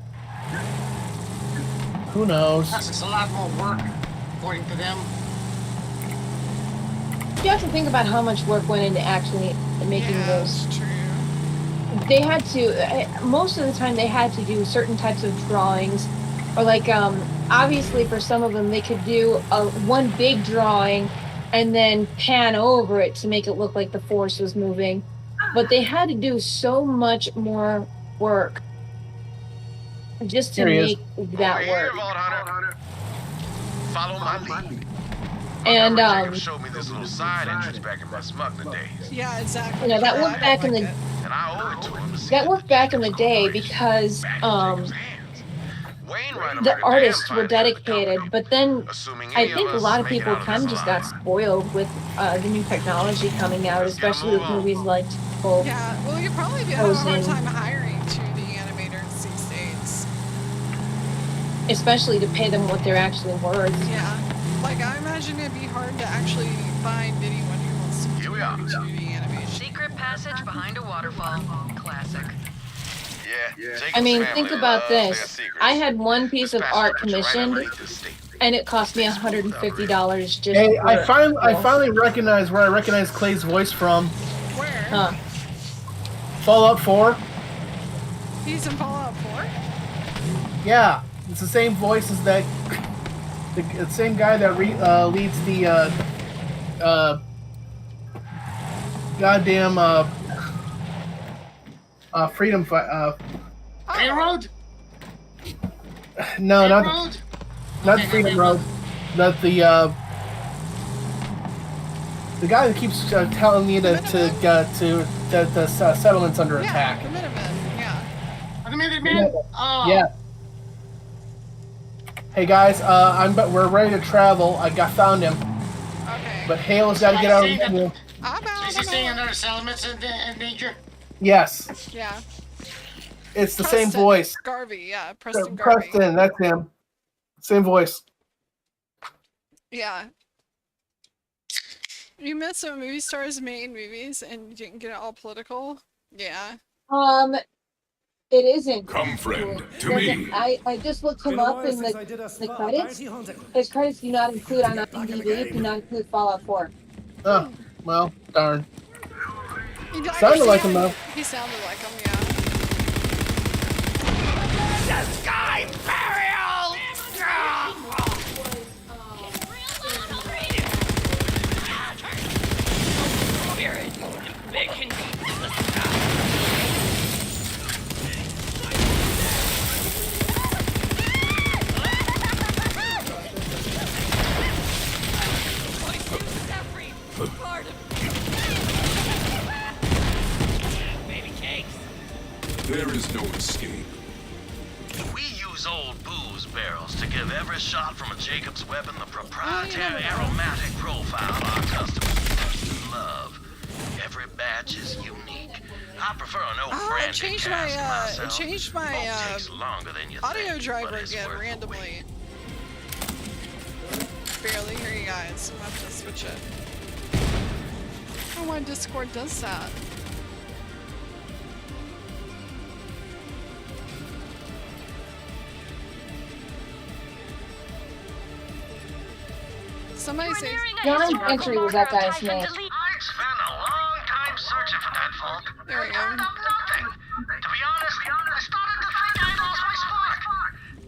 Who knows? It's a lot more work, according to them. You have to think about how much work went into actually making those. That's true. They had to, most of the time they had to do certain types of drawings, or like, obviously for some of them they could do one big drawing and then pan over it to make it look like the force was moving. But they had to do so much more work just to make that work. Follow my lead. And showed me this little side entrance back in my smuggler days. Yeah, exactly. You know, that worked back in the and I owe it to him. that worked back in the day because the artists were dedicated, but then I think a lot of people kind of just got spoiled with the new technology coming out, especially with movies like yeah, well, you'd probably have a hard time hiring 2D animators these days. Especially to pay them what they're actually worth. Yeah. Like, I imagine it'd be hard to actually find anyone who wants to do 2D animation. Secret passage behind a waterfall. Classic. Yeah. I mean, think about this. I had one piece of art commissioned, and it cost me $150 just. Hey, I finally recognize where I recognize Clay's voice from. Where? Huh. Fallout 4. He's in Fallout 4? Yeah, it's the same voice as that. The same guy that leads the goddamn freedom fight. Railroad? No, Railroad? not the Freedom Road. Not the guy that keeps telling me that the settlement's under attack. The Minutemen, yeah. The Minutemen? Oh. Yeah. Hey guys, we're ready to travel. Found him. Okay. But Halo's got to get out of the menu. Is he saying another settlement's in danger? Yes. Yeah. It's the same voice. Garvey, yeah. Preston Garvey. Preston, that's him. Same voice. Yeah. You miss when movie stars made movies and you didn't get it all political? Yeah. It isn't. Come, friend, to Doesn't- me. I just looked him up in the credits. His credits do not include on IMDb, do not include Fallout 4. Oh, well, darn. He died- Sounded like him, though. He sounded like him, yeah. Sky burial! Spirit, beckon me to the My suit is every part of baby cakes. There is no escape. We use old booze barrels to give every shot from a Jacob's weapon the proprietary aromatic profile our customers love. Every batch is unique. I prefer an old I brandy changed cask my myself. changed my Both takes longer than you audio think, driver but it's again worth the randomly. Barely hear you guys. I'll have to switch it. I don't know why Discord does that. Somebody say John Entry was that guy's name. I spent a long time searching for that folk. There we go. Turned up nothing. To be honest, I started to think I lost my spark.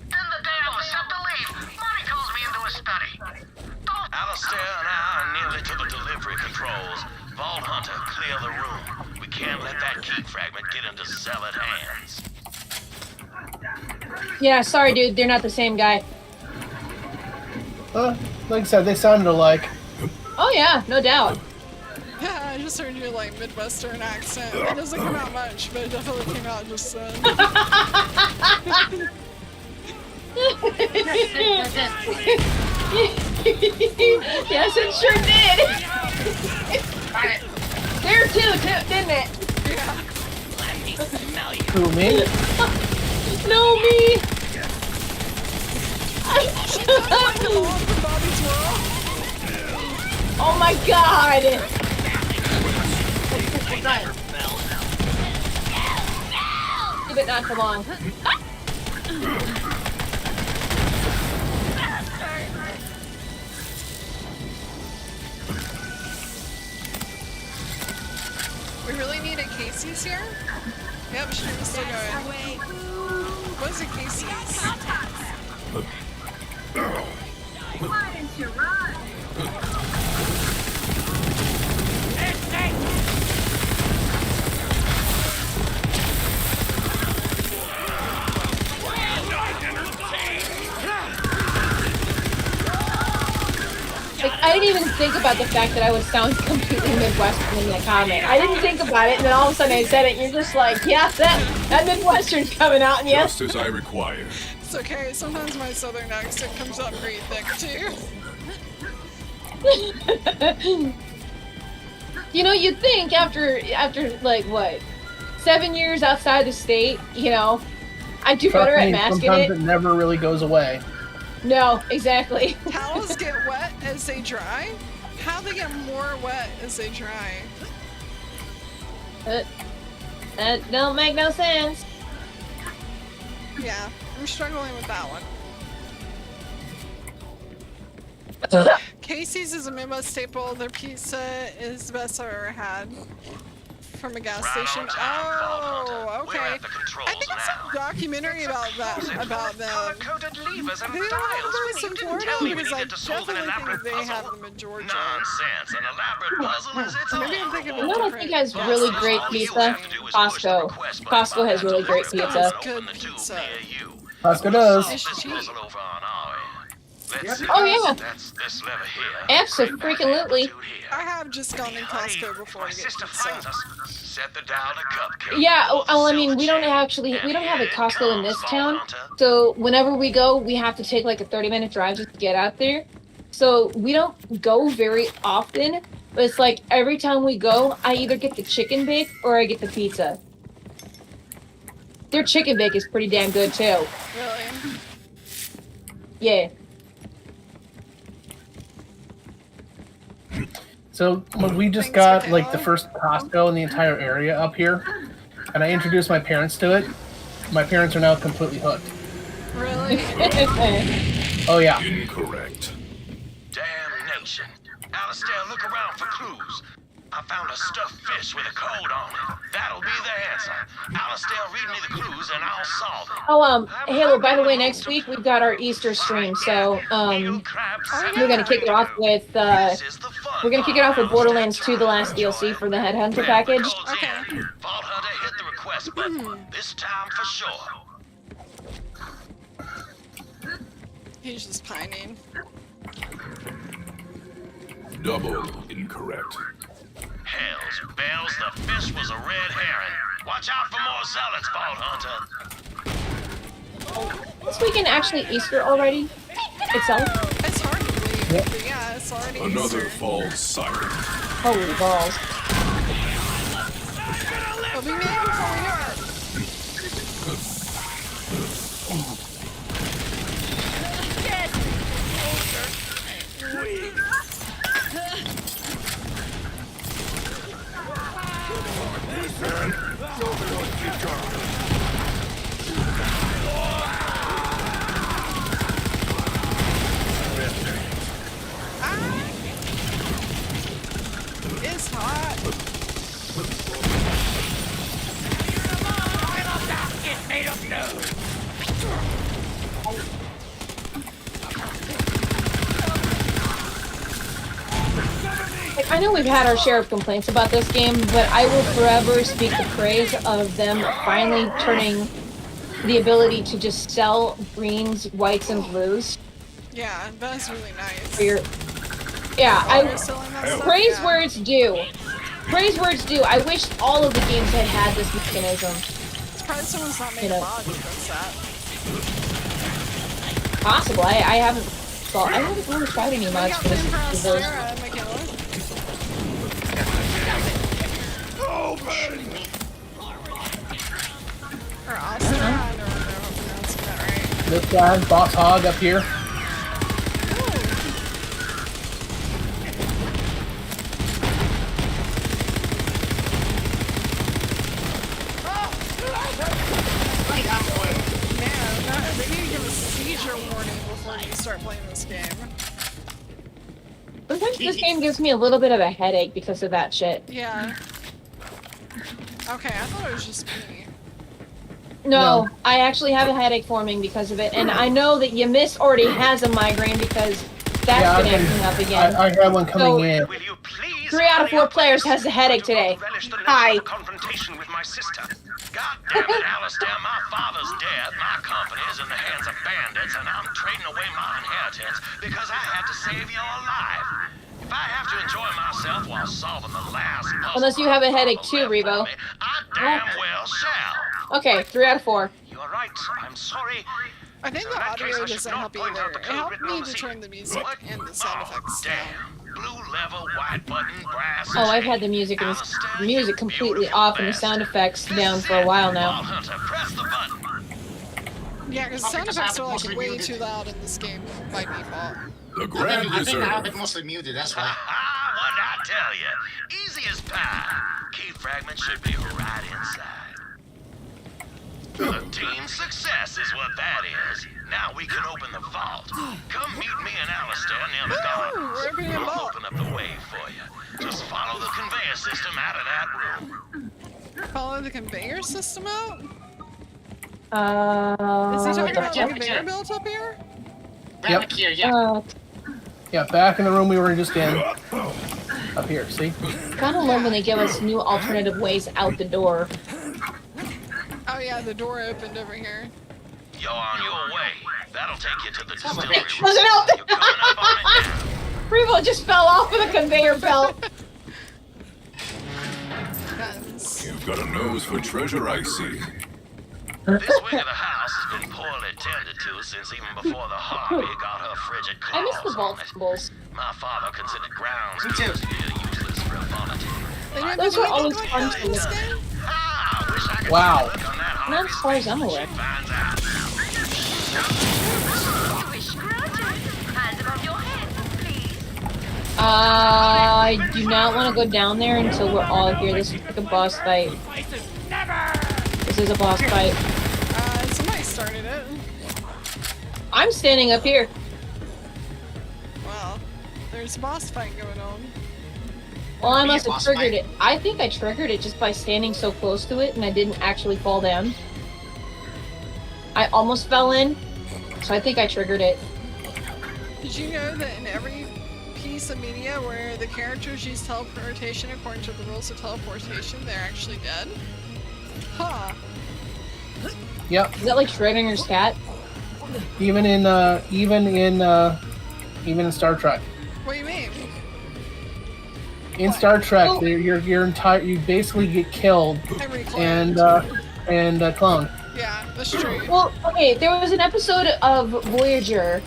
Then the day I was set to leave, Monty calls me into his study. Alistair and I are nearly to the delivery controls. Vault Hunter, clear the room. We can't let that key fragment get into zealot hands. Yeah, sorry, dude. They're not the same guy. Like I said, they sounded alike. Oh yeah, no doubt. Yeah, I just heard your like Midwestern accent. It doesn't come out much, but it definitely came out just then. Yes, it sure did. There too, didn't it? Yeah. Let me smell you. Who, me? No, me. Oh my god. Give it not for long. We really need a Casey's here? Yep, she was still going. What's a Casey's? Why didn't you run? Like, I didn't even think about the fact that I would sound completely Midwestern in the comment. I didn't think about it, and then all of a sudden I said it, and you're just like, yeah, that Midwestern's coming out, and yes. Just as I require. It's okay, sometimes my southern accent comes up pretty thick too. You know, you'd think after like what, 7 years outside the state, you know, I'd do better at masking sometimes it. it never really goes away. No, exactly. Towels get wet as they dry? How they get more wet as they dry? That don't make no sense. Yeah, I'm struggling with that one. Casey's is a Midwest staple. Their pizza is the best I've ever had from a gas station. Oh, okay. I think it's some documentary about that, about them. Color-coded levers and They don't dials. have those in You didn't Florida tell me we because I needed to solve an definitely elaborate think they have puzzle. them in Georgia. Nonsense. An elaborate puzzle is its Maybe I'm own thinking of You a know what I different. think has really great pizza? Costco. Costco has really great pizza. Good pizza. Costco does. It's cheap. Oh yeah. That's this lever here. Absolutely. I have just gone in Costco before to get pizza. Set the dial to cupcake. Yeah, well, I mean, we don't have a Costco in this town, so whenever we go, we have to take like a 30-minute drive just to get out there. So we don't go very often, but it's like every time we go, I either get the chicken bake or I get the pizza. Their chicken bake is pretty damn good too. Really? Yeah. So when we just got like the first Costco in the entire area up here, and I introduced my parents to it, My parents are now completely hooked. Really? Oh yeah. Incorrect. Damnation. Alistair, look around for clues. I found a stuffed fish with a code on it. That'll be the answer. Alistair, read me the clues and I'll solve it. Oh, Halo, by the way, next week we've got our Easter stream, so, we're gonna kick it off with, we're gonna kick it off with Borderlands 2, the last DLC for the Headhunter package. Okay. Vault Hunter hit the request button. This time for sure. He's just pining. Double incorrect. Hells bells, the fish was a red herring. Watch out for more zealots, Vault Hunter. This weekend actually Easter already? Itself? It's hard to believe, Yep. but yeah, it's already Another Easter. false siren. Holy balls. It'll be me before we know it. It's hot. Like, I know we've had our share of complaints about this game, but I will forever speak the praise of them finally turning the ability to just sell greens, whites, and blues. Yeah, that's really nice. For your... Yeah, Oh, you're selling that stuff? praise Yeah. where it's due. Praise where it's due. I wish all of the games had had this mechanism. It's probably someone's not made You a know. mod that does that. Possible. I haven't. Well, I haven't really tried any We mods got for this. Finn for for those. Sarah and Michaela. Or Austin, I don't know if I'm pronouncing that right. This guy, Boss Hog up here. Man, they need to give a seizure warning before you start playing this game. Sometimes this game gives me a little bit of a headache because of that shit. Yeah. Okay, I thought it was just me. No, I actually have a headache forming because of it, and I know that Yamis already has a migraine because that's Yeah, been acting up again. I had one coming So, in. 3 out of 4 players has a headache today. Hi. Confrontation with my sister. God damn it, Alistair, my father's dead, my company is in the hands of bandits, and I'm trading away my inheritance because I had to save your life. If I have to enjoy myself while solving the last puzzle, Unless you have a headache too, Revo. I damn well shall. Okay, 3 out of 4. You're right, I'm sorry. I think So the in that audio case, I should doesn't not help point either. out the It code helped written me on to the turn the music What? and the sound effects down. Damn. Blue level, white button, brass. Oh, I've had the music and the music completely off and the sound effects down for a while now. Press the button. Yeah, because sound effects are like way too loud in this game by default. The I Grand think I have Reserve. it mostly muted, that's why. What'd I tell you? Easy as pie. Key fragment should be right inside. A team success is what that is. Now we can open the vault. Come meet me and Alistair near the Woo, we're gardens. opening a We'll vault. open up the way for you. Just follow the conveyor system out of that room. Follow the conveyor system out? Is he Uh, talking about the yeah. conveyor belt up here? Back here, yeah. Yeah, back in the room we were just in. Up here, see? Kind of love when they give us new alternative ways out the door. Oh yeah, the door opened over here. You're on your way. That'll take you to the distillery. Wasn't out You're coming up on it now. Revo just fell off of the conveyor belt. You've got a nose for treasure, I see. This wing of the house has been poorly tended to since even before the Harpy got her frigid claws I miss the on it. vaultables. My father considered grounds Me too. useless for a volunteer. Those were always fun to this look. game? Wow. Not as far as I'm aware. I do not want to go down there until we're all here. This is like a boss fight. This is a boss fight. I'm standing up here. Well, there's a boss fight going on. Well, I must have triggered it. I think I triggered it just by standing so close to it and I didn't actually fall down. I almost fell in, so I think I triggered it. Did you know that in every piece of media where the characters use teleportation according to the rules of teleportation, they're actually dead? Huh. Yep. Is that like Schrodinger's cat? Even in Star Trek. What do you mean? In Star Trek, your entire you basically get killed and cloned. Yeah, that's true. Well, okay, there was an episode of Voyager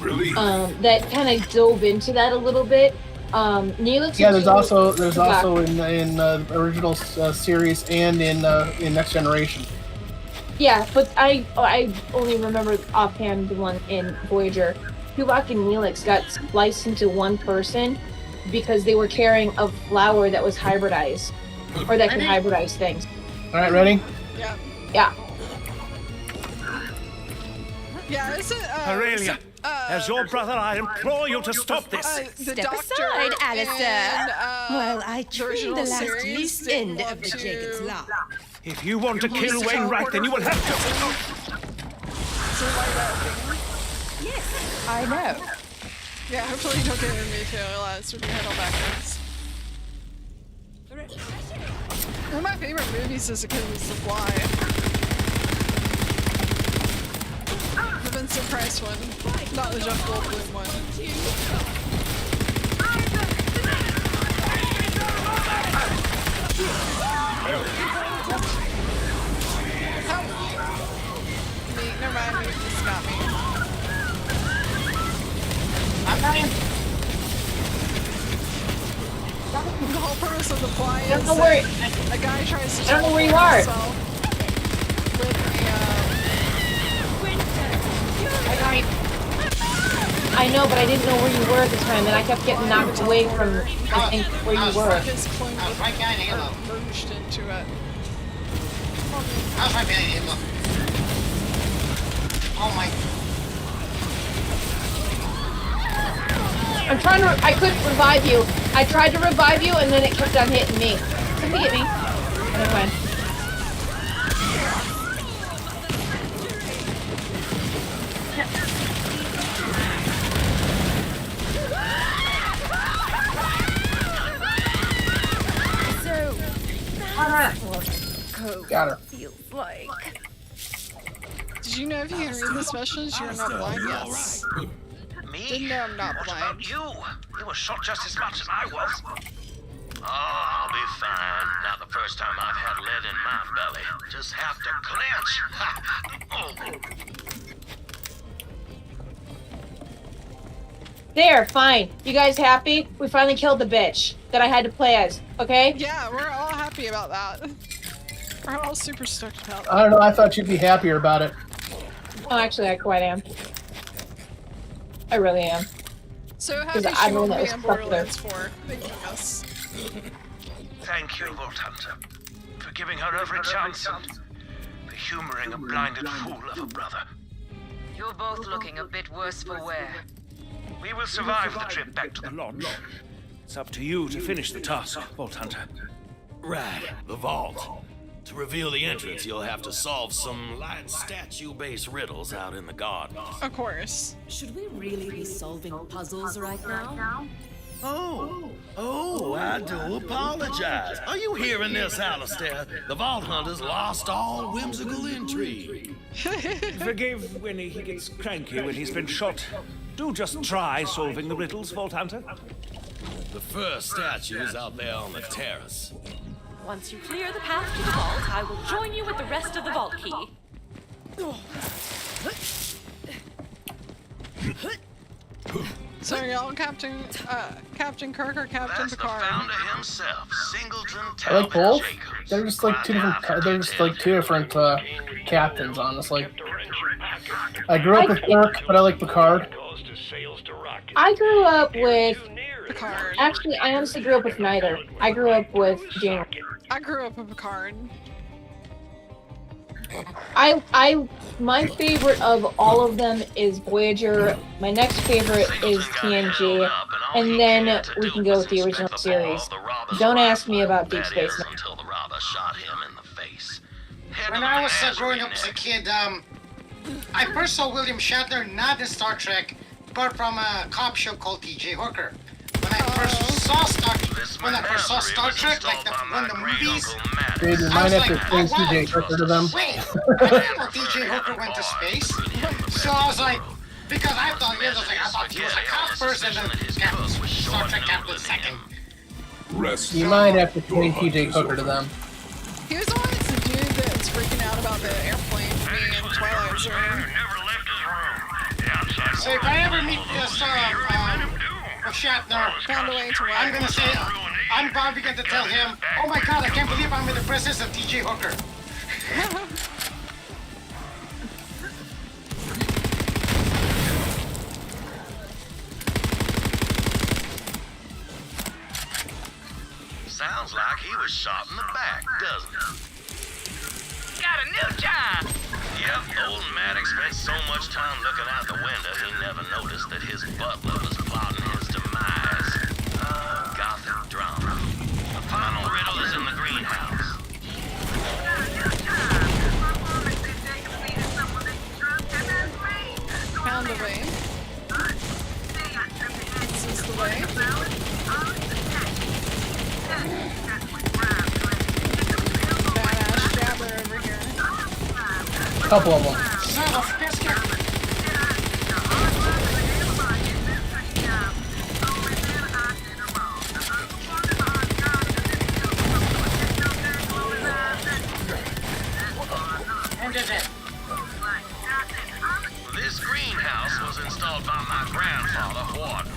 that kind of dove into that a little bit. Neelix. Yeah, there's also in the original series and in Next Generation. Yeah, but I only remember offhand the one in Voyager. Tuvok and Neelix got spliced into one person because they were carrying a flower that was hybridized, or that could hybridize things. All right, ready? Yeah. Yeah. Yeah, is it, Aurelia, as your brother, I implore you to stop this. Step aside, Alistair. Well, I the trained original the last series loose didn't end want of the to- Jacob's Ladder. If you want to kill Wainwright, then you will have to. So like that thing. Yes, I know. Yeah, hopefully you don't get materialized with your head on backwards. One of my favorite movies as a kid was The Fly. The Vincent Price one, not the Jeff Goldblum one. Help! Me, never mind, me, just got me. I'm dying. The whole purpose of The Fly is I don't know where. a guy tries to I don't know where you teleport are. himself with I know, but I didn't know where you were at the time, and I kept getting knocked away from, I think, where you were. his clone I was right behind Halo. merged into it. I was right behind Halo. Oh my. I'm trying to. I couldn't revive you. I tried to revive you, and then it kept on hitting me. Somebody hit me. Never mind. Got her. Feels like. Did you know if you can read the specials, you're not blind? Yes. Me? Didn't know I'm not What blind. about you? You were shot just as much as I was. Oh, I'll be fine. Not the first time I've had lead in my belly. Just have to clench. Ha. Oh. There, fine. You guys happy? We finally killed the bitch that I had to play as. Okay? Yeah, we're all happy about that. We're all super stoked about that. I don't know. I thought you'd be happier about it. Oh, actually, I quite am. I really am. So how 'Cause did I'm you the one want that to be was on stuck there. Borderlands 4? Thank you, Gus. Thank you, Vault Hunter, for giving her every chance and for humoring a blinded fool of a brother. You're both looking a bit worse for wear. We will survive the trip back to the Launch. It's up to you to finish the task, Vault Hunter. Right, the vault. To reveal the entrance, you'll have to solve some light statue-based riddles out in the garden. Of course. Should we really be solving puzzles right now? Oh, I do apologize. Are you hearing this, Alistair? The Vault Hunter's lost all whimsical intrigue. Forgive when he gets cranky when he's been shot. Do just try solving the riddles, Vault Hunter. The first statue is out there on the terrace. Once you clear the path to the vault, I will join you with the rest of the vault key. So are y'all Captain Kirk or Captain That's the Picard? founder himself, Singleton I like Talbot both. Jacobs. They're just like two different. They're just like two different captains, honestly. I grew up with Kirk, but I like Picard. I grew up with. Picard. Actually, I honestly grew up with neither. I grew up with Janeway. I grew up with Picard. My favorite of all of them is Voyager. My next favorite is TNG, and then we can go with the original series. Don't ask me about Deep Space Nine. Until the robber shot him in the face. When I was growing up as a kid, I first saw William Shatner not in Star Trek, but from a cop show called T.J. Hooker. When I first saw Star Trek, like one of the movies, Dude, you I might was have like, to explain TJ Hooker to them. wait, I didn't know T.J. Hooker went to space. So I was like, because I thought he was a cop first and then Star Trek captain second. You might have to explain TJ Hooker to them. He was always the dude that's freaking out about the airplane to me in Twilight Zone. So if I ever meet Shatner, Found a way to I'm gonna say, I'm probably going to tell him, oh my god, I can't believe I'm in the presence of T.J. Hooker. Sounds like he was shot in the back, doesn't it? Got a new job! Yep, old Maddox spent so much time looking out the window, he never noticed that his butler was plotting his demise. Gothic drama. The final riddle is in the greenhouse. Found a way. This is the way. Badass jabber over here. Couple of them. This greenhouse was installed by my grandfather, Warden.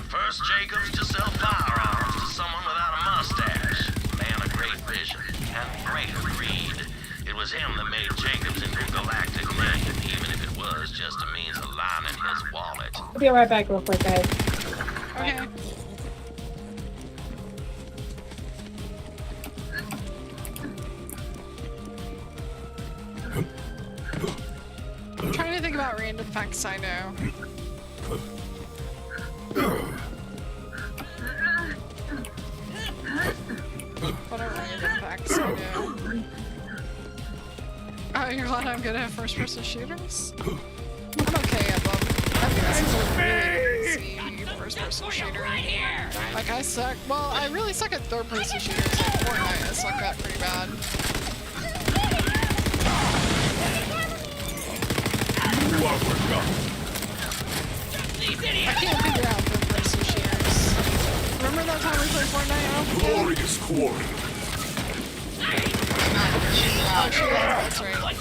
First Jacobs to sell firearms to someone without a mustache. Man of great vision and great greed. It was him that made Jacobs into a galactic name, even if it was just a means of lining his wallet. I'll be right back real quick, guys. Okay. I'm trying to think about random facts I know. What are random facts I know? Oh, you're glad I'm good at first-person shooters? I'm okay at them. I think this is a really easy first-person shooter. Like, I suck. Well, I really suck at third-person shooters. Like Fortnite, I suck at pretty bad. I can't figure out third-person shooters. Remember that time we played Fortnite? Glorious quarry. Oh, she that's right.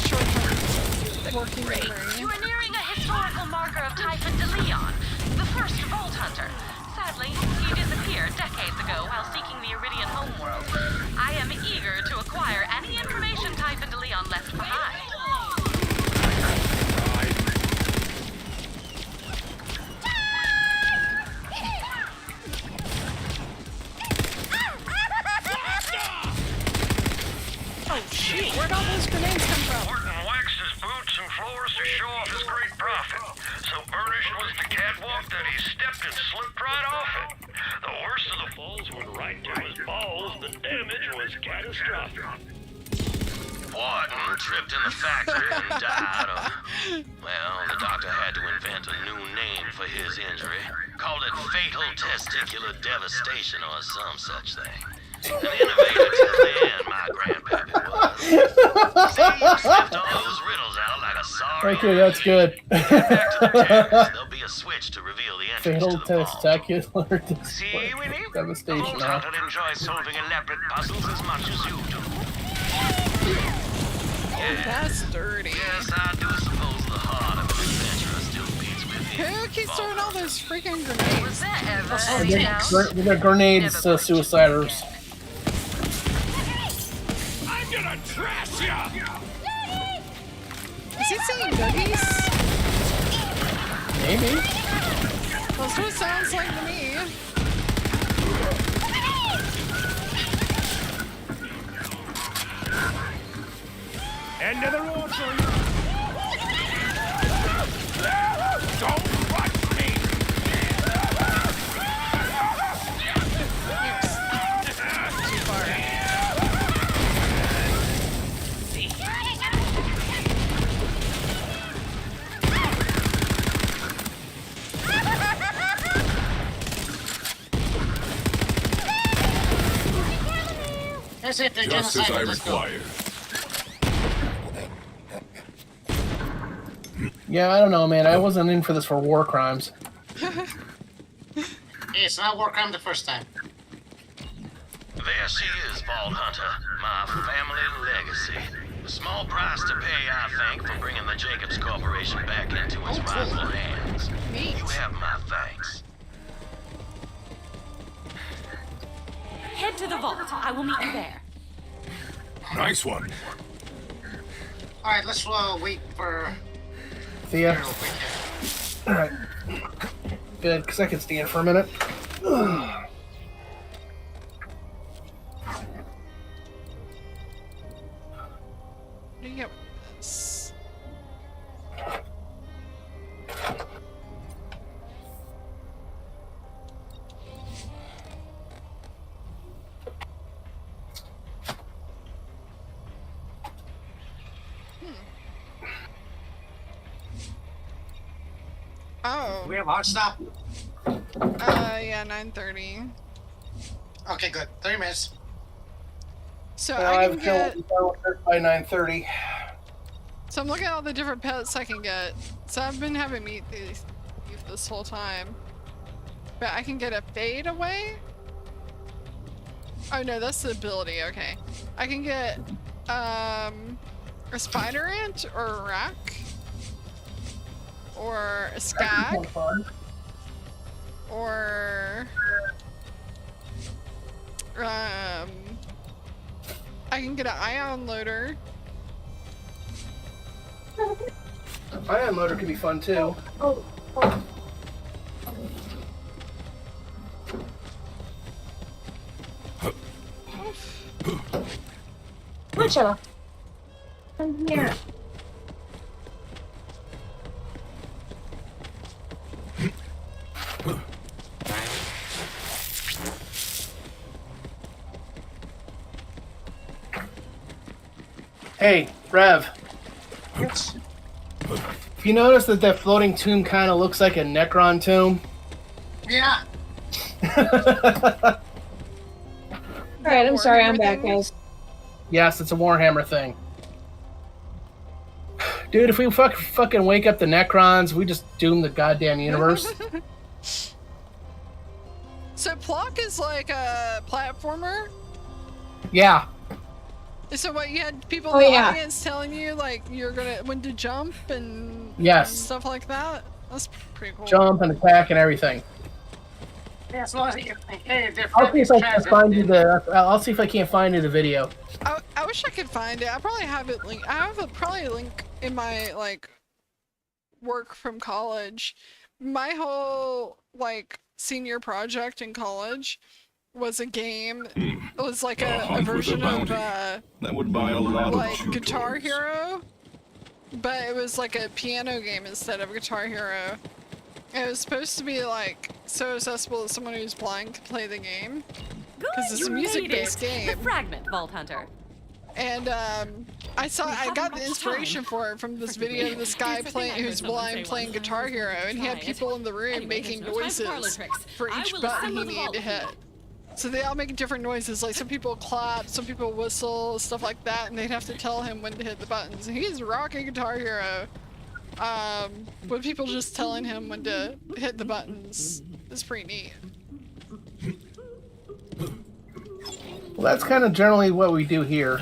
Short-term working memory. You are nearing a historical marker of Typhon de Leon, the first Vault Hunter. Sadly, he disappeared decades ago while seeking the Iridian homeworld. I am eager to acquire any information Typhon de Leon left behind. Oh shit, where'd all those grenades come from? Horton waxed his boots and floors to show off his great profit. So burnished was the catwalk that he stepped and slipped right off it. The worst of the falls went right to his balls. The damage was catastrophic. Warden tripped in the factory and died of... Well, the doctor had to invent a new name for his injury. Called it fatal testicular devastation or some such thing. An innovator till the end, my grandpappy was. See, you sniffed all those riddles out like a sorry. Okay, that's good. Back to the terrace. There'll be a switch to reveal the entrance Fatal to the vault. testicular See, Winnie? devastation. The Vault Hunter enjoys solving elaborate puzzles as much as you do. Yeah. That's dirty. Yes, I do suppose the heart of an adventurer still beats within. Who keeps throwing all those freaking grenades? Was that ever They're grenades, suiciders. I'm gonna trash ya! Is he saying noogies? Maybe. That's what it sounds like to me. End of the road for you. Don't watch me. Too far. That's it, they're Just as I genocide. Let's go. required. Yeah, I don't know, man. I wasn't in for this for war crimes. It's not war crime the first time. There she is, Vault Hunter, my family legacy. A small price to pay, I think, for bringing the Jacobs Corporation back into its rightful hands. You have my thanks. Head to the vault. I will meet you there. Nice one. Alright, let's wait for... Thea. real quick here. Alright. Good, because I can stand for a minute. What do you get with this? Oh. We have hard stop. Yeah, 9:30. Okay, good. 30 minutes. So Well, I I've can killed get. by 9:30. So I'm looking at all the different pets I can get. So I've been having meat this whole time. But I can get a fade away? Oh no, that's the ability, okay. I can get a spider ant or a rack. Or a skag. Or I can get an ion loader. Ion motor could be fun too. Marcella. Come here. Hey, Rev. Yes. If you notice that floating tomb kind of looks like a Necron tomb? Yeah. Alright, I'm sorry, I'm back, guys. Yes, it's a Warhammer thing. Dude, if we fucking wake up the Necrons, we just doom the goddamn universe. So Plock is like a platformer? Yeah. So what, you had people Oh, in the yeah. audience telling you like you're gonna when to jump and Yes. stuff like that? That's pretty cool. Jump and attack and everything. Yeah, as long as you hey, they're I'll see if I can transit, find you the. I'll see if I can't find you the video. I wish I could find it. I probably have it linked. I have probably a link in my like work from college. My whole like senior project in college was a game. It was like a hunt with a version of bounty. That would buy a lot like of chew Guitar toys. Hero, but it was like a piano game instead of Guitar Hero. It was supposed to be like so accessible that someone who's blind could play the game because it's You a music-based made it. game. The fragment, Vault Hunter. And I got the inspiration for it from this video of this guy who's blind playing Guitar Hero, and he had people in the room making noises for each button he needed to hit. So they all make different noises, like some people clap, some people whistle, stuff like that, and they'd have to tell him when to hit the buttons. And he's rocking Guitar Hero, with people just telling him when to hit the buttons. It's pretty neat. Well, that's kind of generally what we do here.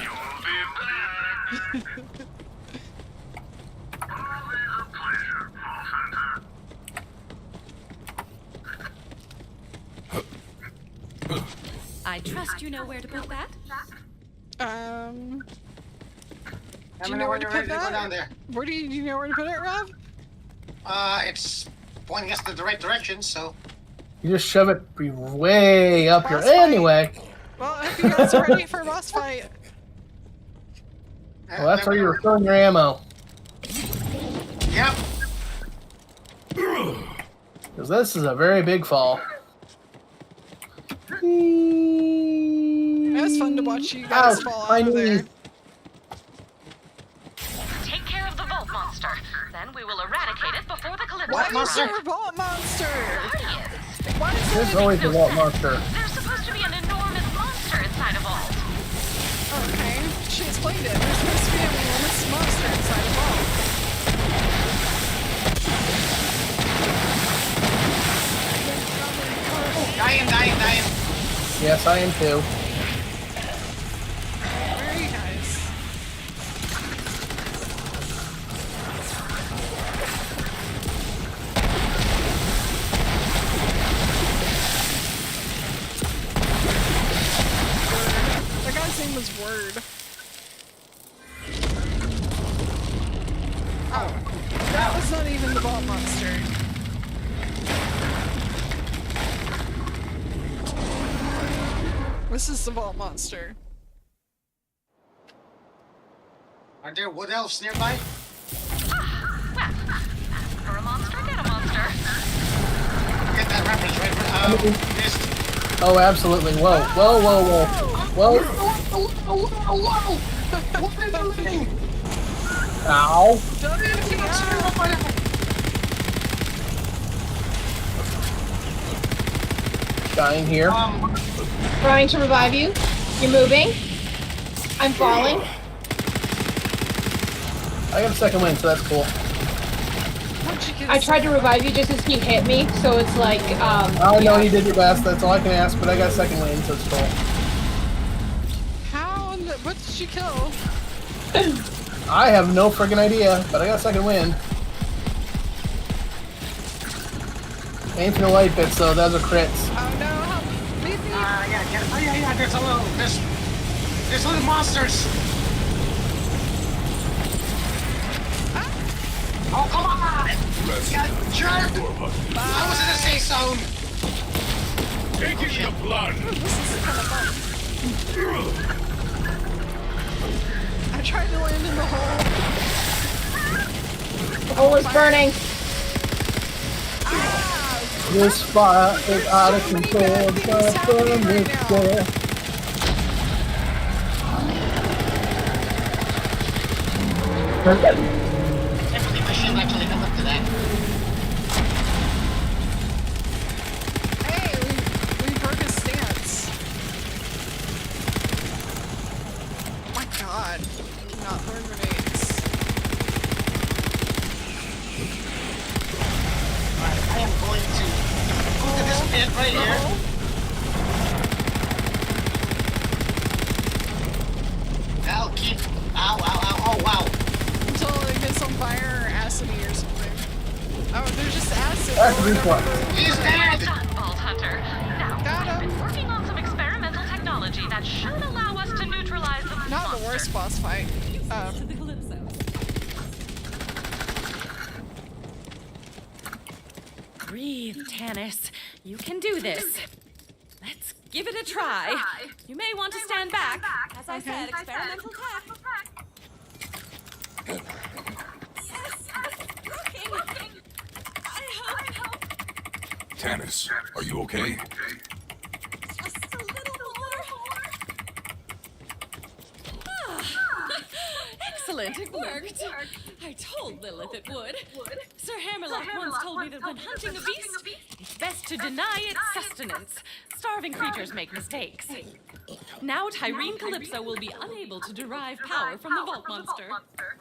I trust you know where to put that. Do you know where to put Go down that? there. Where do you know where to put it, Rob? It's pointing us in the right direction, so. You just shove it way up your. Boss fight. Anyway. Well, I hope you guys are ready for a boss fight. Well, that's where you're throwing your ammo. Yep. Because this is a very big fall. It's fun to watch you guys fall out of there. Take care of the vault monster. Then we will eradicate it before the Calypso. Why is there a vault monster? Why is There's always a vault monster. There's supposed to be an enormous monster inside a vault. Okay, she explained it. There's supposed to be an enormous monster inside a vault. Dying. Yes, I am too. Where are you guys? That guy's name was Word. Oh, that was not even the vault monster. This is the vault monster. Are there wood elves nearby? Well, for a monster, get a monster. Get that reference right. Missed. Oh, absolutely. Whoa. Whoa. What are you doing? Ow. Dying here. Trying to revive you. You're moving. I'm falling. I got a second win, so that's cool. I tried to revive you just as he hit me, so it's like, I know you did your best, that's all I can ask, but I got a second win, so it's cool. How? What did you kill? I have no friggin' idea, but I got a second win. Aim for the light bit, so those are crits. Oh no, leave me. Yeah, there's little monsters. Oh, come on! You jerk! I was in the safe zone! Taking the blood! This is kind of fun. I tried to land in the hole. the hole is burning. This fire is out of control, My shield actually held up to that. Hey, we broke his stance. Oh my god. Not burn grenades. Alright, I am going to go to this pit right here. I'll keep. Ow, oh wow. Until it gets on fire or acidy or something. Oh, they're just acid. He's dead! Vault Hunter. Now, I've been working on some experimental technology that should allow us to neutralize the Not the worst boss fight. To the Calypso. Breathe, Tannis. You can do this. Let's give it a try. You may want to stand back. As I said, experimental tech. Working. I hope. Tannis, are you okay? Just a little more. Excellent, it worked. I told Lilith it would. Sir Hammerlock once told me that when hunting a beast, it's best to deny its sustenance. Starving creatures make mistakes. Now Tyrene Calypso will be unable to derive power from the Vault Monster.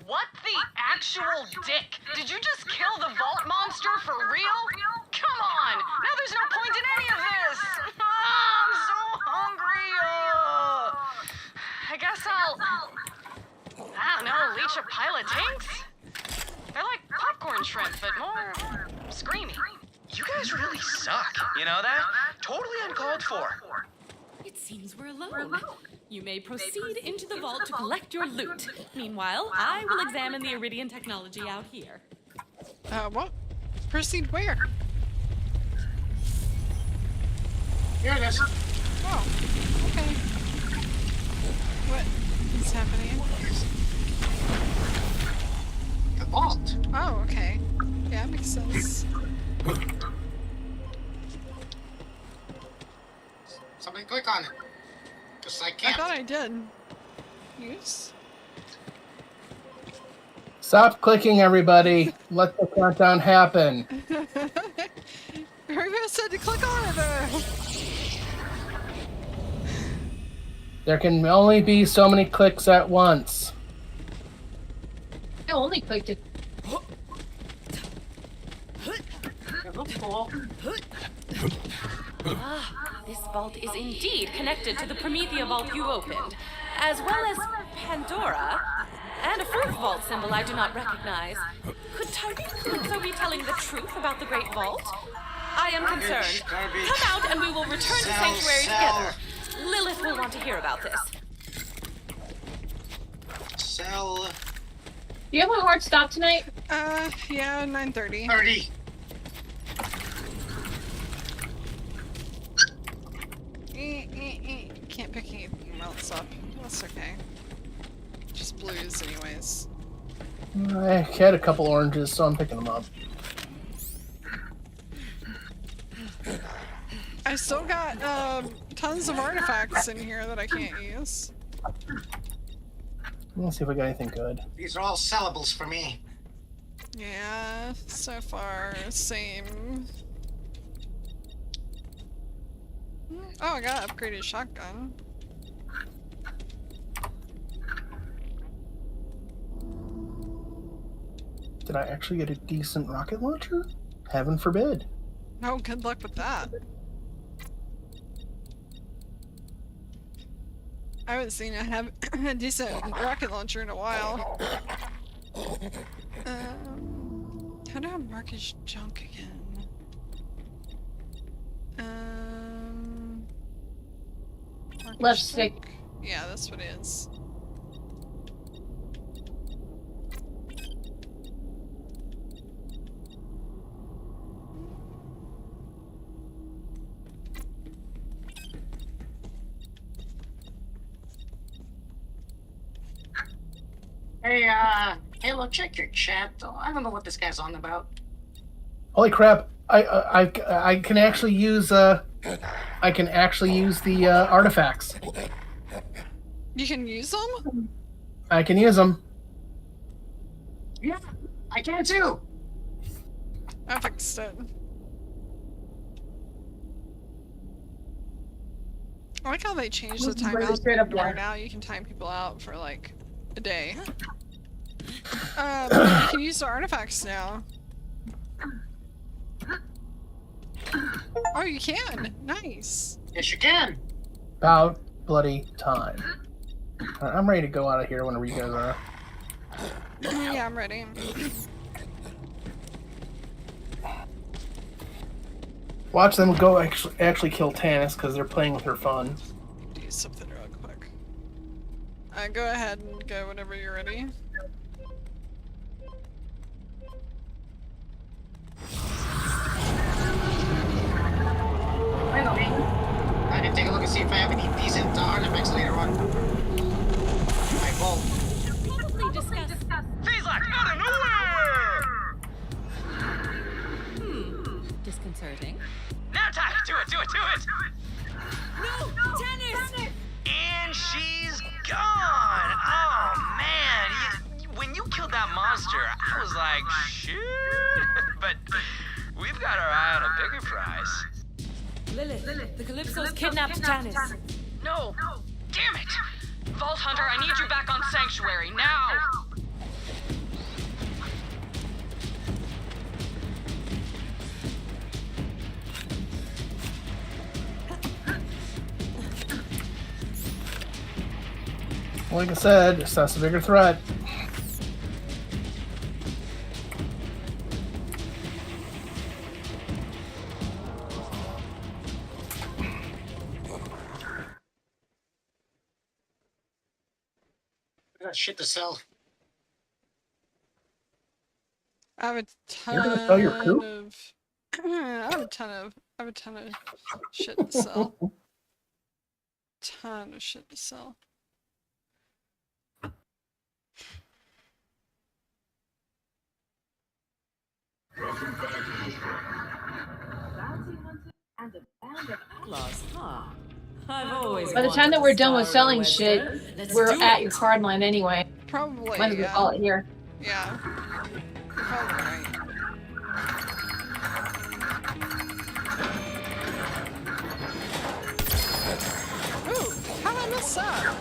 What the actual dick? Did you just kill the Vault Monster for real? Come on! Now there's no point in any of this! I'm so hungry! I guess I don't know, leech a pile of tinks? They're like popcorn shrimp, but more screamy. You guys really suck. You know that? Totally uncalled for. It seems we're alone. You may proceed into the vault to collect your loot. Meanwhile, I will examine the Iridian technology out here. What? Proceed where? Here it is. Oh, okay. What is happening? vault. Oh, okay. Yeah, makes sense. Somebody click on it. Because I can't. I thought I did. Use? Stop clicking, everybody. Let the countdown happen. Everybody said to click on it there. There can only be so many clicks at once. I only clicked it. It looks cool. Ah, this vault is indeed connected to the Promethea vault you opened, as well as Pandora, and a fourth vault symbol I do not recognize. Could Tyrese Calypso be telling the truth about the Great Vault? I am concerned. Come out and we will return to Sanctuary together. Lilith will want to hear about this. Sell. Do you have a hard stop tonight? Yeah, 9:30. 30. Can't pick anything else up. That's okay. Just blues, anyways. I had a couple oranges, so I'm picking them up. I still got tons of artifacts in here that I can't use. Let's see if we got anything good. These are all sellables for me. Yeah, so far, same. Oh, I got an upgraded shotgun. Did I actually get a decent rocket launcher? Heaven forbid. Oh, good luck with that. I haven't seen a decent rocket launcher in a while. How do I mark his junk again? Mark Left his stick. junk. Yeah, that's what it is. Hey, look, check your chat. I don't know what this guy's on about. Holy crap! I can actually use the artifacts. You can use them? I can use them. Yeah, I can too. I fixed it. I like how they changed the timeout where now you can time people out for like a day. You can use the artifacts now. Oh, you can! Nice! Yes, you can! About bloody time. I'm ready to go out of here whenever you guys are. Yeah, I'm ready. Watch them go actually kill Tannis because they're playing with her fun. Do something real quick. Go ahead and go whenever you're ready. Finally, I can take a look and see if I have any decent artifacts later on. My vault. Probably discuss. Things like out of nowhere! Disconcerting. Now time! Do it! No! Tennis! And she's gone! Oh, man! When you killed that monster, I was like, shoot! But we've got our eye on a bigger prize. Lilith, the Calypso's kidnapped Tannis. No! Damn it! Vault Hunter, I need you back on Sanctuary, now! Like I said, that's a bigger threat. I got shit to sell. I have a You're gonna sell your coop? I have a ton of shit to sell. Ton of shit to sell. outlaws, huh? I've always By the time that we're done with selling shit, we're at your card line anyway. Probably, Might as well yeah. call it here. Yeah. You're probably right. Ooh, how did I miss that?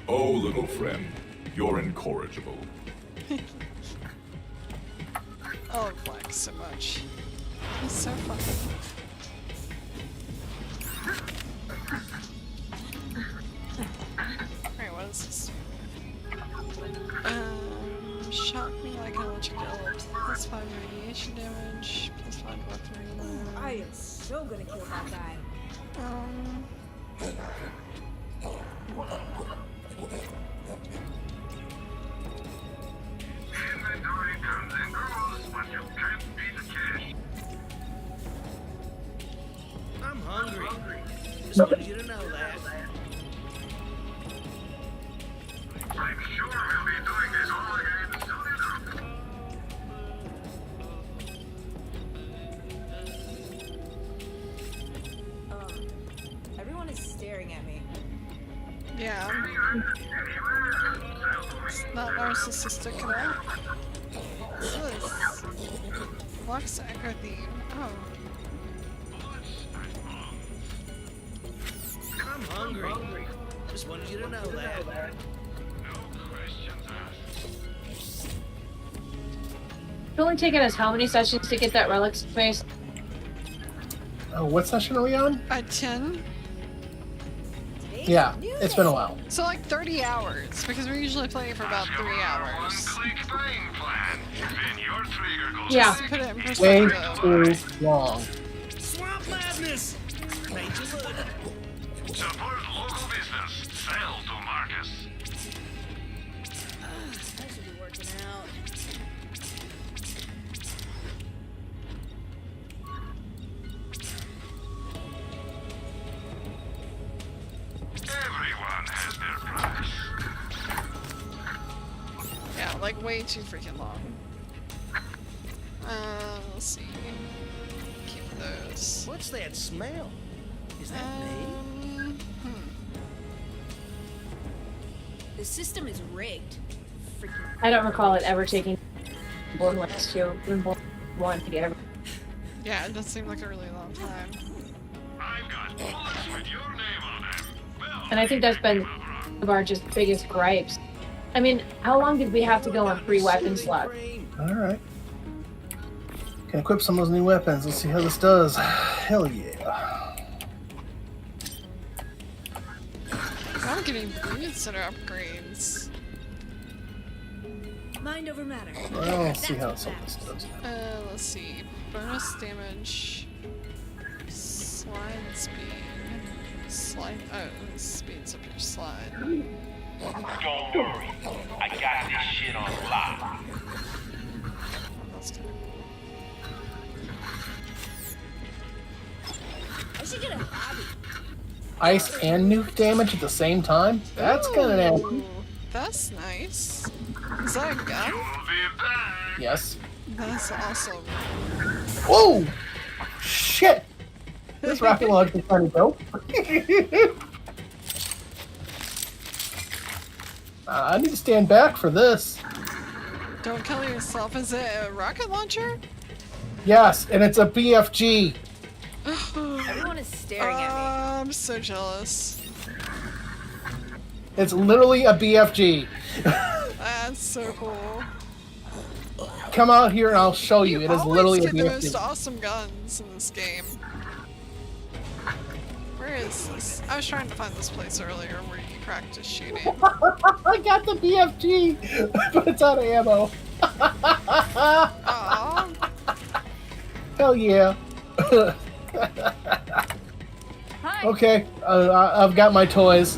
Oh, little friend, you're incorrigible. I love Black so much. He's so funny. Alright, what is this? Shock me like an electric bullet. Plus 5 radiation damage. Plus 5 weapon reload. I am so gonna kill that guy. Inventory comes and goes, but you can't beat the cash. I'm hungry. Just wanted you to know that. I'm sure we'll be doing this all again soon enough. Everyone is staring at me. Yeah. It's not narcissistic at all. What's this? Lux Echo theme. Oh. I'm hungry. Just wanted you to know that. It's only taken us how many sessions to get that relic space? Oh, what session are we on? 10. Yeah, it's been a while. So like 30 hours, because we're usually playing for about 3 hours. Yeah. Just to put it in Way perspective. too long. Swamp madness! Major wood. Support local business. Sell to Marcus. That should be working out. Everyone has their price. Yeah, like way too freaking long. Let's see. Keep those. What's that smell? Is that me? The system is rigged. Freaking. I don't recall it ever taking Borderlands 2 and Borderlands 1 to get everything. Yeah, it does seem like a really long time. I've got bullets with your name on them. Well, And I think that's been one of our just biggest gripes. I mean, how long did we have to go on free weapon slots? Alright. Can equip some of those new weapons. Let's see how this does. Hell yeah. I'm getting breed center upgrades. Mind over matter. Well, let's see how some of this does. Let's see. Bonus damage. Slide speed. Slide. Oh, speeds up your slide. don't worry. I got this shit on lock. That's good. I should get a hobby. Ice and nuke damage at the same time? That's kind of nasty. Ooh, that's nice. Is that a gun? Yes. That's awesome. Whoa! Shit! This rocket launcher is kind of dope. I need to stand back for this. Don't kill yourself. Is it a rocket launcher? Yes, and it's a BFG. Everyone is staring at me. I'm so jealous. It's literally a BFG. That's so cool. Come out here and I'll show you. It is literally a Always get the most BFG. awesome guns in this game. Where is this? I was trying to find this place earlier where you practice shooting. I got the BFG, but it's out of ammo. Aww. Hell yeah. Okay, I've got my toys.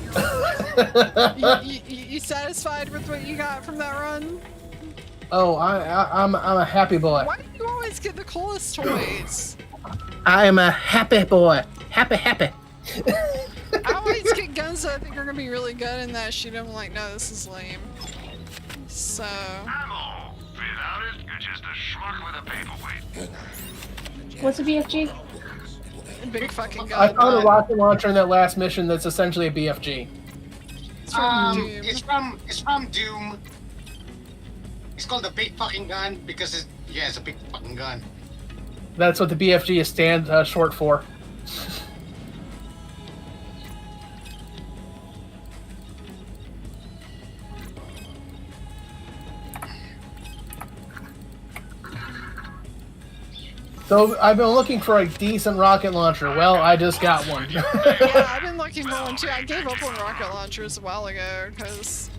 You satisfied with what you got from that run? Oh, I'm a happy boy. Why do you always get the coolest toys? I am a happy boy. Happy. I always get guns that I think are gonna be really good, and that shoot them like, no, this is lame. So. Ammo. Without it, just a schmuck with a paperweight. What's a BFG? Big fucking gun. I found a rocket launcher in that last mission that's essentially a BFG. It's from Doom. It's from Doom. It's called the big fucking gun because it's a big fucking gun. That's what the BFG is short for. So I've been looking for a decent rocket launcher. Well, I just got one. Yeah, I've been looking for one too. I gave up on rocket launchers a while ago because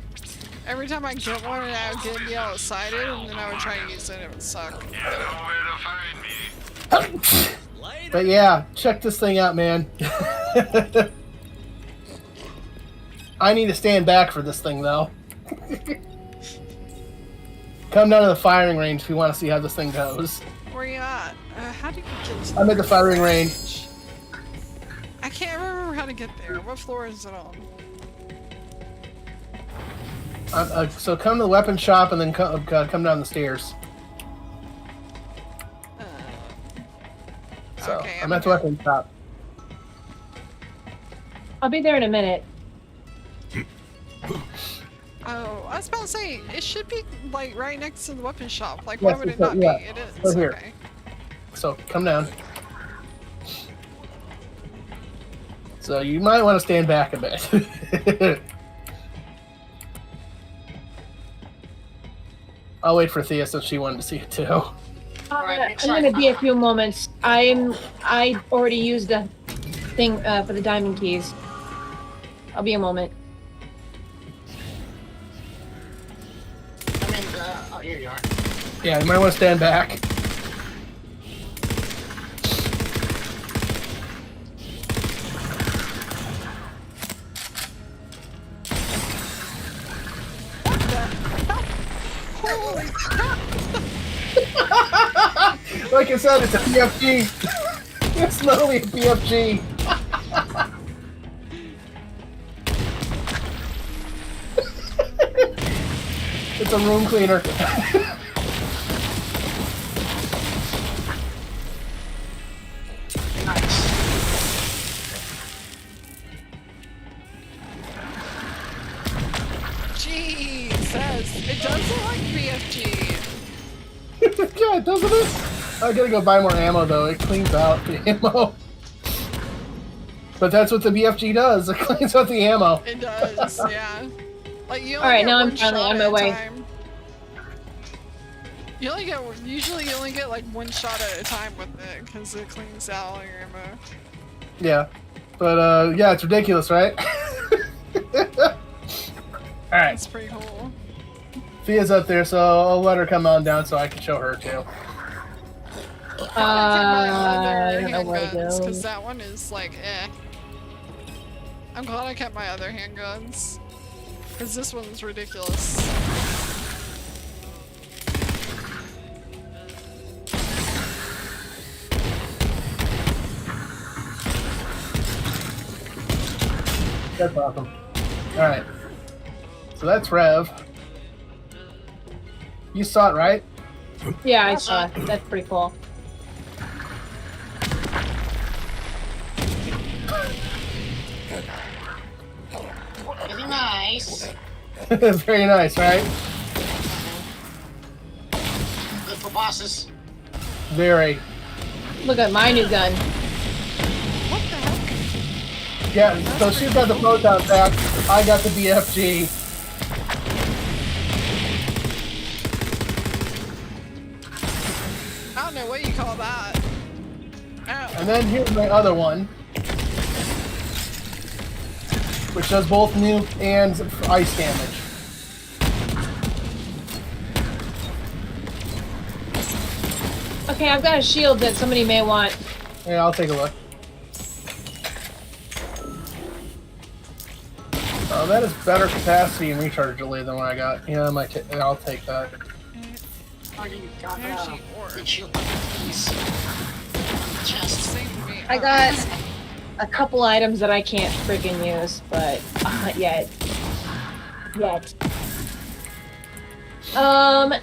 every time I get one, I would get all excited, and then I would try to use it, and it would suck. You know where to find me. But yeah, check this thing out, man. I need to stand back for this thing, though. Come down to the firing range if you want to see how this thing goes. Where you at? How do you get to I'm at the firing range. I can't remember how to get there. What floor is it on? So come to the weapon shop and then come down the stairs. So okay, I'm at the weapon shop. I'll be there in a minute. Oh, I was about to say, it should be like right next to the weapon shop. Like, Yes, why would it it's not yeah. be? It is. Right here. Okay. So come down. So you might want to stand back a bit. I'll wait for Thea since she wanted to see it too. I'm gonna be a few moments. I already used the thing for the diamond keys. I'll be a moment. Oh, here you are. Yeah, you might want to stand back. Holy crap! Like I said, it's a BFG. It's literally a BFG. It's a room cleaner. Jesus, it does look like BFG. Yeah, doesn't it? I gotta go buy more ammo though. It cleans out the ammo. But that's what the BFG does. It cleans out the ammo. It does, yeah. Like you only Alright, get now I'm one finally shot on my at a way. time. Usually you only get like one shot at a time with it because it cleans out all your ammo. Yeah. But yeah, it's ridiculous, right? Alright. It's pretty cool. Thea's up there, so I'll let her come on down so I can show her too. I don't know where to go. Because that one is like, eh. I'm glad I kept my other handguns. Because this one's ridiculous. That's awesome. Alright. So that's Rev. You saw it, right? Yeah, I saw it. That's pretty cool. Very nice. Very nice, right? Good for bosses. Very. Look at my new gun. What the heck? Yeah, so she's got the proton pack. I got the BFG. I don't know what you call that. Oh. And then here's my other one, which does both nuke and ice damage. Okay, I've got a shield that somebody may want. Yeah, I'll take a look. Oh, that is better capacity and recharge delay than what I got. Yeah, I'll take that. I got a couple items that I can't friggin' use, but yet.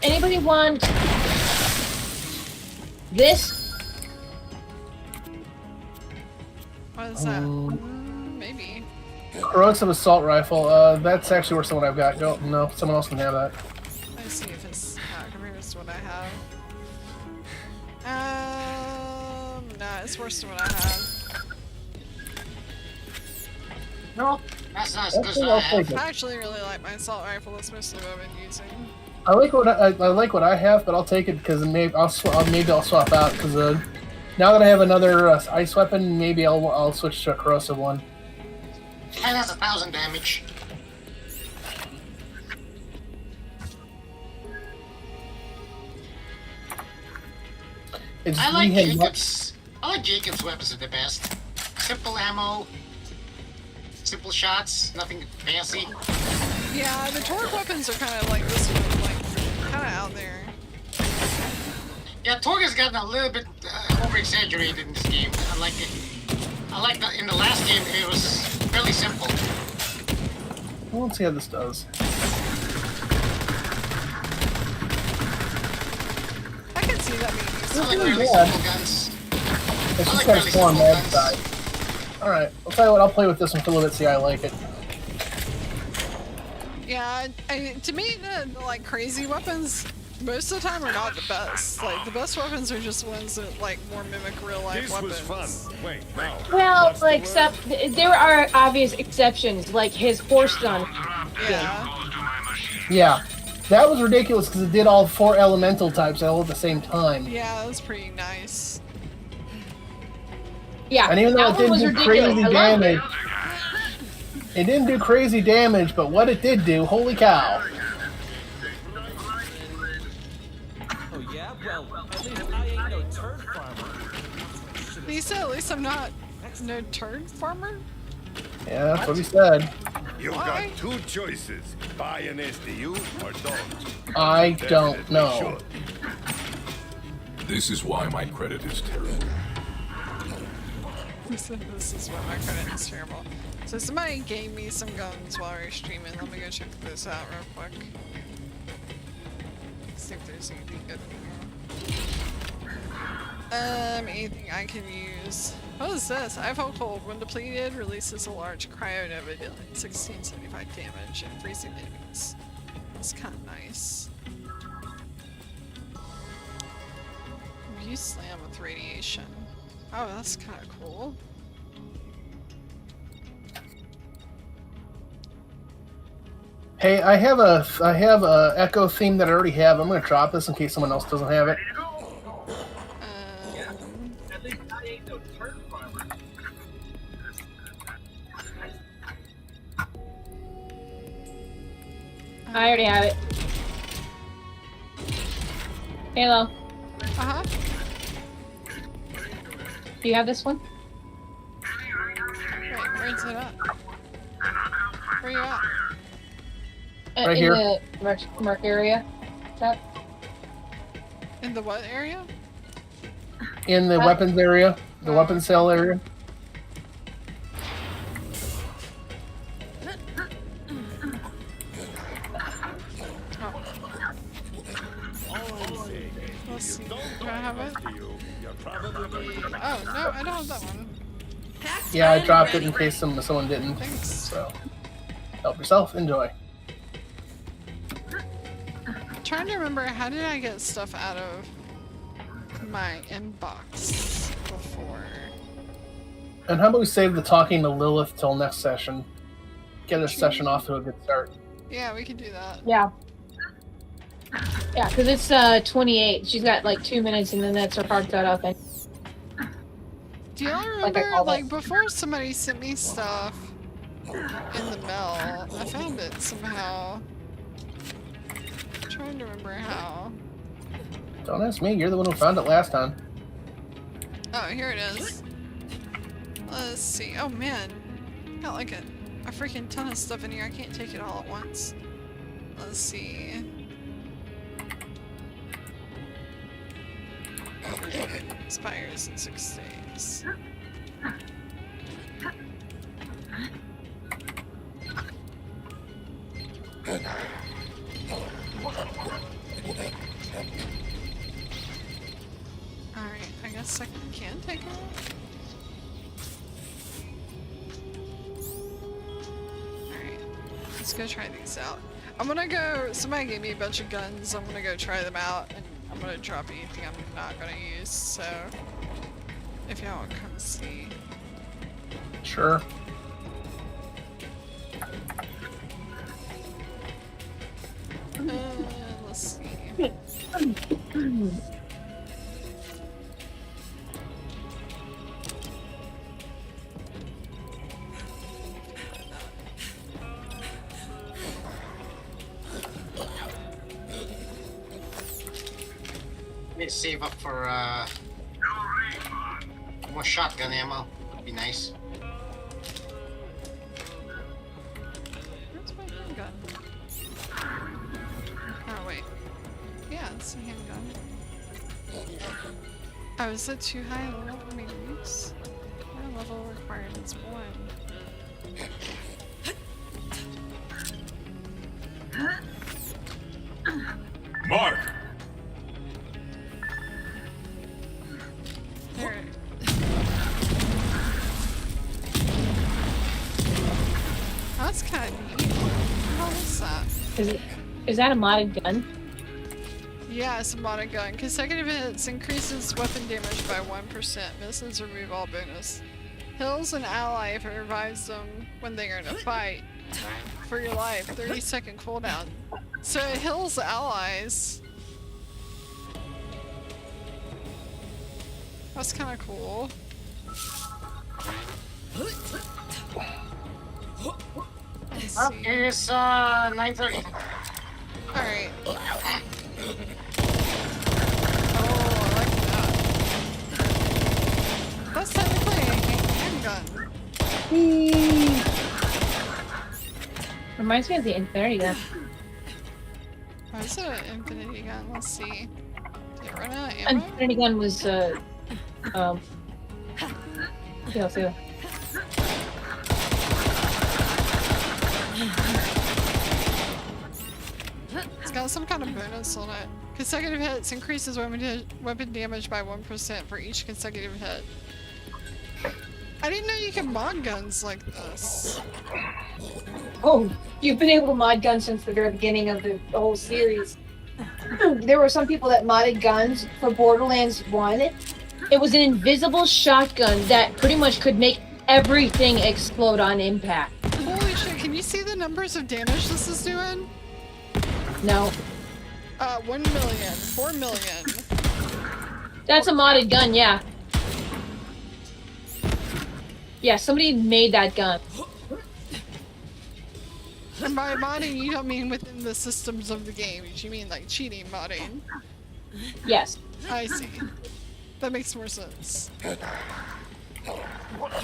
Anybody want This. What is that? Maybe. Corrosive assault rifle. That's actually worse than what I've got. Go. No, someone else can have that. Let's see if it's compared to what I have. Nah, it's worse than what I have. No, that's not as good as I have. I actually really like my assault rifle. That's mostly what I've been using. I like what I like what I have, but I'll take it because maybe I'll swap out because now that I have another ice weapon, maybe I'll switch to a corrosive one. And that's 1,000 damage. I like Jacob's. I like Jacob's weapons are the best. Simple ammo, simple shots, nothing fancy. Yeah, the torque weapons are kind of like this one, like kind of out there. Yeah, torque has gotten a little bit over exaggerated in this game. I like it. I like that in the last game it was fairly simple. Well, let's see how this does. I can see that being useful. I like fairly simple guns. It's just got a small mag side. Alright, I'll tell you what, I'll play with this one for a little bit, see how I like it. Yeah, to me, the like crazy weapons most of the time are not the best. Like the best weapons are just ones that like more mimic real life weapons. This was fun. Wait, no. Well, like there are obvious exceptions, like his horse gun. Yeah. Yeah, that was ridiculous because it did all 4 elemental types all at the same time. Yeah, that was pretty nice. Yeah, and even though it didn't do crazy damage, it didn't do crazy damage, but what it did do, holy cow! Oh yeah, well, at least I ain't no turd farmer. Lisa, at least I'm not no turd farmer. Yeah, that's what he said. You've got 2 choices: buy an SDU or don't. I don't know. This is why my credit is terrible. This is why my credit is terrible. So somebody gave me some guns while we were streaming. Let me go check this out real quick. See if there's anything good in here. Anything I can use. What is this? Ivo Cold. When depleted, releases a large cryo-nova dealing 1675 damage and freezing enemies. That's kind of nice. Use slam with radiation. Oh, that's kind of cool. Hey, I have a Echo theme that I already have. I'm gonna drop this in case someone else doesn't have it. I already have it. Halo. Uh-huh. Do you have this one? Wait, where's it at? Where you at? Right here. In the mark area. That. In the what area? In the weapons area, the weapons cell area. Let's see. Do I have it? Oh, no, I don't have that one. Yeah, I dropped it in case someone didn't. Thanks. So, help yourself. Enjoy. I'm trying to remember, how did I get stuff out of my inbox before? And how about we save the talking to Lilith till next session? Get this session off to a good start. Yeah, we can do that. Yeah. Yeah, because it's 28. She's got like 2 minutes and then that's her hard cut off. Do you remember, like before somebody sent me stuff in the mail, I found it somehow. I'm trying to remember how. Don't ask me. You're the one who found it last time. Oh, here it is. Let's see. Oh man, got like a freaking ton of stuff in here. I can't take it all at once. Let's see. Expires in 6 days. guess I can take it out. Alright, let's go try these out. I'm gonna go, somebody gave me a bunch of guns, I'm gonna go try them out, and I'm gonna drop anything I'm not gonna use, so if y'all want to come see. Sure. Let's see. Need to save up for more shotgun ammo. Would be nice. Where's my handgun? Oh wait. Yeah, it's a handgun. Oh, is it too high a level for me to use? My level requirements 1. Mark! There. That's kind of neat. What is that? Is that a modded gun? Yeah, it's a modded gun. Consecutive hits increases weapon damage by 1%. Misses remove all bonus. Heals an ally if it revives them when they are in a fight. For your life, 30-second cooldown. So it heals allies. That's kind of cool. Well, it's 9:30. Alright. Oh, I like that. That's technically a handgun. Reminds me of the Infinity gun. Why is it an infinity gun? Let's see. Did it run out of ammo? Infinity gun was too. It's got some kind of bonus on it. Consecutive hits increases weapon damage by 1% for each consecutive hit. I didn't know you could mod guns like this. Oh, you've been able to mod guns since the very beginning of the whole series. There were some people that modded guns for Borderlands 1. It was an invisible shotgun that pretty much could make everything explode on impact. Holy shit, can you see the numbers of damage this is doing? No. 1 million, 4 million. That's a modded gun, yeah. Yeah, somebody made that gun. And by modding, you don't mean within the systems of the game. You mean like cheating modding. Yes. I see. That makes more sense.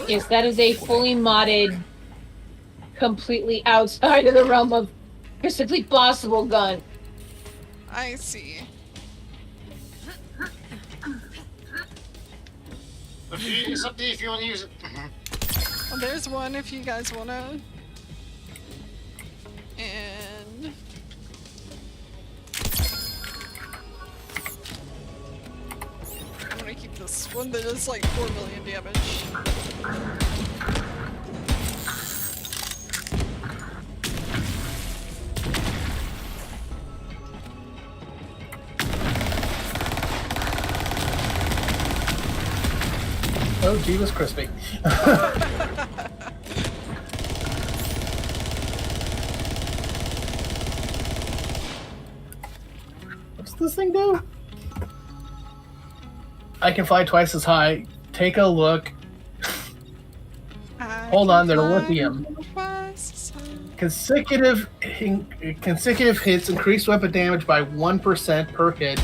Yes, that is a fully modded, completely outside of the realm of physically possible gun. I see. It's up to you if you want to use it. Well, there's one if you guys want to. And... I'm gonna keep this one that is like 4 million damage. Oh, Jeebus crispy. What's this thing do? I can fly twice as high. Take a look. Hold on, they're lithium. Consecutive hits increase weapon damage by 1% per hit.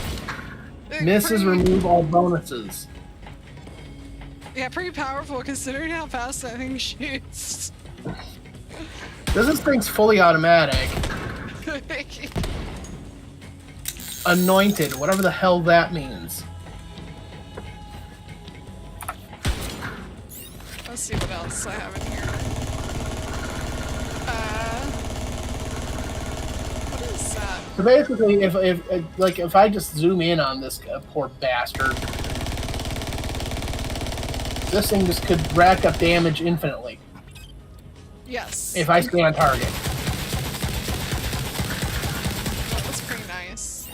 Misses remove all bonuses. Yeah, pretty powerful considering how fast that thing shoots. This thing's fully automatic. Anointed, whatever the hell that means. Let's see what else I have in here. What is that? So basically, if I just zoom in on this poor bastard, this thing just could rack up damage infinitely. Yes. If I stay on target. That was pretty nice.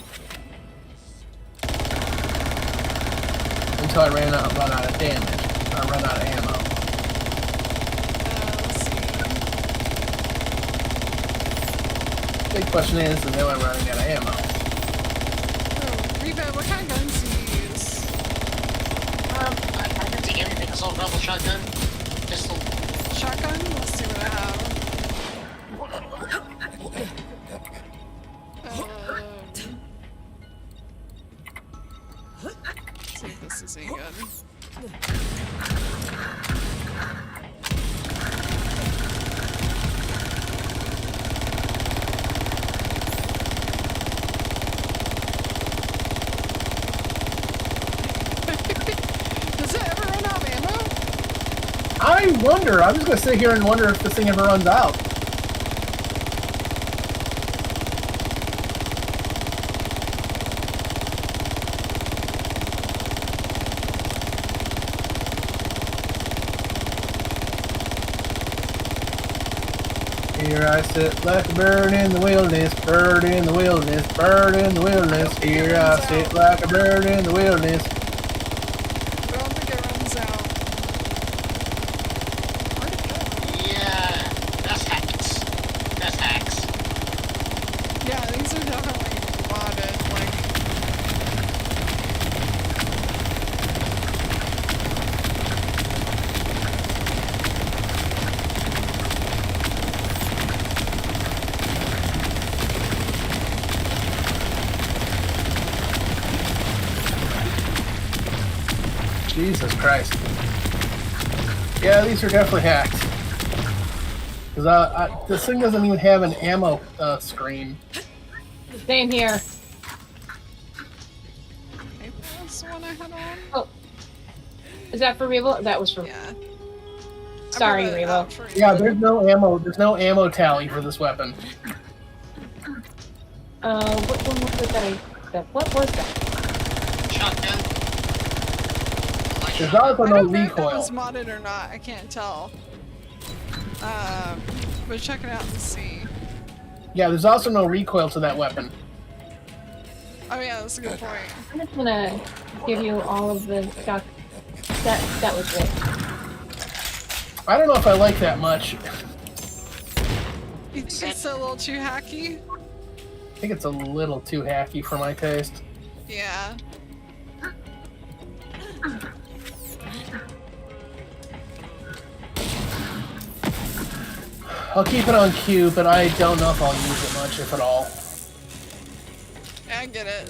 Until I run out of damage. Or run out of ammo. Big question is, am I running out of ammo? Oh, Reba, what kind of guns do you use? I can take everything. Assault rifle, shotgun, pistol. Shotgun? Let's see what I have. Let's see if this is any good. Does it ever run out of ammo? I wonder. I'm just gonna sit here and wonder if this thing ever runs out. Here I sit like a bird in the wilderness, bird in the wilderness, bird in the wilderness. Here I sit like a bird in the wilderness. I don't think it runs out. Yeah, that's hacks. That's hacks. Yeah, these are definitely modded, like... Jesus Christ. Yeah, these are definitely hacked. Because this thing doesn't even have an ammo screen. Same here. Maybe that's the one I had on? Oh. Is that for Revo? That was for... Yeah. Sorry, Revo. Yeah, there's no ammo. There's no ammo tally for this weapon. What one was it what was that? Shotgun. There's also I no don't know if that recoil. was modded or not, I can't tell. But check it out and see. Yeah, there's also no recoil to that weapon. Oh yeah, that's a good point. I'm just gonna give you all of the stuff. That was it. I don't know if I like that much. You think it's a little too hacky? I think it's a little too hacky for my taste. Yeah. I'll keep it on Q, but I don't know if I'll use it much, if at all. Yeah, I get it.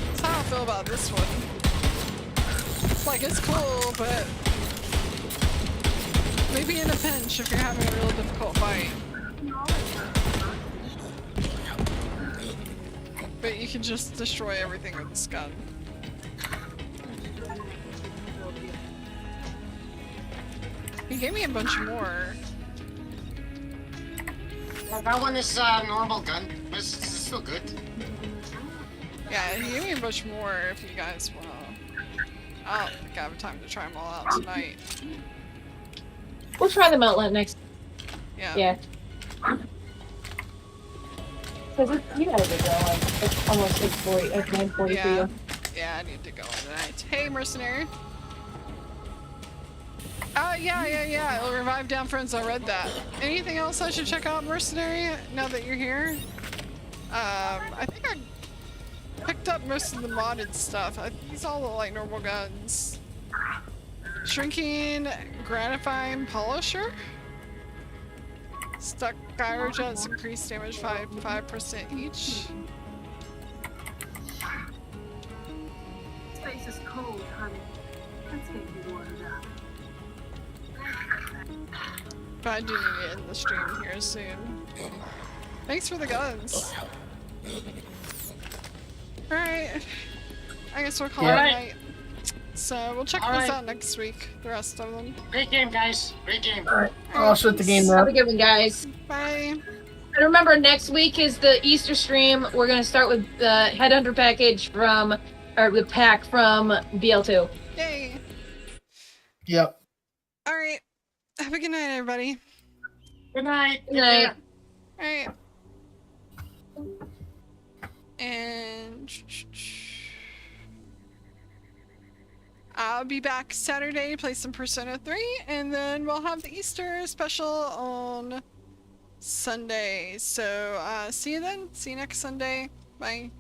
That's how I feel about this one. Like, it's cool, but maybe in a pinch if you're having a real difficult fight. But you can just destroy everything with this gun. He gave me a bunch more. Well, that one is normal gun. It's still good. Yeah, he gave me a bunch more if you guys want. I don't think I have time to try them all out tonight. We'll try them out next. Yeah. Yeah. Because you gotta get going. It's almost 6:40. It's 9:40 for Yeah. you. Yeah, I need to go tonight. Hey, mercenary. Yeah. It'll revive down friends. I read that. Anything else I should check out, mercenary? Now that you're here, I think I picked up most of the modded stuff. These all look like normal guns. Shrinking, gratifying polisher. Stuck gyro jets increase damage 5% each. Space is cold, honey. Let's get you warmed up. But I do need to end the stream here soon. Thanks for the guns. Alright. I guess we'll call it a night. So we'll check this out next week, the rest of them. Great game, guys. Great game. Alright, I'll shut the game now. Have a good one, guys. Bye. And remember, next week is the Easter stream. We're gonna start with the Headhunter package from, or the pack from BL2. Yay. Yep. All right. Have a good night, everybody. Good night. Good night. All right. And I'll be back Saturday to play some Persona 3, and then we'll have the Easter special on Sunday. So see you then. See you next Sunday. Bye.